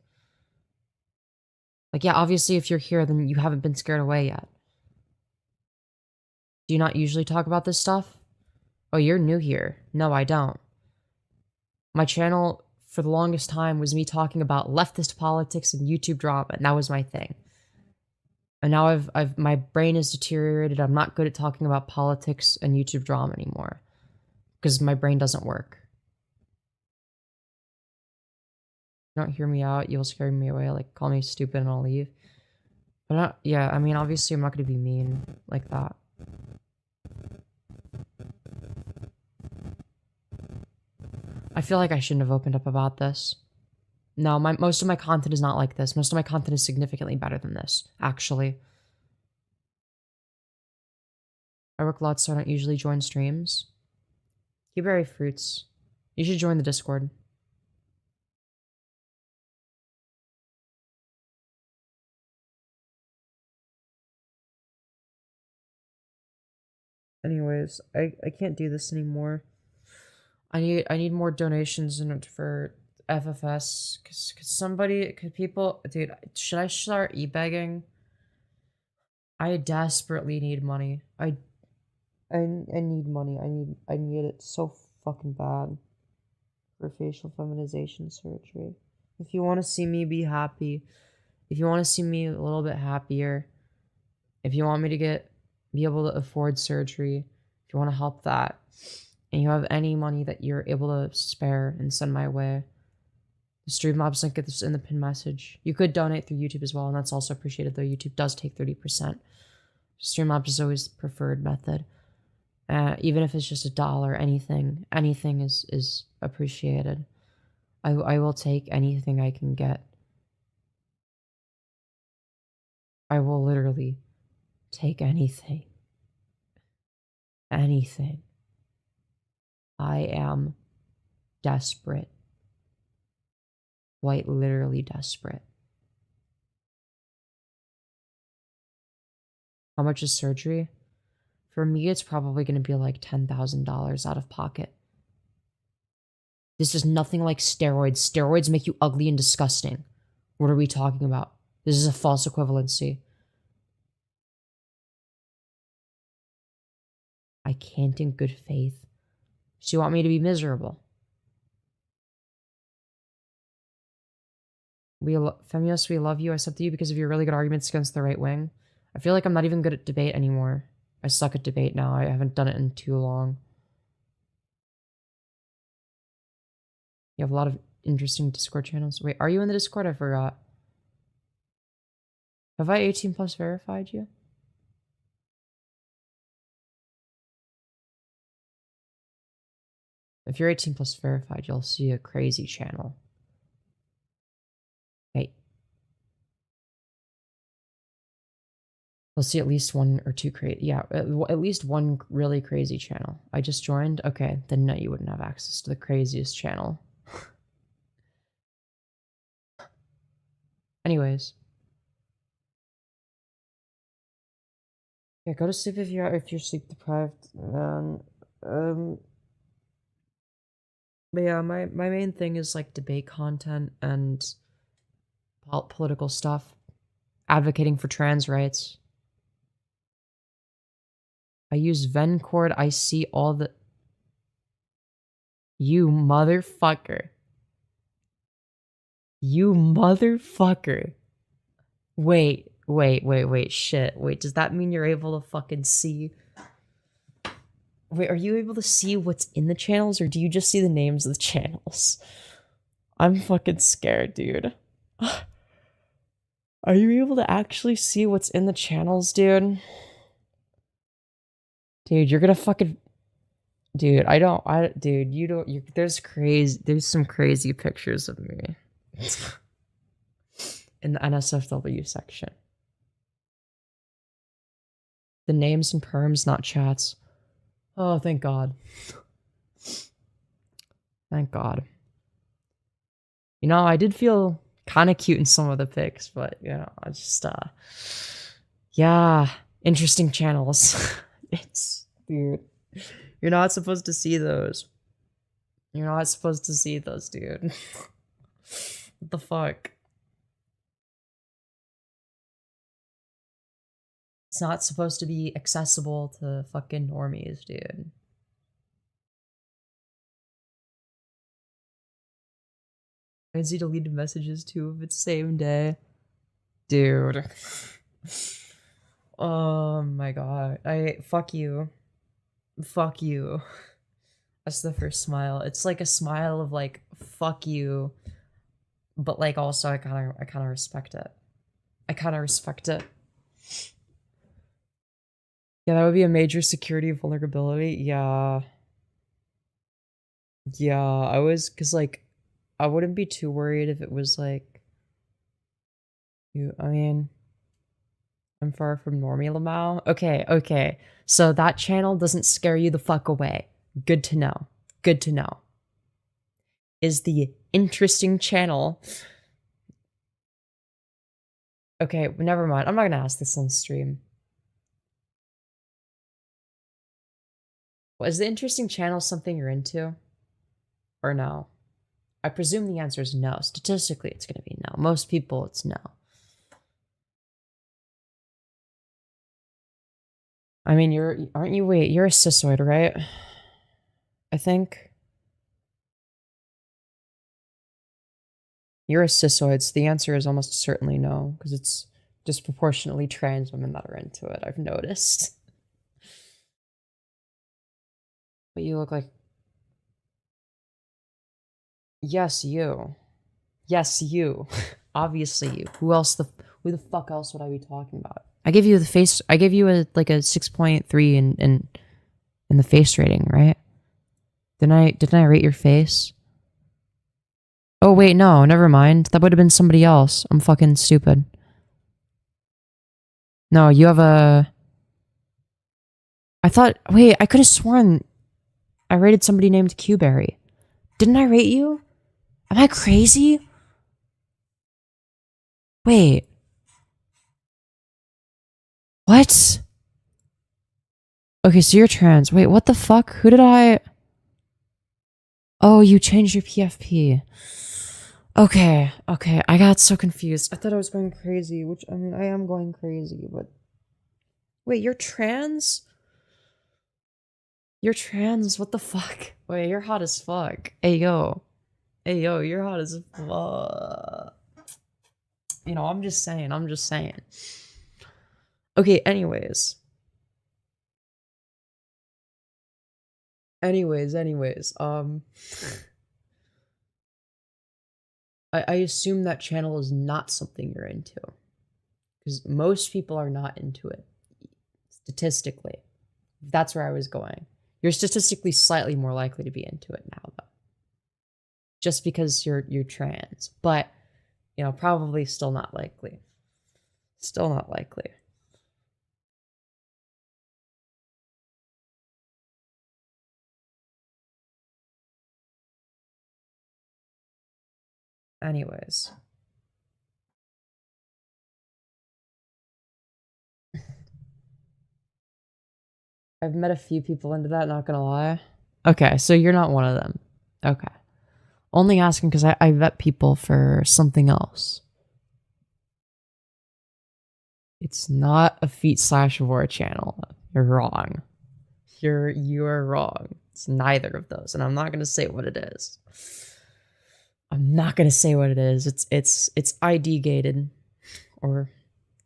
Like, yeah, obviously if you're here, then you haven't been scared away yet. Do you not usually talk about this stuff? Oh, you're new here. No, I don't. My channel, for the longest time, was me talking about leftist politics and YouTube drama, and that was my thing. And now my brain is deteriorated. I'm not good at talking about politics and YouTube drama anymore. Because my brain doesn't work. You don't hear me out, you'll scare me away, like, call me stupid and I'll leave. But not, yeah, I mean, obviously I'm not gonna be mean like that. I feel like I shouldn't have opened up about this. No, most of my content is not like this. Most of my content is significantly better than this, actually. I work lots, so I don't usually join streams. Blueberry fruits. You should join the Discord. Anyways, I can't do this anymore. I need more donations in it for FFS. Could people, dude, should I start e-begging? I desperately need money. I need money. I need it so fucking bad for facial feminization surgery. If you want to see me be happy, if you want to see me a little bit happier, if you want me to be able to afford surgery, if you want to help that, and you have any money that you're able to spare and send my way, the Streamlabs link is in the pin message. You could donate through YouTube as well, and that's also appreciated, though YouTube does take 30%. Streamlabs is always the preferred method. Even if it's just $1, anything is appreciated. I will take anything I can get. I will literally take anything. Anything. I am desperate. Quite literally desperate. How much is surgery? For me, it's probably going to be like $10,000 out of pocket. This is nothing like steroids. Steroids make you ugly and disgusting. What are we talking about? This is a false equivalency. I can't in good faith. So you want me to be miserable? Femyoz, we love you. I accept you because of your really good arguments against the right wing. I feel like I'm not even good at debate anymore. I suck at debate now. I haven't done it in too long. You have a lot of interesting Discord channels. Wait, are you in the Discord? I forgot. Have I 18 plus verified you? If you're 18 plus verified, you'll see a crazy channel. Hey. You'll see at least one or two at least one really crazy channel. I just joined? Okay, then no, you wouldn't have access to the craziest channel. Anyways. Yeah, go to sleep if you're sleep deprived. But yeah, my main thing is like debate content and political stuff. Advocating for trans rights. I use Vencord. I see all the... You motherfucker. You motherfucker. Wait. Shit. Wait, does that mean you're able to fucking see... Wait, are you able to see what's in the channels, or do you just see the names of the channels? I'm fucking scared, dude. Are you able to actually see what's in the channels, dude? Dude, you're gonna fucking... Dude, dude, you don't... There's some crazy pictures of me. In the NSFW section. The names and perms, not chats. Oh, thank God. Thank God. You know, I did feel kind of cute in some of the pics, but, you know, I just, yeah, interesting channels. Dude, you're not supposed to see those. You're not supposed to see those, dude. What the fuck? It's not supposed to be accessible to fucking normies, dude. I see deleted messages too if it's same day. Dude. Oh my god. Fuck you. Fuck you. That's the first smile. It's like a smile of like, fuck you. But like also I kinda respect it. I kinda respect it. Yeah, that would be a major security vulnerability. Yeah. Yeah, cause like, I wouldn't be too worried if it was like, I mean, I'm far from normie Lamau. Okay. So that channel doesn't scare you the fuck away. Good to know. Good to know. Is the interesting channel. Okay, never mind. I'm not gonna ask this on stream. Is the interesting channel something you're into? Or no? I presume the answer is no. Statistically, it's gonna be no. Most people, it's no. I mean, you're a cissoid, right? I think. You're a cissoid, so the answer is almost certainly no, because it's disproportionately trans women that are into it, I've noticed. But you look like... Yes, you. Yes, you. Obviously you. Who the fuck else would I be talking about? I gave you a 6.3 in the face rating, right? Didn't I rate your face? Oh wait, no, never mind. That would have been somebody else. I'm fucking stupid. No, you have a... I thought... Wait, I could have sworn... I rated somebody named Qberry. Didn't I rate you? Am I crazy? Wait. What? Okay, so you're trans. Wait, what the fuck? Who did I... Oh, you changed your PFP. Okay, okay. I got so confused. I thought I was going crazy, which, I mean, I am going crazy, but... Wait, you're trans? You're trans? What the fuck? Wait, you're hot as fuck. Hey, yo. Hey, yo, you're hot as fuck. You know, I'm just saying. Okay, anyways. I assume that channel is not something you're into. Because most people are not into it. Statistically. That's where I was going. You're statistically slightly more likely to be into it now, though. Just because you're trans. But, you know, probably still not likely. Still not likely. Anyways. I've met a few people into that, not gonna lie. Okay, so you're not one of them. Okay. Only asking because I vet people for something else. It's not a feet/vor channel. You're wrong. You're wrong. It's neither of those, and I'm not gonna say what it is. I'm not gonna say what it is. It's ID gated, or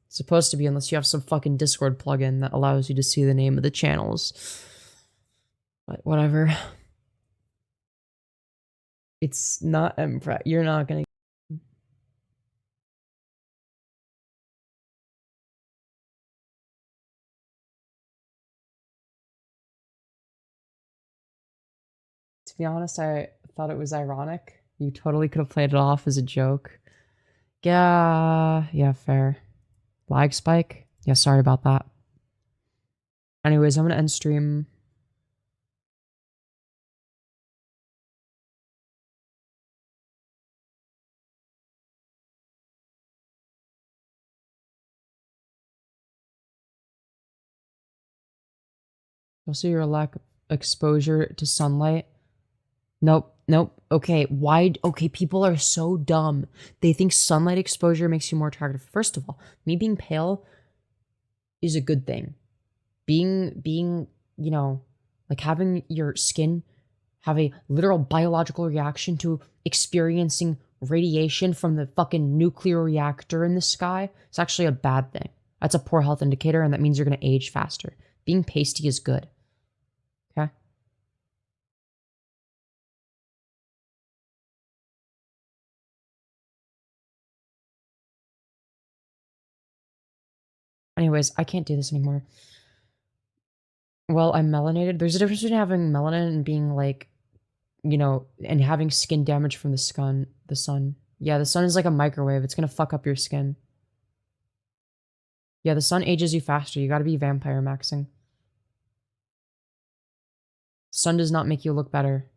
supposed to be, unless you have some fucking Discord plugin that allows you to see the name of the channels. But whatever. It's not you're not gonna. To be honest, I thought it was ironic. You totally could have played it off as a joke. Yeah, fair. Lag spike? Yeah, sorry about that. Anyways, I'm gonna end stream. Also, your lack of exposure to sunlight. Nope. Okay, okay, people are so dumb. They think sunlight exposure makes you more attractive. First of all, me being pale is a good thing. Being, you know, like having your skin have a literal biological reaction to experiencing radiation from the fucking nuclear reactor in the sky, it's actually a bad thing. That's a poor health indicator, and that means you're gonna age faster. Being pasty is good. Okay? Anyways, I can't do this anymore. Well, I'm melanated. There's a difference between having melanin and being like, you know, and having skin damage from the sun. Yeah, the sun is like a microwave. It's gonna fuck up your skin. Yeah, the sun ages you faster. You gotta be vampire maxing. Sun does not make you look better.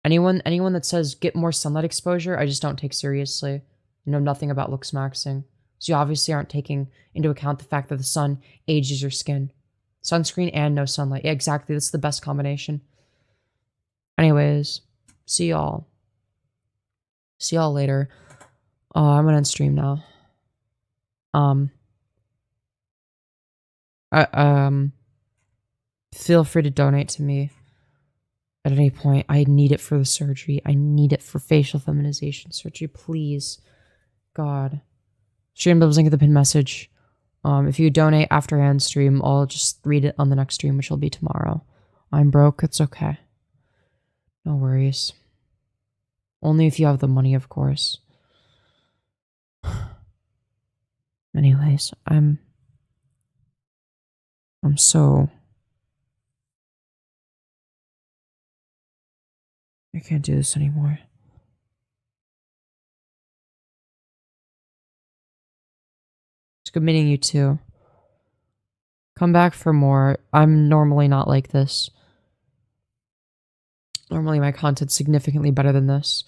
Anyone that says get more sunlight exposure, I just don't take seriously. You know nothing about Looksmaxing. So you obviously aren't taking into account the fact that the sun ages your skin. Sunscreen and no sunlight. Yeah, exactly. That's the best combination. Anyways, see y'all. See y'all later. I'm gonna end stream now. Feel free to donate to me at any point. I need it for the surgery. I need it for facial feminization surgery. Please. God. Stream link in the pin message. If you donate after end stream, I'll just read it on the next stream, which will be tomorrow. I'm broke. It's okay. No worries. Only if you have the money, of course. Anyways, I'm so... I can't do this anymore. It's good meeting you too. Come back for more. I'm normally not like this. Normally my content's significantly better than this.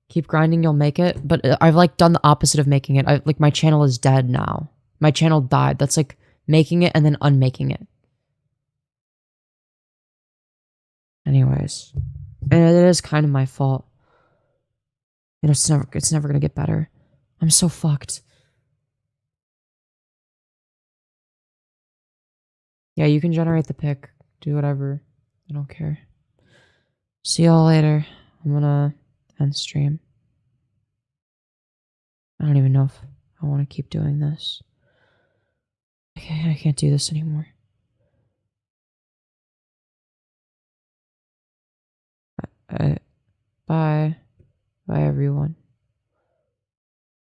Keep grinding, you'll make it. But I've like done the opposite of making it. Like my channel is dead now. My channel died. That's like making it and then unmaking it. Anyways. And it is kind of my fault. You know, it's never gonna get better. I'm so fucked. Yeah, you can generate the pic. Do whatever. I don't care. See y'all later. I'm gonna end stream. I don't even know if I want to keep doing this. I can't do this anymore. Bye. Bye, everyone.